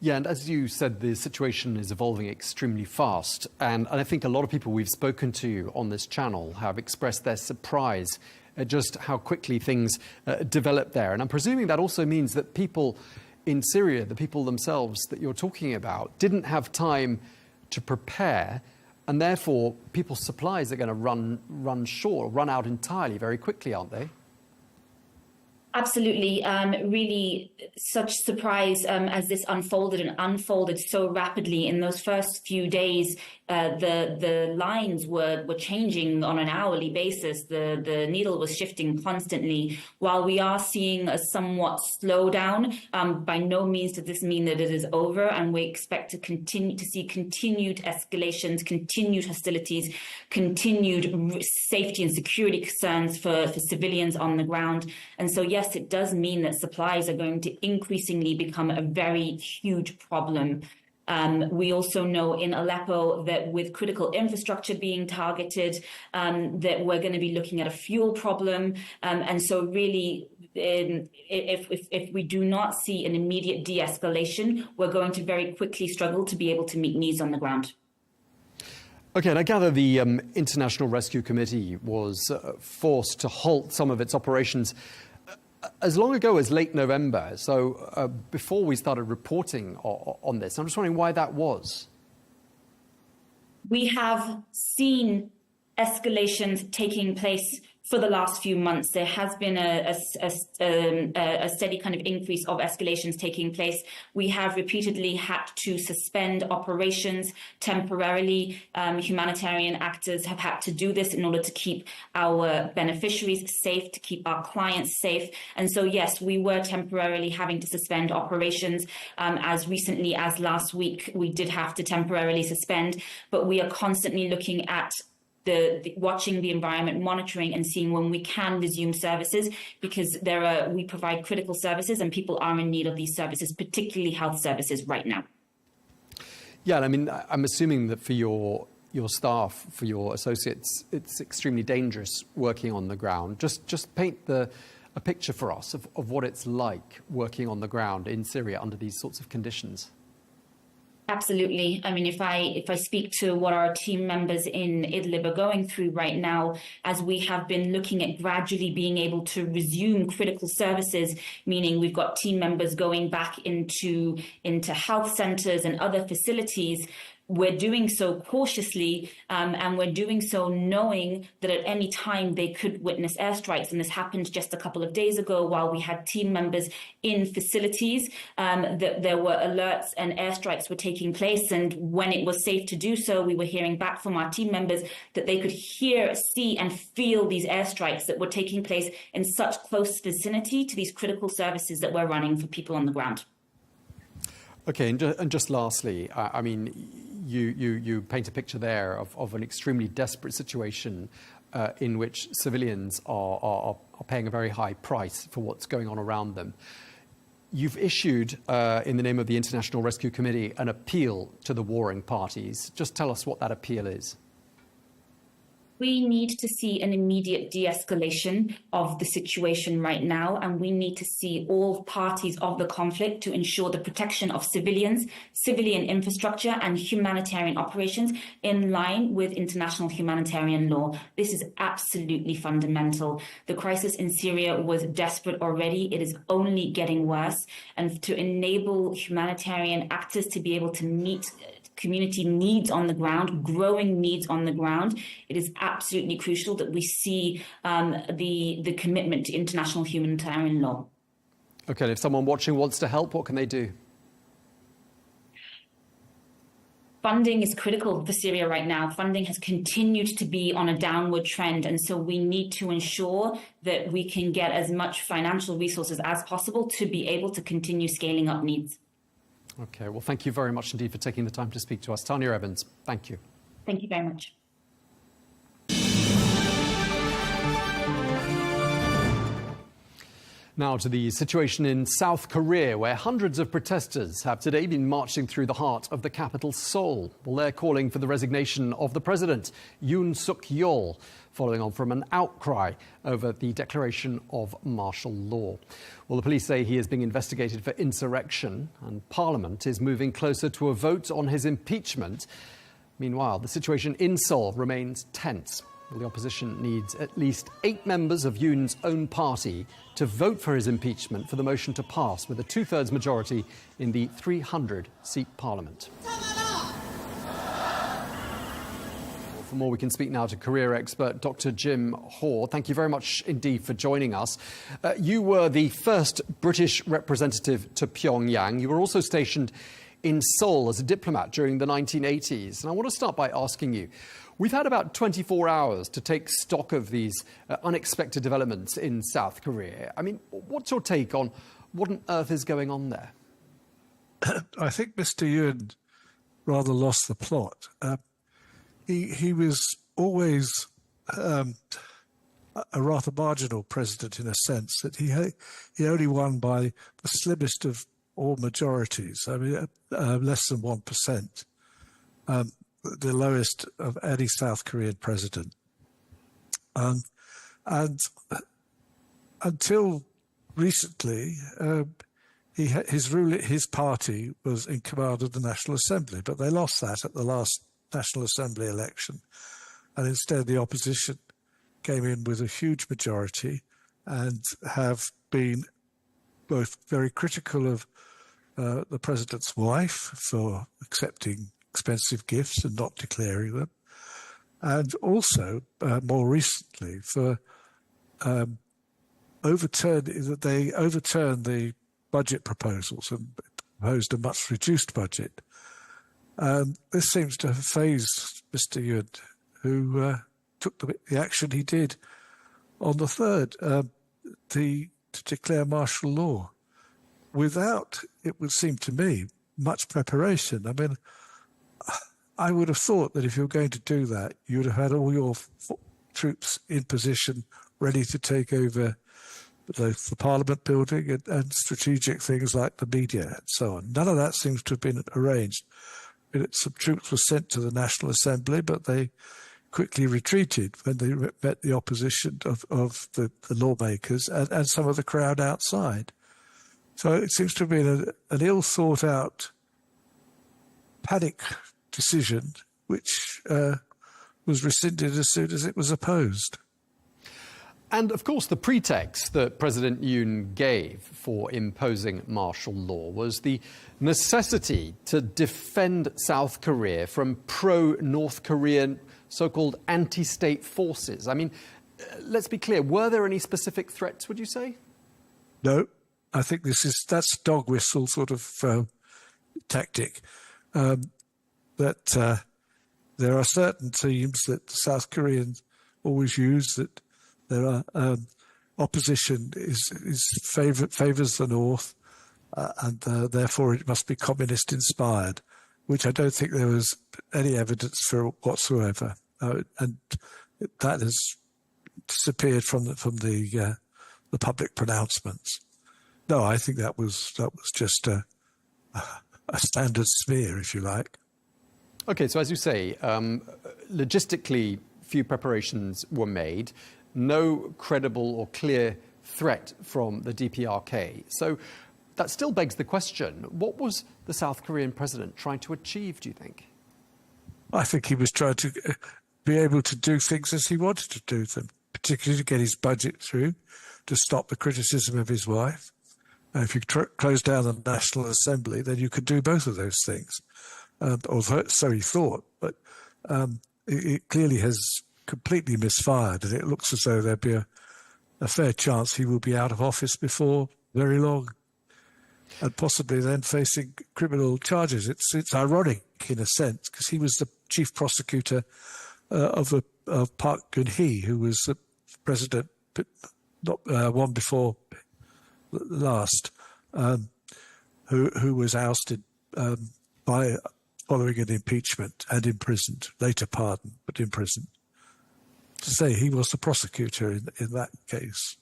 Yeah, and as you said, the situation is evolving extremely fast. And I think a lot of people we've spoken to on this channel have expressed their surprise at just how quickly things develop there. And I'm presuming that also means that people in Syria, the people themselves that you're talking about, didn't have time to prepare. And therefore, people's supplies are going to run out entirely very quickly, aren't they? Absolutely. Really such surprise as this unfolded so rapidly. In those first few days, the lines were changing on an hourly basis. The needle was shifting constantly. While we are seeing a somewhat slowdown, by no means does this mean that it is over, and we expect to continue to see continued escalations, continued hostilities, continued safety and security concerns for civilians on the ground. And so, yes, it does mean that supplies are going to increasingly become a very huge problem. We also know in Aleppo that with critical infrastructure being targeted, that we're going to be looking at a fuel problem. And so really, if we do not see an immediate de-escalation, we're going to very quickly struggle to be able to meet needs on the ground. OK, and I gather the International Rescue Committee was forced to halt some of its operations as long ago as late November, so before we started reporting on this. I'm just wondering why that was. We have seen escalations taking place for the last few months. There has been a steady kind of increase of escalations taking place. We have repeatedly had to suspend operations temporarily. Humanitarian actors have had to do this in order to keep our beneficiaries safe, to keep our clients safe. And so, yes, we were temporarily having to suspend operations. As recently as last week, we did have to temporarily suspend, but we are constantly looking at watching the environment, monitoring and seeing when we can resume services, because we provide critical services and people are in need of these services, particularly health services right now. Yeah, I mean, I'm assuming that for your staff, for your associates, it's extremely dangerous working on the ground. Just paint a picture for us of what it's like working on the ground in Syria under these sorts of conditions. Absolutely. I mean, if I speak to what our team members in Idlib are going through right now, as we have been looking at gradually being able to resume critical services, meaning we've got team members going back into health centers and other facilities, we're doing so cautiously, and we're doing so knowing that at any time they could witness airstrikes. And this happened just a couple of days ago while we had team members in facilities, that there were alerts and airstrikes were taking place. And when it was safe to do so, we were hearing back from our team members that they could hear, see and feel these airstrikes that were taking place in such close vicinity to these critical services that we're running for people on the ground. Okay, and just lastly, I mean, you paint a picture there of an extremely desperate situation in which civilians are paying a very high price for what's going on around them. You've issued, in the name of the International Rescue Committee, an appeal to the warring parties. Just tell us what that appeal is. We need to see an immediate de-escalation of the situation right now, and we need to see all parties of the conflict to ensure the protection of civilians, civilian infrastructure and humanitarian operations in line with international humanitarian law. This is absolutely fundamental. The crisis in Syria was desperate already. It is only getting worse. And to enable humanitarian actors to be able to meet community needs on the ground, growing needs on the ground, it is absolutely crucial that we see the commitment to international humanitarian law. Okay, and if someone watching wants to help, what can they do? Funding is critical for Syria right now. Funding has continued to be on a downward trend, and so we need to ensure that we can get as much financial resources as possible to be able to continue scaling up needs. Okay, well, thank you very much indeed for taking the time to speak to us. Tanya Evans, thank you. Thank you very much. Now to the situation in South Korea, where hundreds of protesters have today been marching through the heart of the capital, Seoul. Well, they're calling for the resignation of the president, Yoon Suk Yeol, following on from an outcry over the declaration of martial law. Well, the police say he is being investigated for insurrection, and Parliament is moving closer to a vote on his impeachment. Meanwhile, the situation in Seoul remains tense. Well, the opposition needs at least 8 members of Yoon's own party to vote for his impeachment for the motion to pass with a 2/3 majority in the 300-seat parliament. For more, we can speak now to career expert Dr. Jim Hoare. Thank you very much indeed for joining us. You were the first British representative to Pyongyang. You were also stationed in Seoul as a diplomat during the 1980s. And I want to start by asking you, we've had about 24 hours to take stock of these unexpected developments in South Korea. I mean, what's your take on what on earth is going on there? I think Mr. Yoon rather lost the plot. He was always a rather marginal president in a sense, that he only won by the slimmest of all majorities. I mean, less than 1%, the lowest of any South Korean president. And until recently, his party was in command of the National Assembly, but they lost that at the last National Assembly election, and instead the opposition came in with a huge majority and have been both very critical of the president's wife for accepting expensive gifts and not declaring them, and also more recently for they overturned the budget proposals and proposed a much reduced budget. This seems to have fazed Mr. Yoon, who took the action he did on the 3rd to declare martial law without, it would seem to me, much preparation. I mean, I would have thought that if you're going to do that, you would have had all your troops in position, ready to take over the Parliament building and strategic things like the media and so on. None of that seems to have been arranged. Some troops were sent to the National Assembly, but they quickly retreated when they met the opposition of the lawmakers and some of the crowd outside. So it seems to have been an ill-thought-out panic decision, which was rescinded as soon as it was opposed. And, of course, the pretext that President Yoon gave for imposing martial law was the necessity to defend South Korea from pro-North Korean so-called anti-state forces. I mean, let's be clear, were there any specific threats, would you say? No, I think that's dog whistle sort of tactic. That there are certain themes that the South Koreans always use, that there are opposition favours the North, and therefore it must be communist inspired, which I don't think there was any evidence for whatsoever, and that has disappeared from the public pronouncements. No, I think that was just a standard smear, if you like. Okay, so as you say, logistically, few preparations were made. No credible or clear threat from the DPRK. So that still begs the question, what was the South Korean president trying to achieve, do you think? I think he was trying to be able to do things as he wanted to do them, particularly to get his budget through, to stop the criticism of his wife. And if you close down the National Assembly, then you could do both of those things. Or so he thought, but it clearly has completely misfired, and it looks as though there'd be a fair chance he will be out of office before very long, and possibly then facing criminal charges. It's ironic in a sense, because he was the chief prosecutor of Park Geun-hye, who was the president, not one before last, who was ousted following an impeachment and imprisoned, later pardoned, but imprisoned. To say he was the prosecutor in that case.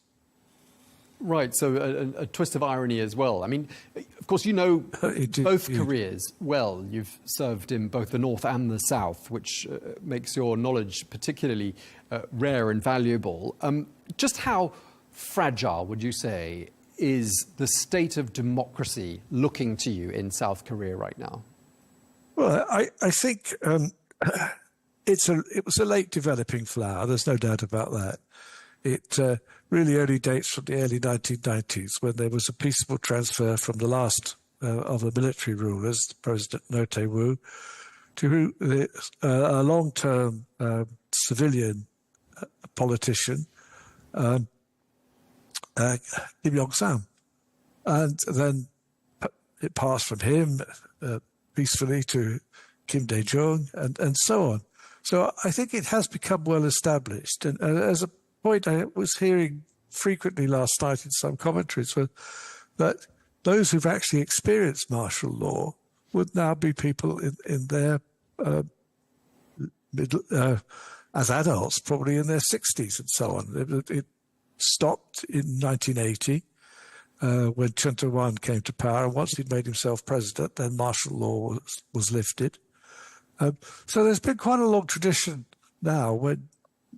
Right, so a twist of irony as well. I mean, of course, you know both Koreas well. You've served in both the North and the South, which makes your knowledge particularly rare and valuable. Just how fragile, would you say, is the state of democracy looking to you in South Korea right now? Well, I think it was a late developing flower. There's no doubt about that. It really only dates from the early 1990s, when there was a peaceable transfer from the last of the military rulers, President Roh Tae-woo, to a long-term civilian politician, Kim Yong-sam. And then it passed from him peacefully to Kim Dae-jung and so on. So I think it has become well established. And as a point I was hearing frequently last night in some commentaries, that those who've actually experienced martial law would now be people in their as adults, probably in their 60s and so on. It stopped in 1980 when Chun Doo-hwan came to power, and once he'd made himself president, then martial law was lifted. So there's been quite a long tradition now when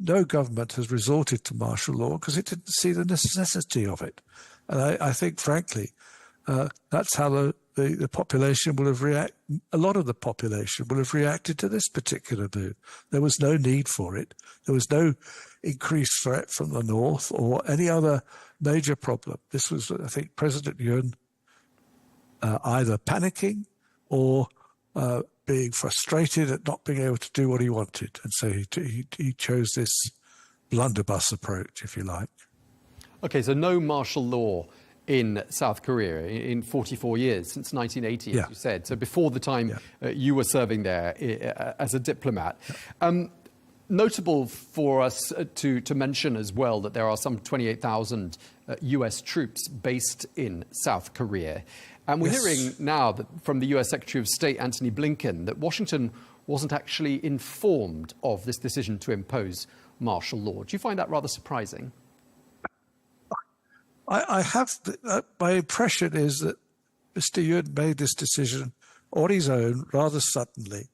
no government has resorted to martial law because it didn't see the necessity of it. And I think, frankly, that's how the population will have reacted. A lot of the population will have reacted to this particular move. There was no need for it. There was no increased threat from the North or any other major problem. This was, I think, President Yoon either panicking or being frustrated at not being able to do what he wanted. And so he chose this blunderbuss approach, if you like. Okay, so no martial law in South Korea in 44 years, since 1980, as you said. So before the time you were serving there as a diplomat. Notable for us to mention as well that there are some 28,000 US troops based in South Korea. And we're hearing now that from the US Secretary of State, Antony Blinken, that Washington wasn't actually informed of this decision to impose martial law. Do you find that rather surprising? I have, my impression is that Mr. Yoon made this decision on his own, rather suddenly,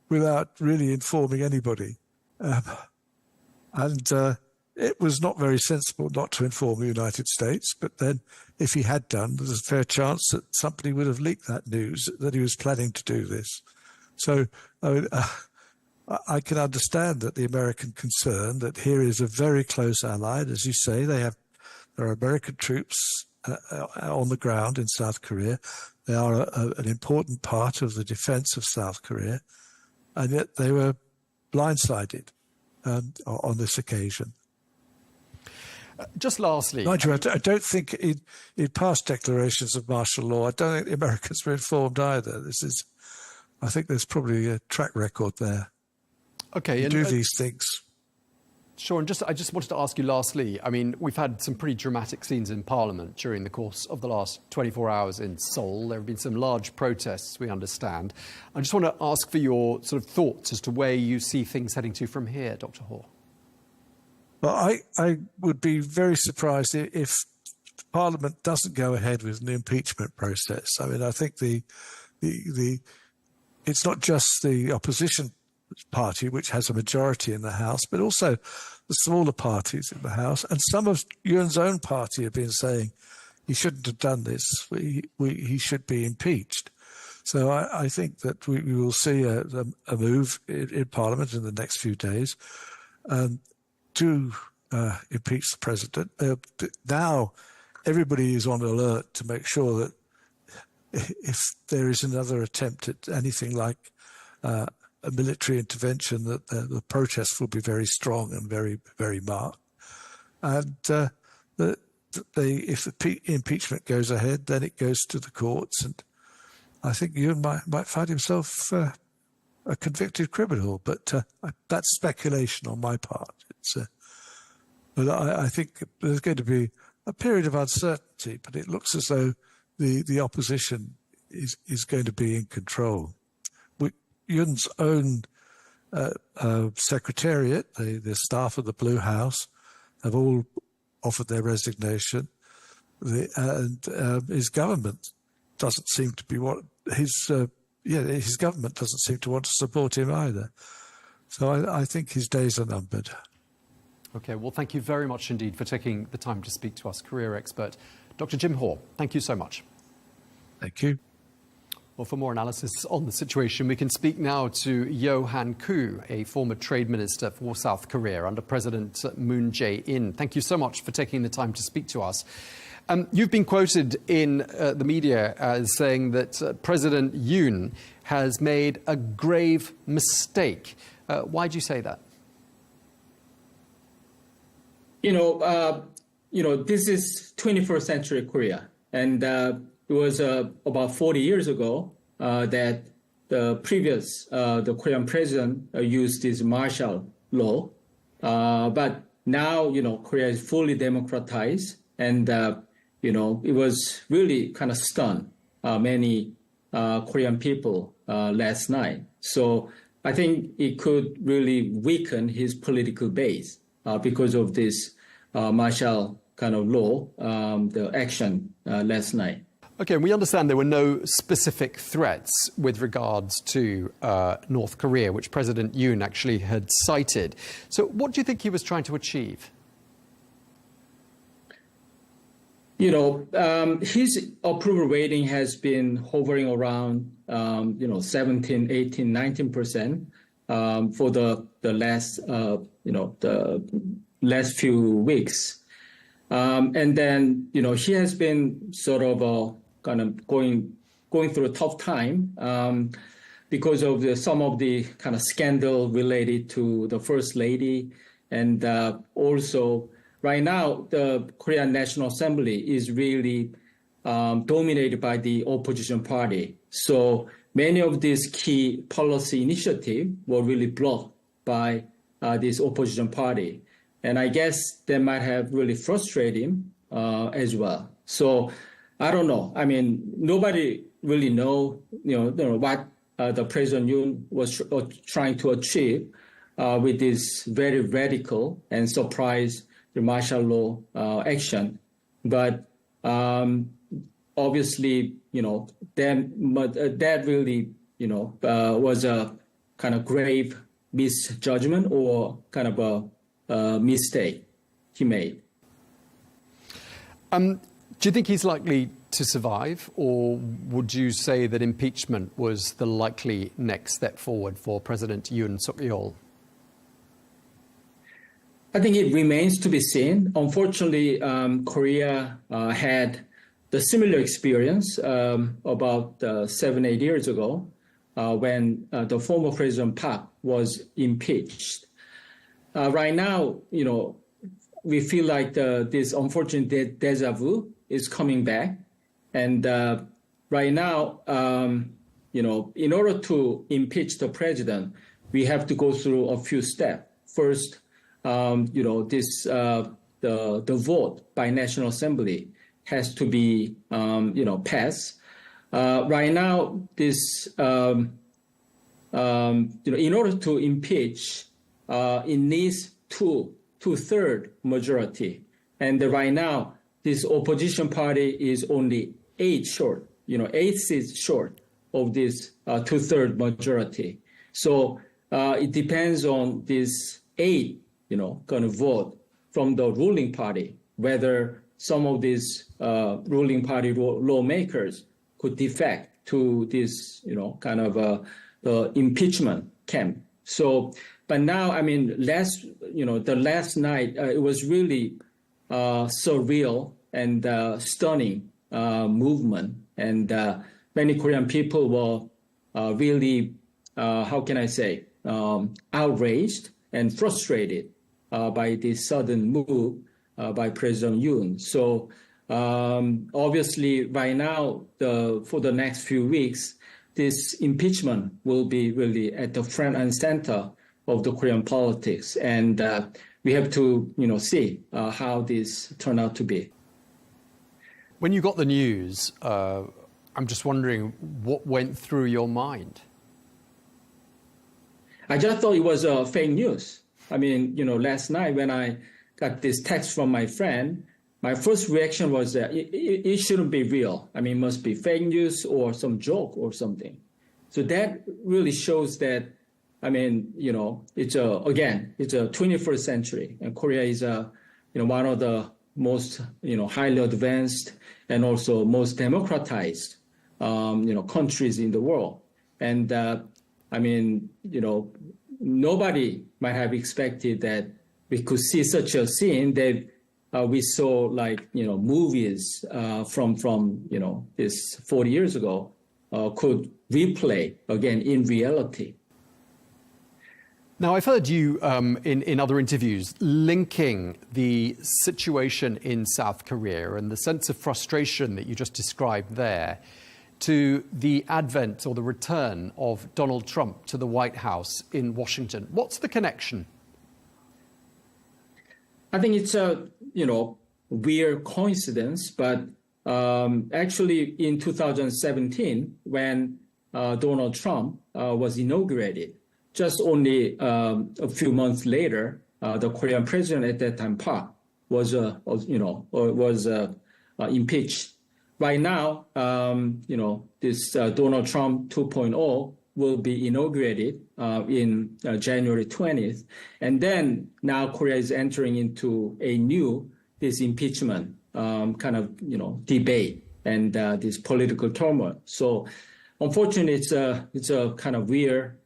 without really informing anybody. It was not very sensible not to inform the United States, but then if he had done, there's a fair chance that somebody would have leaked that news, that he was planning to do this. So I can understand that the American concern that here is a very close ally. As you say, there are American troops on the ground in South Korea. They are an important part of the defense of South Korea, and yet they were blindsided on this occasion. Just lastly, mind you, I don't think in past declarations of martial law, I don't think the Americans were informed either. I think there's probably a track record there. Okay, to do these things. Sure, and I just wanted to ask you lastly, I mean, we've had some pretty dramatic scenes in Parliament during the course of the last 24 hours in Seoul. There have been some large protests, we understand. I just want to ask for your sort of thoughts as to where you see things heading to from here, Dr. Ho. Well, I would be very surprised if Parliament doesn't go ahead with an impeachment process. I mean, I think it's not just the opposition party, which has a majority in the House, but also the smaller parties in the House. And some of Yoon's own party have been saying he shouldn't have done this. He should be impeached. So I think that we will see a move in Parliament in the next few days to impeach the president. Now everybody is on alert to make sure that if there is another attempt at anything like a military intervention, that the protests will be very strong and very, very marked. And if the impeachment goes ahead, then it goes to the courts. And I think Yoon might find himself a convicted criminal. But that's speculation on my part. But I think there's going to be a period of uncertainty, but it looks as though the opposition is going to be in control. Yoon's own secretariat, the staff of the Blue House, have all offered their resignation, and his government doesn't seem to be his government doesn't seem to want to support him either. So I think his days are numbered. Okay, well, thank you very much indeed for taking the time to speak to us, career expert Dr. Jim Ho. Thank you so much. Thank you. Well, for more analysis on the situation, we can speak now to Yo Han-koo, a former trade minister for South Korea under President Moon Jae-in. Thank you so much for taking the time to speak to us. You've been quoted in the media as saying that President Yoon has made a grave mistake. Why do you say that? This is 21st century Korea, and it was about 40 years ago that the previous, the Korean president used this martial law. But now, Korea is fully democratized, and, it was really kind of stunned many Korean people last night. So I think it could really weaken his political base because of this martial kind of law, the action last night. Okay, we understand there were no specific threats with regards to North Korea, which President Yoon actually had cited. So what do you think he was trying to achieve? His approval rating has been hovering around, 17, 18, 19% for the last, the last few weeks. And then, he has been sort of kind of going through a tough time because of some of the kind of scandal related to the First Lady. And also, right now, the Korean National Assembly is really dominated by the opposition party. So many of these key policy initiatives were really blocked by this opposition party. And I guess that might have really frustrated him as well. So I don't know. I mean, nobody really know, what the President Yoon was trying to achieve with this very radical and surprise martial law action. But obviously, that really, was a kind of grave misjudgment or kind of a mistake he made. Do you think he's likely to survive, or would you say that impeachment was the likely next step forward for President Yoon Suk Yeol? I think it remains to be seen. Unfortunately, Korea had the similar experience about 7-8 years ago when the former President Park was impeached. Right now, we feel like this unfortunate deja vu is coming back. And right now, in order to impeach the president, we have to go through a few steps. First, the vote by National Assembly has to be, passed. Right now, this, in order to impeach, it needs two-third majority. And right now, this opposition party is only 8 seats short of this two-third majority. So it depends on this 8, going to vote from the ruling party, whether some of these ruling party lawmakers could defect to this, the impeachment camp. So, but now, the last night, it was really surreal and stunning movement. And many Korean people were really, outraged and frustrated by this sudden move by President Yoon. So obviously, right now, for the next few weeks, this impeachment will be really at the front and center of the Korean politics. And we have to, see how this turned out to be. When you got the news, I'm just wondering what went through your mind? I just thought it was fake news. Last night when I got this text from my friend, my first reaction was that it shouldn't be real. It must be fake news or some joke or something. So that really shows that, it's a 21st century, and Korea is one of the most, highly advanced and also most democratized, countries in the world. And, nobody might have expected that we could see such a scene that we saw movies from this 40 years ago could replay again in reality. Now, I've heard you in other interviews linking the situation in South Korea and the sense of frustration that you just described there to the advent or the return of Donald Trump to the White House in Washington. What's the connection? I think it's a, weird coincidence, but actually in 2017, when Donald Trump was inaugurated, just only a few months later, the Korean president at that time, Park, was impeached. Right now, this Donald Trump 2.0 will be inaugurated in January 20th. And then now Korea is entering into a new, this impeachment debate and this political turmoil. So unfortunately, it's a kind of weird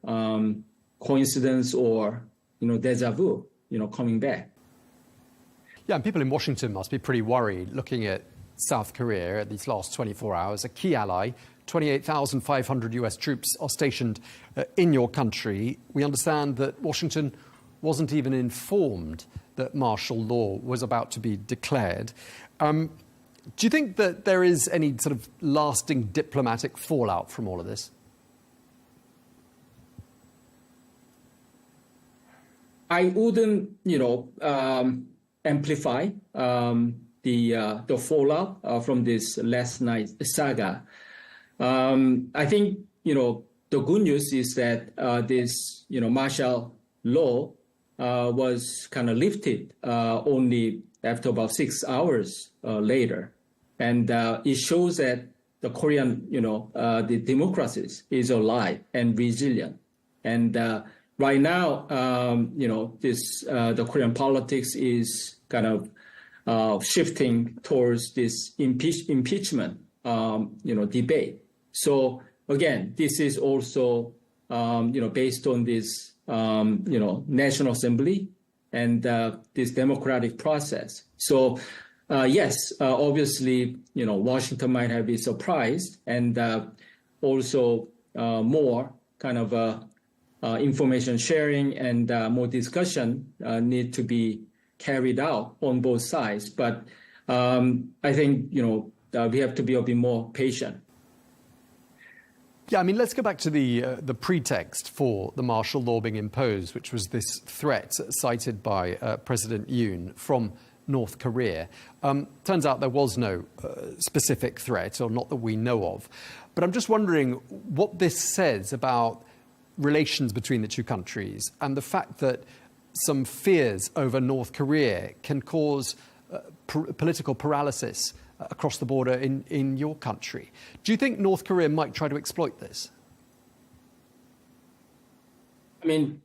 coincidence or, deja vu, coming back. Yeah, and people in Washington must be pretty worried looking at South Korea at these last 24 hours, a key ally. 28,500 US troops are stationed in your country. We understand that Washington wasn't even informed that martial law was about to be declared. Do you think that there is any sort of lasting diplomatic fallout from all of this? I wouldn't, amplify the fallout from this last night saga. I think, the good news is that this, martial law was kind of lifted only after about 6 hours later. And it shows that the Korean, the democracies is alive and resilient. And right now, the Korean politics is kind of shifting towards this impeachment, debate. So again, this is also, based on this, National Assembly and this democratic process. So yes, obviously, Washington might have been surprised, and also more kind of information sharing and more discussion need to be carried out on both sides. But I think, we have to be a bit more patient. Yeah, I mean, let's go back to the pretext for the martial law being imposed, which was this threat cited by President Yoon from North Korea. Turns out there was no specific threat, or not that we know of. But I'm just wondering what this says about relations between the two countries and the fact that some fears over North Korea can cause political paralysis across the border in your country. Do you think North Korea might try to exploit this? I mean,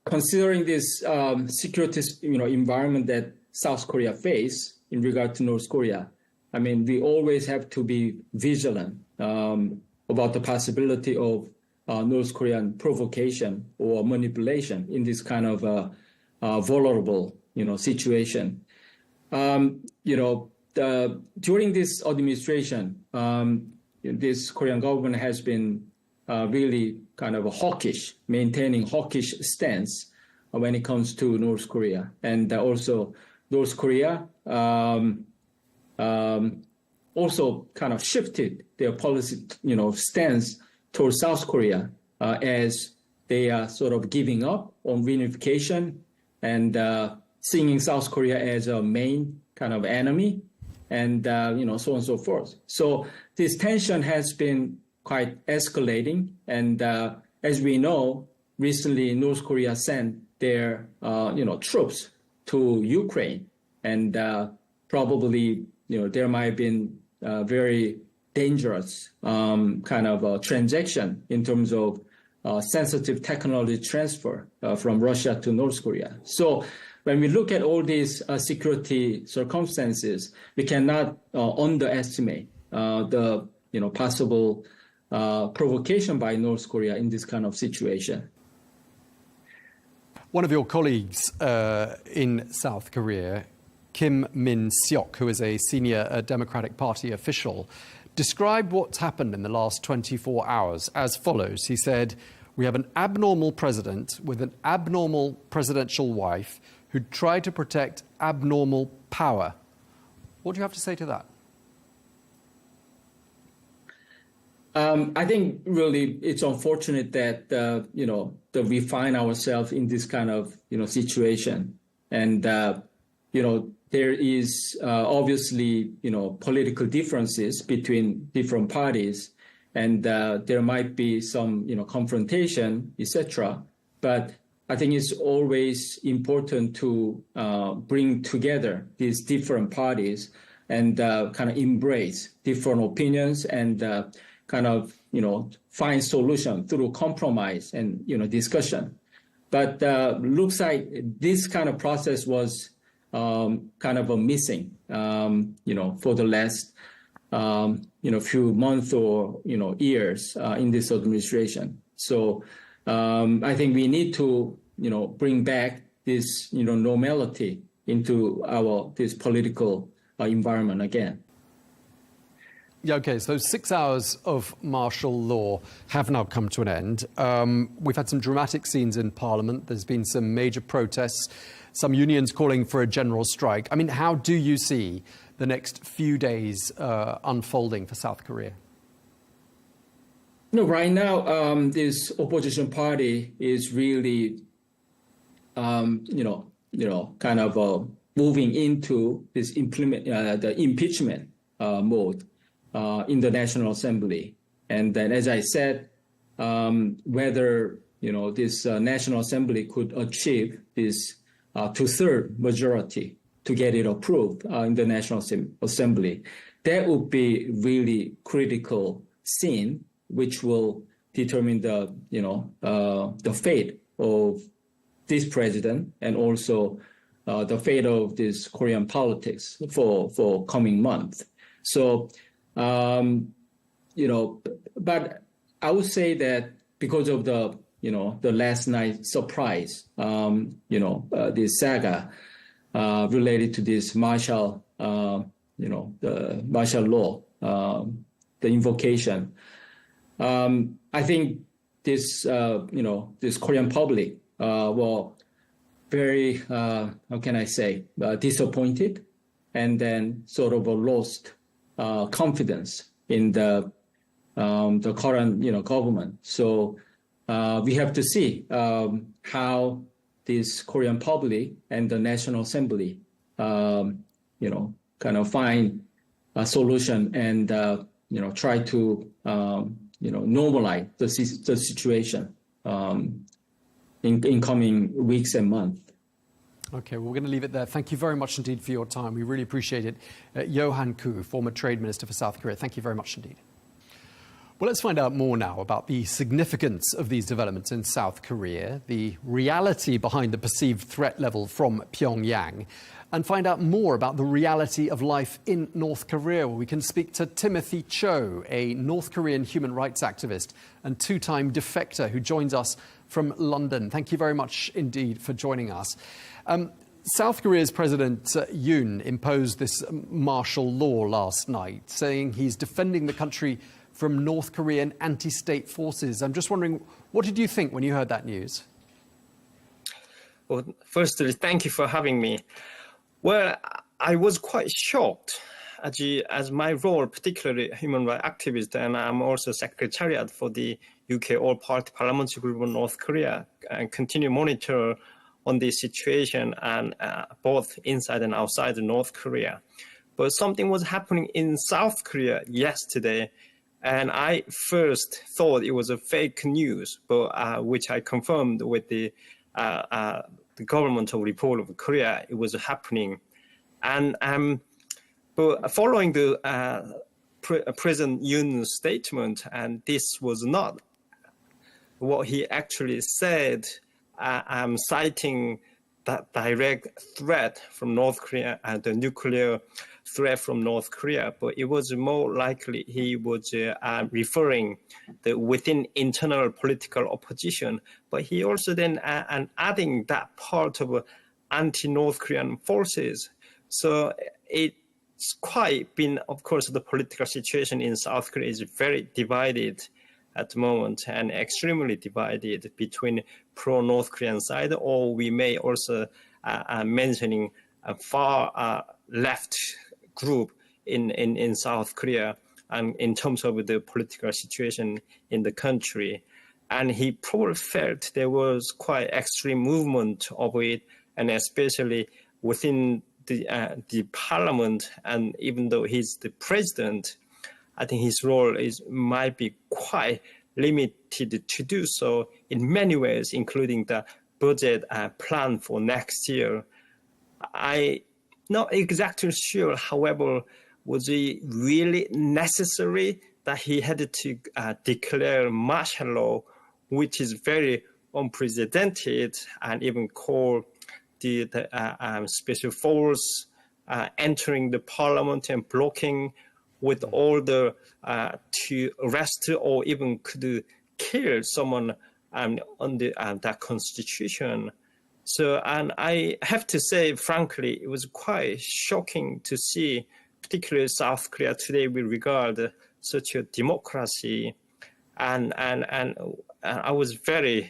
considering this security, environment that South Korea face in regard to North Korea, I mean, we always have to be vigilant about the possibility of North Korean provocation or manipulation in this kind of vulnerable, situation. During this administration, this Korean government has been really kind of hawkish, maintaining hawkish stance when it comes to North Korea. And also North Korea also kind of shifted their policy, stance towards South Korea as they are sort of giving up on reunification and seeing South Korea as a main kind of enemy, and so on and so forth. So this tension has been quite escalating, and as we know, recently North Korea sent their troops to Ukraine, and probably there might have been very dangerous kind of transaction in terms of sensitive technology transfer from Russia to North Korea. So when we look at all these security circumstances, we cannot underestimate the possible provocation by North Korea in this kind of situation. One of your colleagues in South Korea, Kim Min-seok, who is a senior Democratic Party official, described what's happened in the last 24 hours as follows. He said, "We have an abnormal president with an abnormal presidential wife who tried to protect abnormal power." What do you have to say to that? I think really it's unfortunate that that we find ourselves in this kind of situation, and there is obviously political differences between different parties, and there might be some confrontation, etc. But I think it's always important to bring together these different parties and kind of embrace different opinions and kind of find solution through compromise and discussion. But looks like this kind of process was kind of a missing for the last few months or years in this administration. So I think we need to bring back this normality into this political environment again. Yeah, okay, so 6 hours of martial law have now come to an end. We've had some dramatic scenes in Parliament. There's been some major protests, some unions calling for a general strike. I mean, how do you see the next few days unfolding for South Korea? Right now, this opposition party is really, kind of moving into this the impeachment mode in the National Assembly. And then, as I said, whether this National Assembly could achieve this 2/3 majority to get it approved in the National Assembly. That would be really critical scene, which will determine the fate of this president and also the fate of this Korean politics for coming month. So, but I would say that because of the last night surprise, this saga related to this martial, the martial law, the invocation. I think this, this Korean public were very, how can I say, disappointed, and then sort of lost confidence in the current, government. So we have to see how this Korean public and the National Assembly, kind of find a solution and, try to, normalize the situation in coming weeks and months. Okay, well, we're going to leave it there. Thank you very much indeed for your time. We really appreciate it. Yohan Koo, former Trade Minister for South Korea. Thank you very much indeed. Well, let's find out more now about the significance of these developments in South Korea, the reality behind the perceived threat level from Pyongyang, and find out more about the reality of life in North Korea. We can speak to Timothy Cho, a North Korean human rights activist and two-time defector who joins us from London. Thank you very much indeed for joining us. South Korea's President Yoon imposed this martial law last night, saying he's defending the country from North Korean anti-state forces. I'm just wondering, what did you think when you heard that news? Well, firstly, thank you for having me. Well, I was quite shocked as my role, particularly human rights activist, and I'm also secretariat for the UK All-Party Parliamentary Group on North Korea, and continue monitor on this situation and both inside and outside of North Korea. But something was happening in South Korea yesterday, and I first thought it was a fake news, but which I confirmed with the governmental report of Korea, it was happening. And but following the President Yoon's statement, and this was not what he actually said, citing that direct threat from North Korea and the nuclear threat from North Korea, but it was more likely he was referring the within internal political opposition. But he also then adding that part of anti-North Korean forces. So it's quite been, of course, the political situation in South Korea is very divided at the moment, and extremely divided between pro-North Korean side, or we may also mentioning a far left group in South Korea, and in terms of the political situation in the country. And he probably felt there was quite extreme movement of it, and especially within the parliament. And even though he's the president, I think his role might be quite limited to do so in many ways, including the budget plan for next year. I'm not exactly sure, however, was it really necessary that he had to declare martial law, which is very unprecedented, and even call the special force entering the parliament and blocking with order to arrest or even could kill someone under that constitution. So, and I have to say, frankly, it was quite shocking to see, particularly South Korea today, we regard such a democracy, and I was very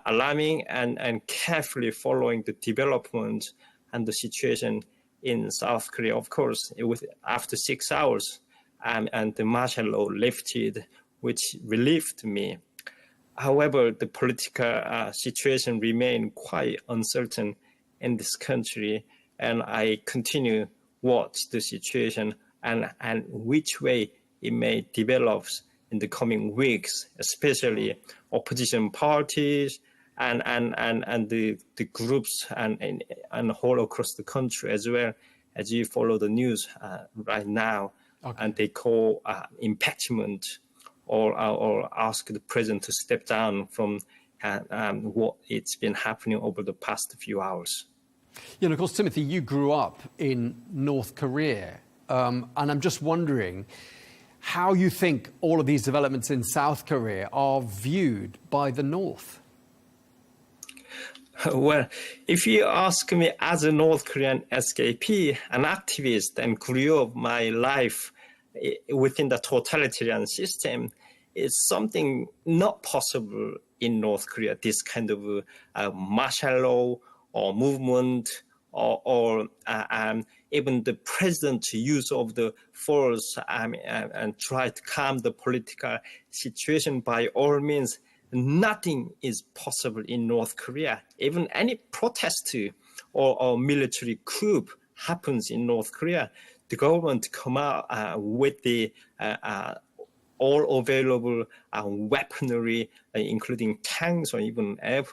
alarming and carefully following the development and the situation in South Korea. Of course, it was after 6 hours and the martial law lifted, which relieved me. However, the political situation remained quite uncertain in this country, and I continue watch the situation and which way it may develop in the coming weeks, especially opposition parties and the groups and all across the country as well, as you follow the news right now. Okay. And they call impeachment or ask the president to step down from what it's been happening over the past few hours. Yeah, and of course, Timothy, you grew up in North Korea, and I'm just wondering how you think all of these developments in South Korea are viewed by the North. Well, if you ask me as a North Korean escapee, an activist, and grew up my life within the totalitarian system, it's something not possible in North Korea, this kind of martial law or movement or even the president's use of the force and try to calm the political situation by all means. Nothing is possible in North Korea. Even any protest or military coup happens in North Korea, the government come out with the all available weaponry, including tanks or even air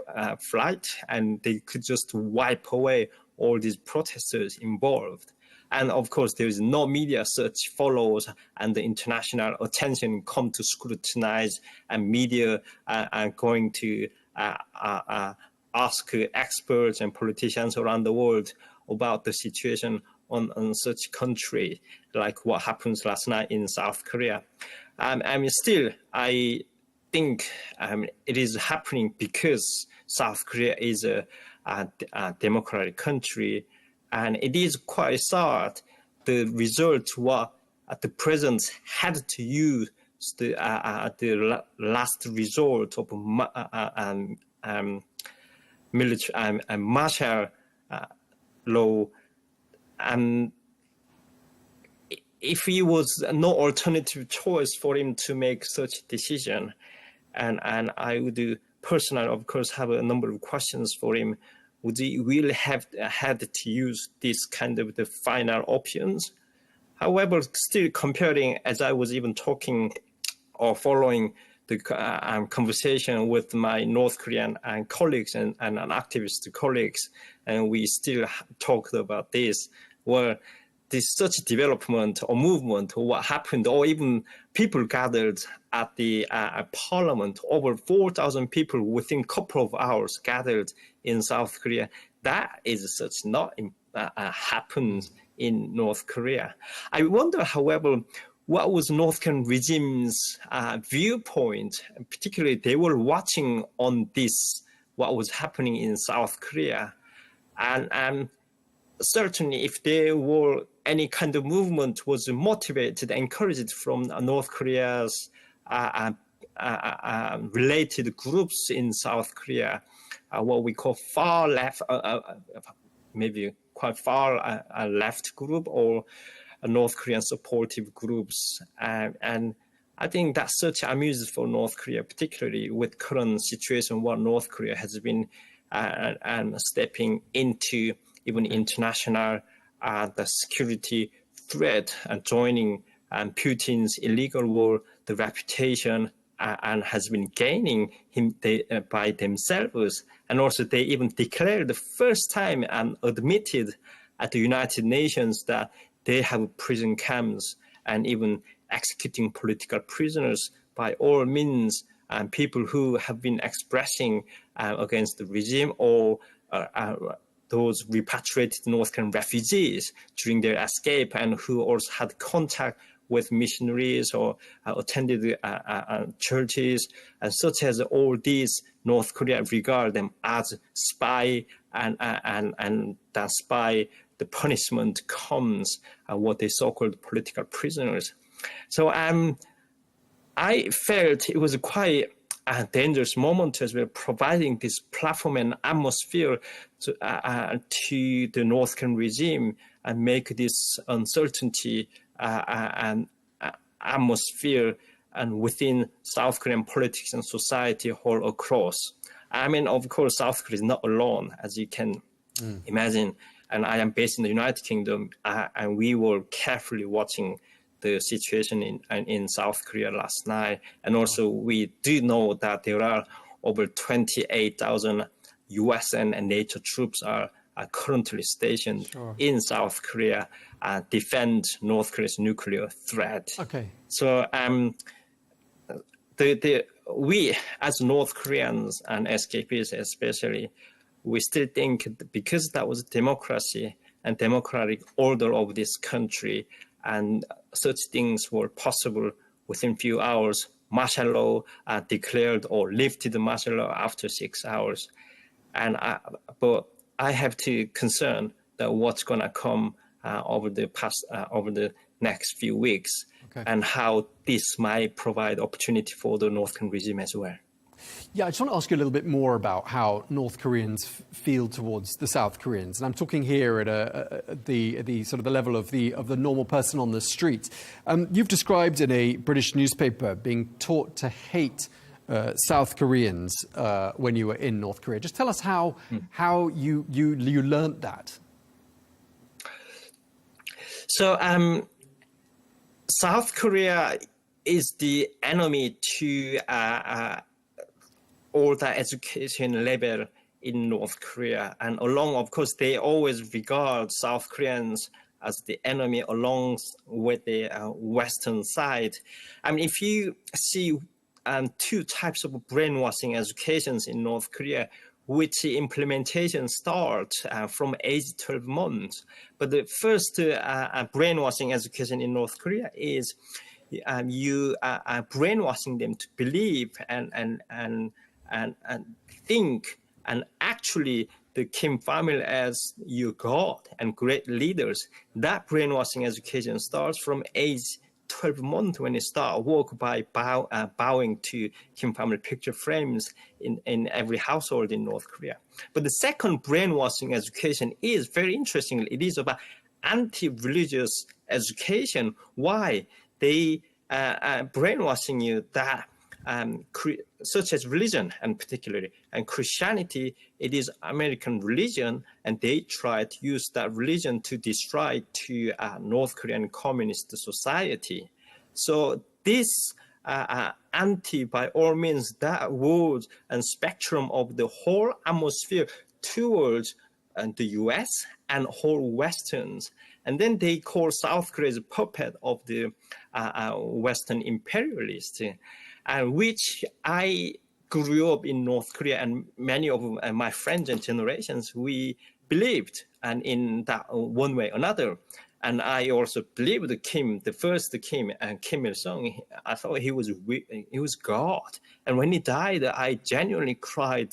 flight, and they could just wipe away all these protesters involved. And of course, there is no media search follows, and the international attention come to scrutinize, and media are going to ask experts and politicians around the world about the situation on such country, like what happens last night in South Korea. Still, I think it is happening because South Korea is a democratic country. And it is quite sad. The result was the president had to use the last resort of military martial law. And if it was no alternative choice for him to make such a decision, and I would personally, of course, have a number of questions for him. Would he really have had to use this kind of the final options? However, still comparing, as I was even talking or following the conversation with my North Korean colleagues and activist colleagues, and we still talked about this, where this such development or movement or what happened, or even people gathered at the parliament, over 4,000 people within a couple of hours gathered in South Korea. That is such not happens in North Korea. I wonder, however, what was North Korean regime's viewpoint, and particularly they were watching on this, what was happening in South Korea. And certainly if there were any kind of movement was motivated, encouraged from North Korea's related groups in South Korea, what we call far left, maybe quite far left group or North Korean supportive groups. And I think that's such a message for North Korea, particularly with current situation where North Korea has been stepping into even international the security threat and joining Putin's illegal war, the reputation and has been gaining by themselves. And also they even declared the first time and admitted at the United Nations that they have prison camps and even executing political prisoners by all means, and people who have been expressing against the regime or those repatriated North Korean refugees during their escape and who also had contact with missionaries or attended churches, and such as all these North Korea regard them as spy, and that spy, the punishment comes what they so-called political prisoners. So I felt it was quite a dangerous moment as well, providing this platform and atmosphere to the North Korean regime and make this uncertainty and atmosphere and within South Korean politics and society all across. I mean, of course, South Korea is not alone, as you can imagine. And I am based in the United Kingdom, and we were carefully watching the situation in South Korea last night. And also we do know that there are over 28,000 US and NATO troops are currently stationed in South Korea defend North Korea's nuclear threat. Okay. So we as North Koreans and SKPs especially, we still think because that was democracy and democratic order of this country, and such things were possible within few hours. Martial law declared or lifted the martial law after 6 hours. But I have to concern that what's going to come over the next few weeks, and how this might provide opportunity for the North Korean regime as well. Yeah, I just want to ask you a little bit more about how North Koreans feel towards the South Koreans, and I'm talking here at the sort of the level of the normal person on the street. You've described in a British newspaper being taught to hate South Koreans when you were in North Korea. Just tell us how you learned that. So South Korea is the enemy to all the education level in North Korea, and along, of course, they always regard South Koreans as the enemy along with the Western side. I mean, if you see two types of brainwashing educations in North Korea, which implementation starts from age 12 months. But the first brainwashing education in North Korea is you are brainwashing them to believe and think and actually the Kim family as your God and great leaders. That brainwashing education starts from age 12 months when they start work by bowing to Kim family picture frames in every household in North Korea. But the second brainwashing education is very interesting. It is about anti-religious education. Why? They are brainwashing you that such as religion, and particularly, and Christianity, it is American religion, and they try to use that religion to destroy to North Korean communist society. So this anti, by all means, that word and spectrum of the whole atmosphere towards the US and whole Westerns. And then they call South Korea a puppet of the Western imperialists. Which I grew up in North Korea, and many of my friends and generations, we believed, and in that one way or another. And I also believed Kim, the first Kim, Kim Il-sung. I thought he was God. And when he died, I genuinely cried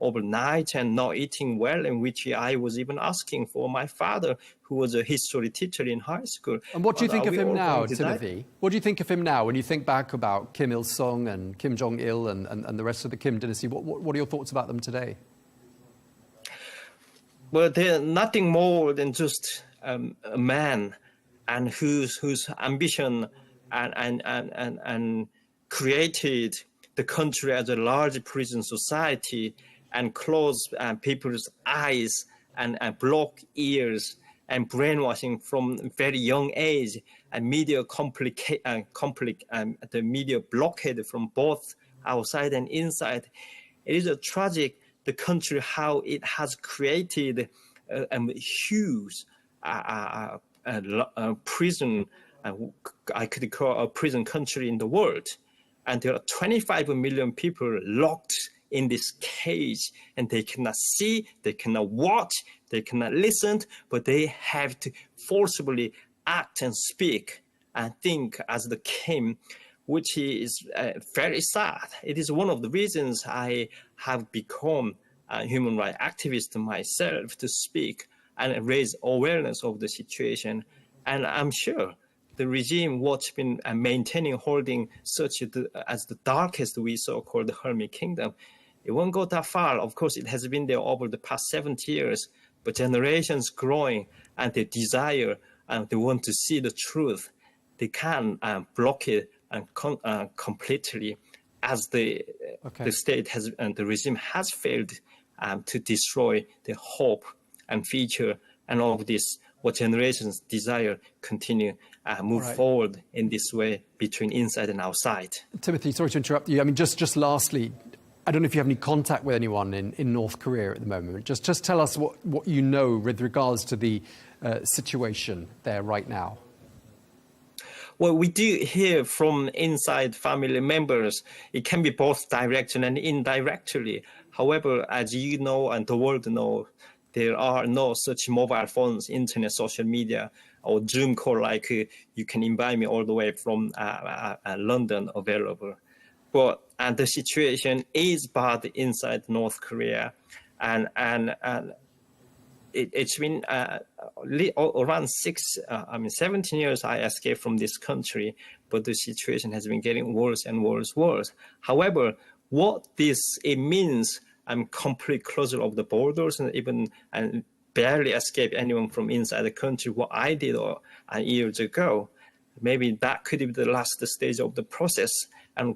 overnight and not eating well, in which I was even asking for my father, who was a history teacher in high school. And what do you think of him now, Timothy? What do you think of him now when you think back about Kim Il-sung and Kim Jong-il and the rest of the Kim dynasty? What are your thoughts about them today? Well, they're nothing more than just a man, and whose ambition and created the country as a large prison society, and close people's eyes and block ears, and brainwashing from very young age, and media the media blockade from both outside and inside. It is a tragic, the country, how it has created a huge prison, I could call a prison country in the world. And there are 25 million people locked in this cage, and they cannot see, they cannot watch, they cannot listen, but they have to forcibly act and speak and think as the Kim, which is very sad. It is one of the reasons I have become a human rights activist myself, to speak and raise awareness of the situation. And I'm sure the regime what's been maintaining, holding such as the darkest we so-called the Hermit Kingdom, it won't go that far. Of course, it has been there over the past 70 years, but generations growing, and they desire and they want to see the truth. They can block it and completely, as the state has and the regime has failed to destroy the hope and future and all of this or generations desire continue move forward in this way between inside and outside. Timothy, sorry to interrupt you. I mean, just lastly, I don't know if you have any contact with anyone in North Korea at the moment. Just tell us what you know with regards to the situation there right now. Well, we do hear from inside family members. It can be both directly and indirectly. However, as you know and the world knows, there are no such mobile phones, internet, social media, or Zoom call like you can invite me all the way from London available. But the situation is bad inside North Korea, and it's been around 17 years I escaped from this country, but the situation has been getting worse and worse. However, what it means, I'm complete closure of the borders and barely escape anyone from inside the country. What I did years ago, maybe that could be the last stage of the process, and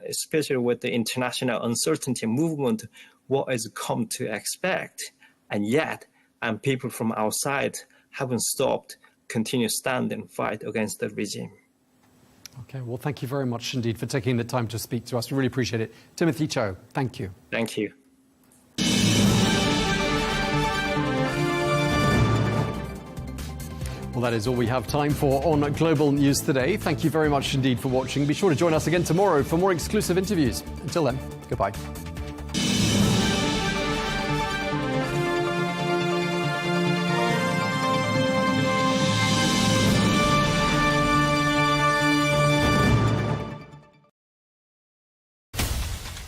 especially with the international uncertainty movement, what is come to expect, and yet. And people from outside haven't stopped, continue stand and fight against the regime. Okay, well, thank you very much indeed for taking the time to speak to us. We really appreciate it. Timothy Cho, thank you. Thank you. Well, that is all we have time for on Global News today. Thank you very much indeed for watching. Be sure to join us again tomorrow for more exclusive interviews. Until then, goodbye.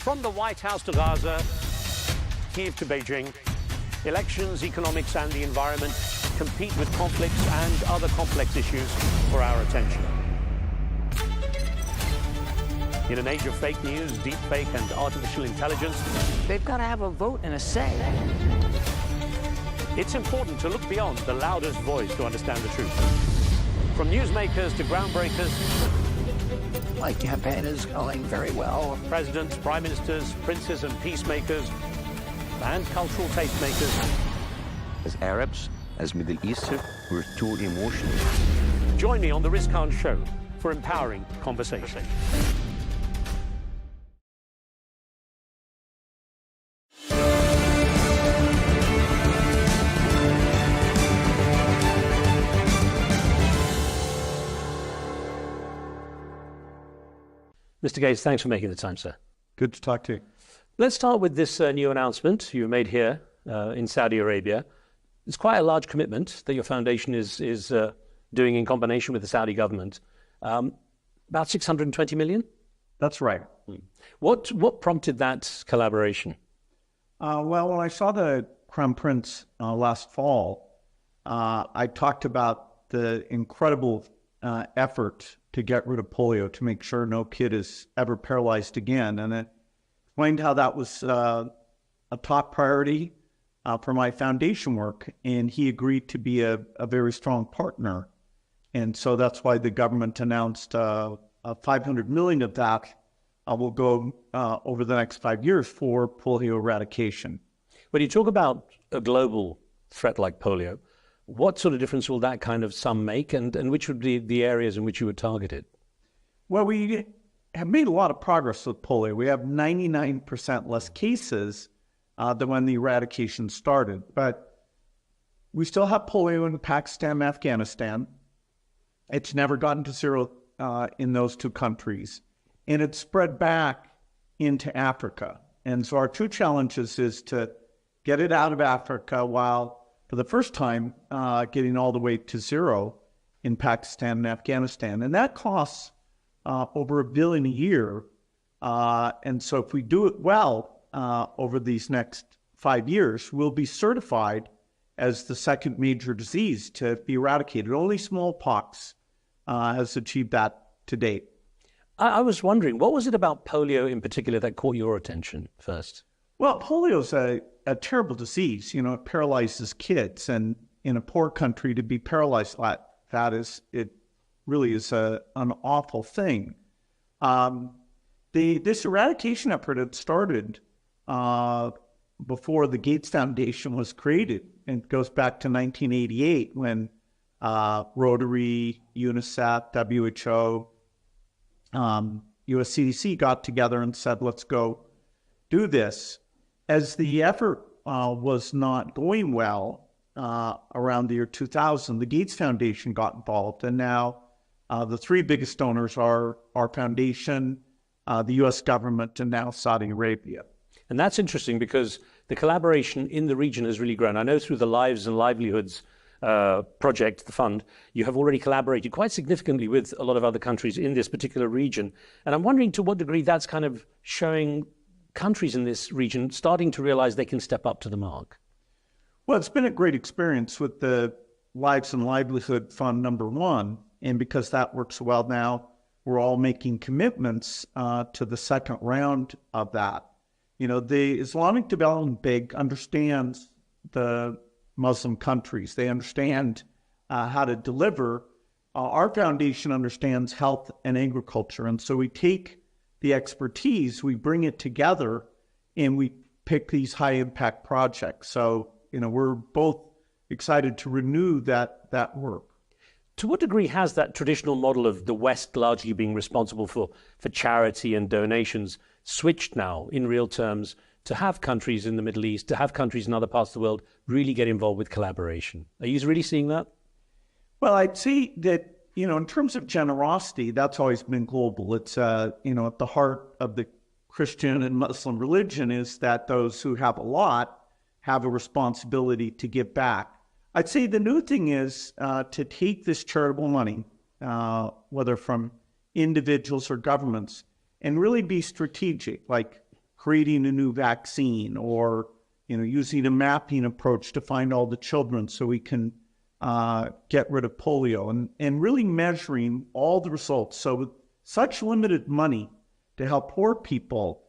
From the White House to Gaza, Kiev to Beijing, elections, economics and the environment compete with conflicts and other complex issues for our attention. In an age of fake news, deepfake and artificial intelligence, They've got to have a vote and a say. it's important to look beyond the loudest voice to understand the truth. From newsmakers to groundbreakers, My campaign is going very well. presidents, prime ministers, princes and peacemakers, and cultural tastemakers. As Arabs, as Middle Eastern, we're too emotional. Join me on the Riz Khan Show for empowering conversation. Mr. Gates, thanks for making the time, sir. Good to talk to you. Let's start with this new announcement you made here in Saudi Arabia. It's quite a large commitment that your foundation is doing in combination with the Saudi government. About 620 million? That's right. What prompted that collaboration? Well, when I saw the Crown Prince last fall, I talked about the incredible effort to get rid of polio, to make sure no kid is ever paralyzed again. And it explained how that was a top priority for my foundation work. And he agreed to be a very strong partner. And so that's why the government announced 500 million of that will go over the next 5 years for polio eradication. When you talk about a global threat like polio, what sort of difference will that kind of sum make, and which would be the areas in which you would target it? Well, we have made a lot of progress with polio. We have 99% less cases than when the eradication started. But we still have polio in Pakistan and Afghanistan. It's never gotten to zero in those two countries. And it's spread back into Africa. And so our two challenges is to get it out of Africa while, for the first time, getting all the way to zero in Pakistan and Afghanistan. And that costs over $1 billion a year. And so if we do it well over these next 5 years, we'll be certified as the second major disease to be eradicated. Only smallpox has achieved that to date. I was wondering, what was it about polio in particular that caught your attention first? Well, polio is a terrible disease. You know, it paralyzes kids. And in a poor country, to be paralyzed like that it really is an awful thing. This eradication effort had started before the Gates Foundation was created, and it goes back to 1988 when Rotary, UNICEF, WHO, US CDC got together and said, let's go do this. As the effort was not going well around the year 2000, the Gates Foundation got involved. And now the three biggest donors are our foundation, the US government, and now Saudi Arabia. And that's interesting because the collaboration in the region has really grown. I know through the Lives and Livelihoods project, the fund, you have already collaborated quite significantly with a lot of other countries in this particular region. And I'm wondering to what degree that's kind of showing countries in this region starting to realize they can step up to the mark. Well, it's been a great experience with the Lives and Livelihood Fund #1. And because that works well now, we're all making commitments to the second round of that. You know, the Islamic Development Bank understands the Muslim countries. They understand how to deliver. Our foundation understands health and agriculture. And so we take the expertise, we bring it together, and we pick these high impact projects. So, you know, we're both excited to renew that work. To what degree has that traditional model of the West largely being responsible for charity and donations switched now in real terms to have countries in the Middle East, to have countries in other parts of the world really get involved with collaboration? Are you really seeing that? Well, I'd say that, you know, in terms of generosity, that's always been global. It's, you know, at the heart of the Christian and Muslim religion is that those who have a lot have a responsibility to give back. I'd say the new thing is to take this charitable money, whether from individuals or governments, and really be strategic, like creating a new vaccine or, you know, using a mapping approach to find all the children so we can get rid of polio and really measuring all the results. So with such limited money to help poor people,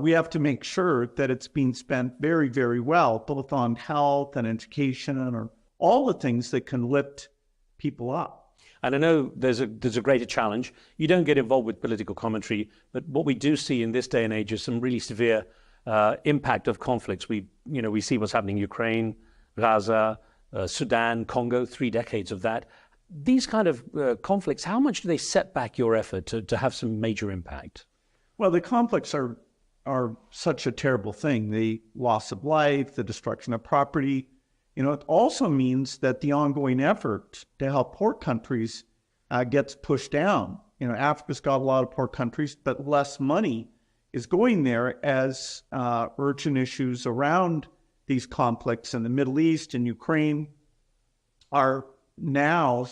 we have to make sure that it's being spent very, very well, both on health and education or all the things that can lift people up. And I know there's a greater challenge. You don't get involved with political commentary, but what we do see in this day and age is some really severe impact of conflicts. We see what's happening in Ukraine, Gaza, Sudan, Congo, 3 decades of that. These kind of conflicts, how much do they set back your effort to have some major impact? Well, the conflicts are such a terrible thing. The loss of life, the destruction of property. You know, it also means that the ongoing effort to help poor countries gets pushed down. You know, Africa's got a lot of poor countries, but less money is going there as urgent issues around these conflicts in the Middle East and Ukraine are now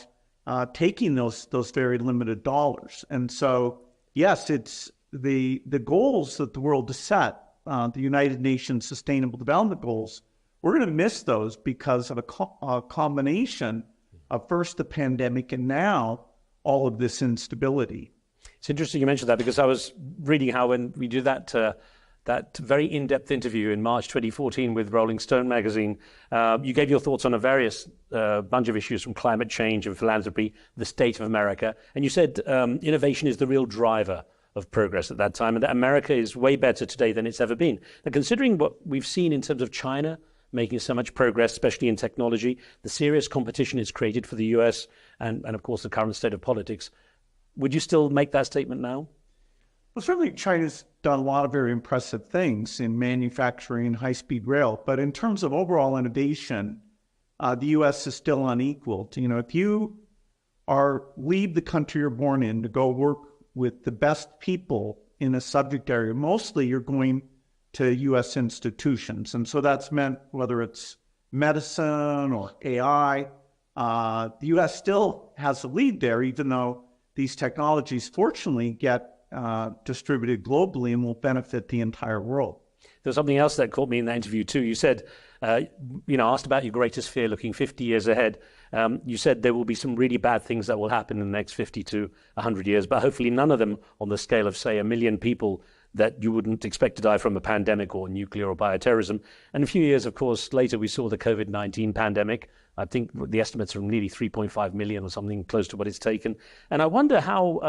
taking those very limited dollars. And so, yes, it's the goals that the world has set, the United Nations Sustainable Development Goals. We're going to miss those because of a combination of first the pandemic and now all of this instability. It's interesting you mentioned that because I was reading how when we did that very in-depth interview in March 2014 with Rolling Stone magazine, you gave your thoughts on a various bunch of issues from climate change and philanthropy, the state of America, and you said innovation is the real driver of progress at that time and that America is way better today than it's ever been. Now, considering what we've seen in terms of China making so much progress, especially in technology, the serious competition is created for the US and of course the current state of politics, would you still make that statement now? Well, certainly China's done a lot of very impressive things in manufacturing, high-speed rail, but in terms of overall innovation, the U.S. is still unequaled. You know, if you leave the country you're born in to go work with the best people in a subject area, mostly you're going to U.S. institutions. And so that's meant whether it's medicine or AI, the U.S. still has a lead there, even though these technologies fortunately get distributed globally and will benefit the entire world. There's something else that caught me in that interview too. You said, asked about your greatest fear looking 50 years ahead. You said there will be some really bad things that will happen in the next 50 to 100 years, but hopefully none of them on the scale of, say, 1 million people that you wouldn't expect to die from a pandemic or nuclear or bioterrorism. And a few years, of course, later, we saw the COVID-19 pandemic. I think the estimates are nearly 3.5 million or something close to what it's taken. And I wonder how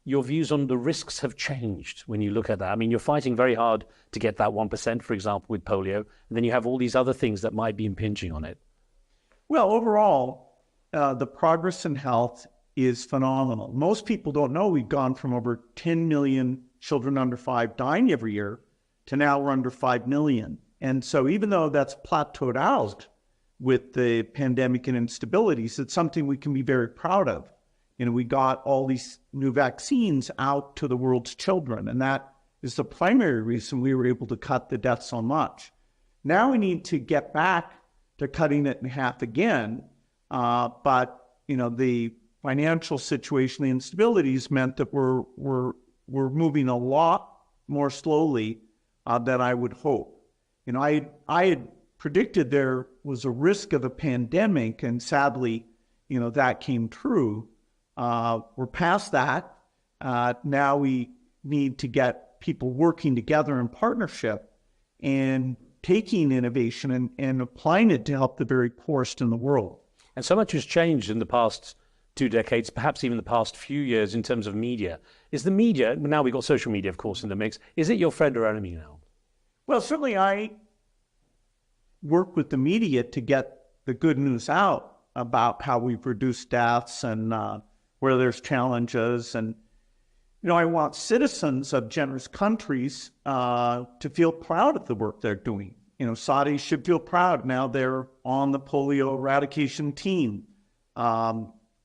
your views on the risks have changed when you look at that? I mean, you're fighting very hard to get that 1%, for example, with polio, and then you have all these other things that might be impinging on it. Well, overall, the progress in health is phenomenal. Most people don't know we've gone from over 10 million children under 5 dying every year to now we're under 5 million. And so even though that's plateaued out with the pandemic and instabilities, it's something we can be very proud of. You know, we got all these new vaccines out to the world's children, and that is the primary reason we were able to cut the deaths so much. Now we need to get back to cutting it in half again, but you know, the financial situation, the instabilities meant that we're moving a lot more slowly than I would hope. You know, I had predicted there was a risk of a pandemic, and sadly, you know, that came true. We're past that. Now we need to get people working together in partnership and taking innovation and applying it to help the very poorest in the world. And so much has changed in the past 2 decades, perhaps even the past few years in terms of media. Is the media, now we've got social media, of course, in the mix, is it your friend or enemy now? Well, certainly I work with the media to get the good news out about how we've reduced deaths and where there's challenges. And, you know, I want citizens of generous countries to feel proud of the work they're doing. You know, Saudis should feel proud. Now they're on the polio eradication team.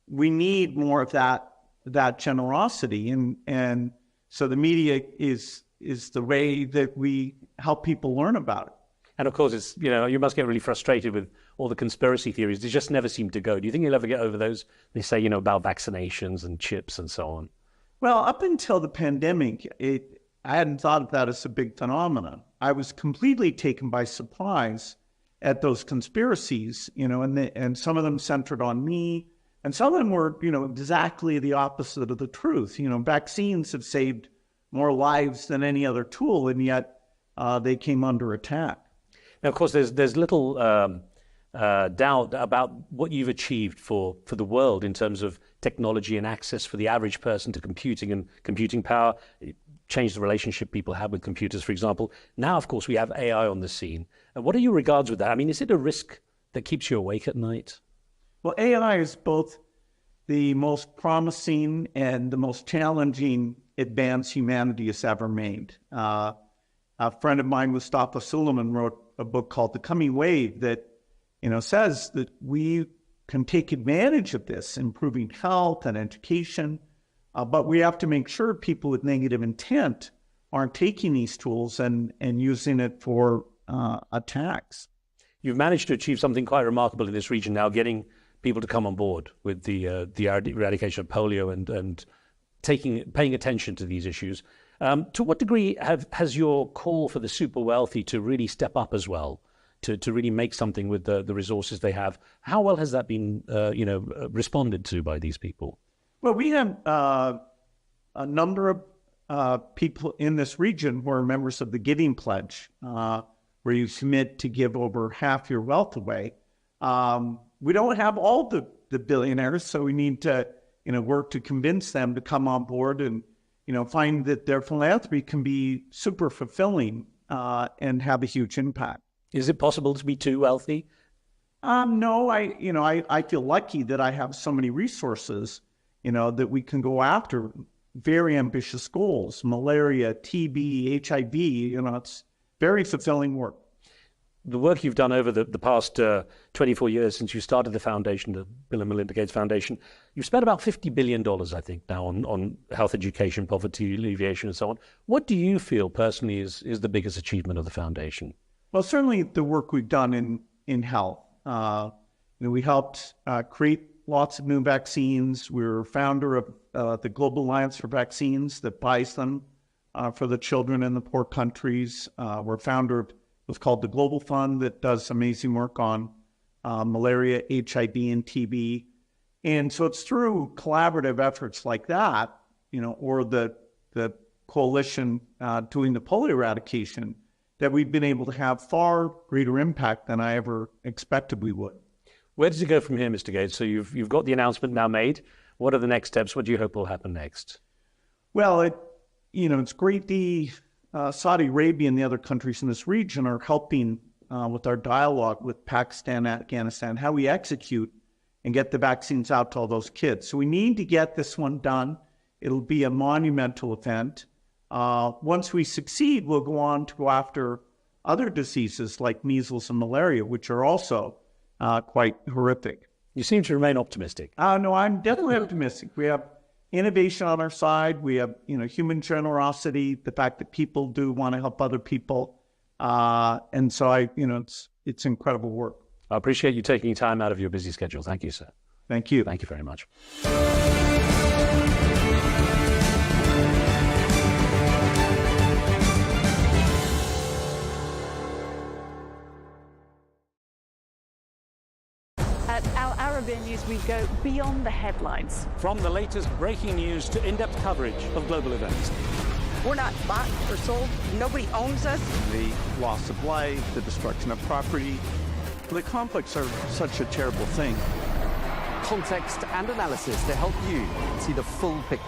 We need more of that generosity. And so the media is the way that we help people learn about it. And of course, it's, you know, you must get really frustrated with all the conspiracy theories. They just never seem to go. Do you think you'll ever get over those? They say, you know, about vaccinations and chips and so on. Well, up until the pandemic, I hadn't thought of that as a big phenomenon. I was completely taken by surprise at those conspiracies, you know, and some of them centered on me, and some of them were, you know, exactly the opposite of the truth. You know, vaccines have saved more lives than any other tool, and yet they came under attack. Now, of course, there's little doubt about what you've achieved for the world in terms of technology and access for the average person to computing and computing power. It changed the relationship people have with computers, for example. Now, of course, we have AI on the scene. What are your regards with that? I mean, is it a risk that keeps you awake at night? Well, AI is both the most promising and the most challenging advance humanity has ever made. A friend of mine, Mustafa Suleiman, wrote a book called The Coming Wave that, you know, says that we can take advantage of this, improving health and education, but we have to make sure people with negative intent aren't taking these tools and using it for attacks. You've managed to achieve something quite remarkable in this region now, getting people to come on board with the eradication of polio and paying attention to these issues. To what degree has your call for the super wealthy to really step up as well, to really make something with the resources they have, how well has that been responded to by these people? Well, we have a number of people in this region who are members of the Giving Pledge, where you commit to give over half your wealth away. We don't have all the billionaires, so we need to work to convince them to come on board and find that their philanthropy can be super fulfilling and have a huge impact. Is it possible to be too wealthy? No, I feel lucky that I have so many resources, that we can go after very ambitious goals, malaria, TB, HIV, it's very fulfilling work. The work you've done over the past 24 years since you started the foundation, the Bill and Melinda Gates Foundation, you've spent about $50 billion, I think, now on health education, poverty alleviation, and so on. What do you feel personally is the biggest achievement of the foundation? Well, certainly the work we've done in health. We helped create lots of new vaccines. We're founder of the Global Alliance for Vaccines that buys them for the children in the poor countries. We're founder of what's called the Global Fund that does amazing work on malaria, HIV, and TB. And so it's through collaborative efforts like that, or the coalition doing the polio eradication, that we've been able to have far greater impact than I ever expected we would. Where does it go from here, Mr. Gates? So you've got the announcement now made. What are the next steps? What do you hope will happen next? Well, it's great. The Saudi Arabia and the other countries in this region are helping with our dialogue with Pakistan, Afghanistan, how we execute and get the vaccines out to all those kids. So we need to get this one done. It'll be a monumental event. Once we succeed, we'll go on to go after other diseases like measles and malaria, which are also quite horrific. You seem to remain optimistic. No, I'm definitely optimistic. We have innovation on our side. We have, human generosity, the fact that people do want to help other people. And so it's incredible work. I appreciate you taking time out of your busy schedule. Thank you, sir. Thank you. Thank you very much. At Arabiya News, we go beyond the headlines. From the latest breaking news to in-depth coverage of global events. We're not bought or sold. Nobody owns us. The loss of life, the destruction of property. The conflicts are such a terrible thing. Context and analysis to help you see the full picture.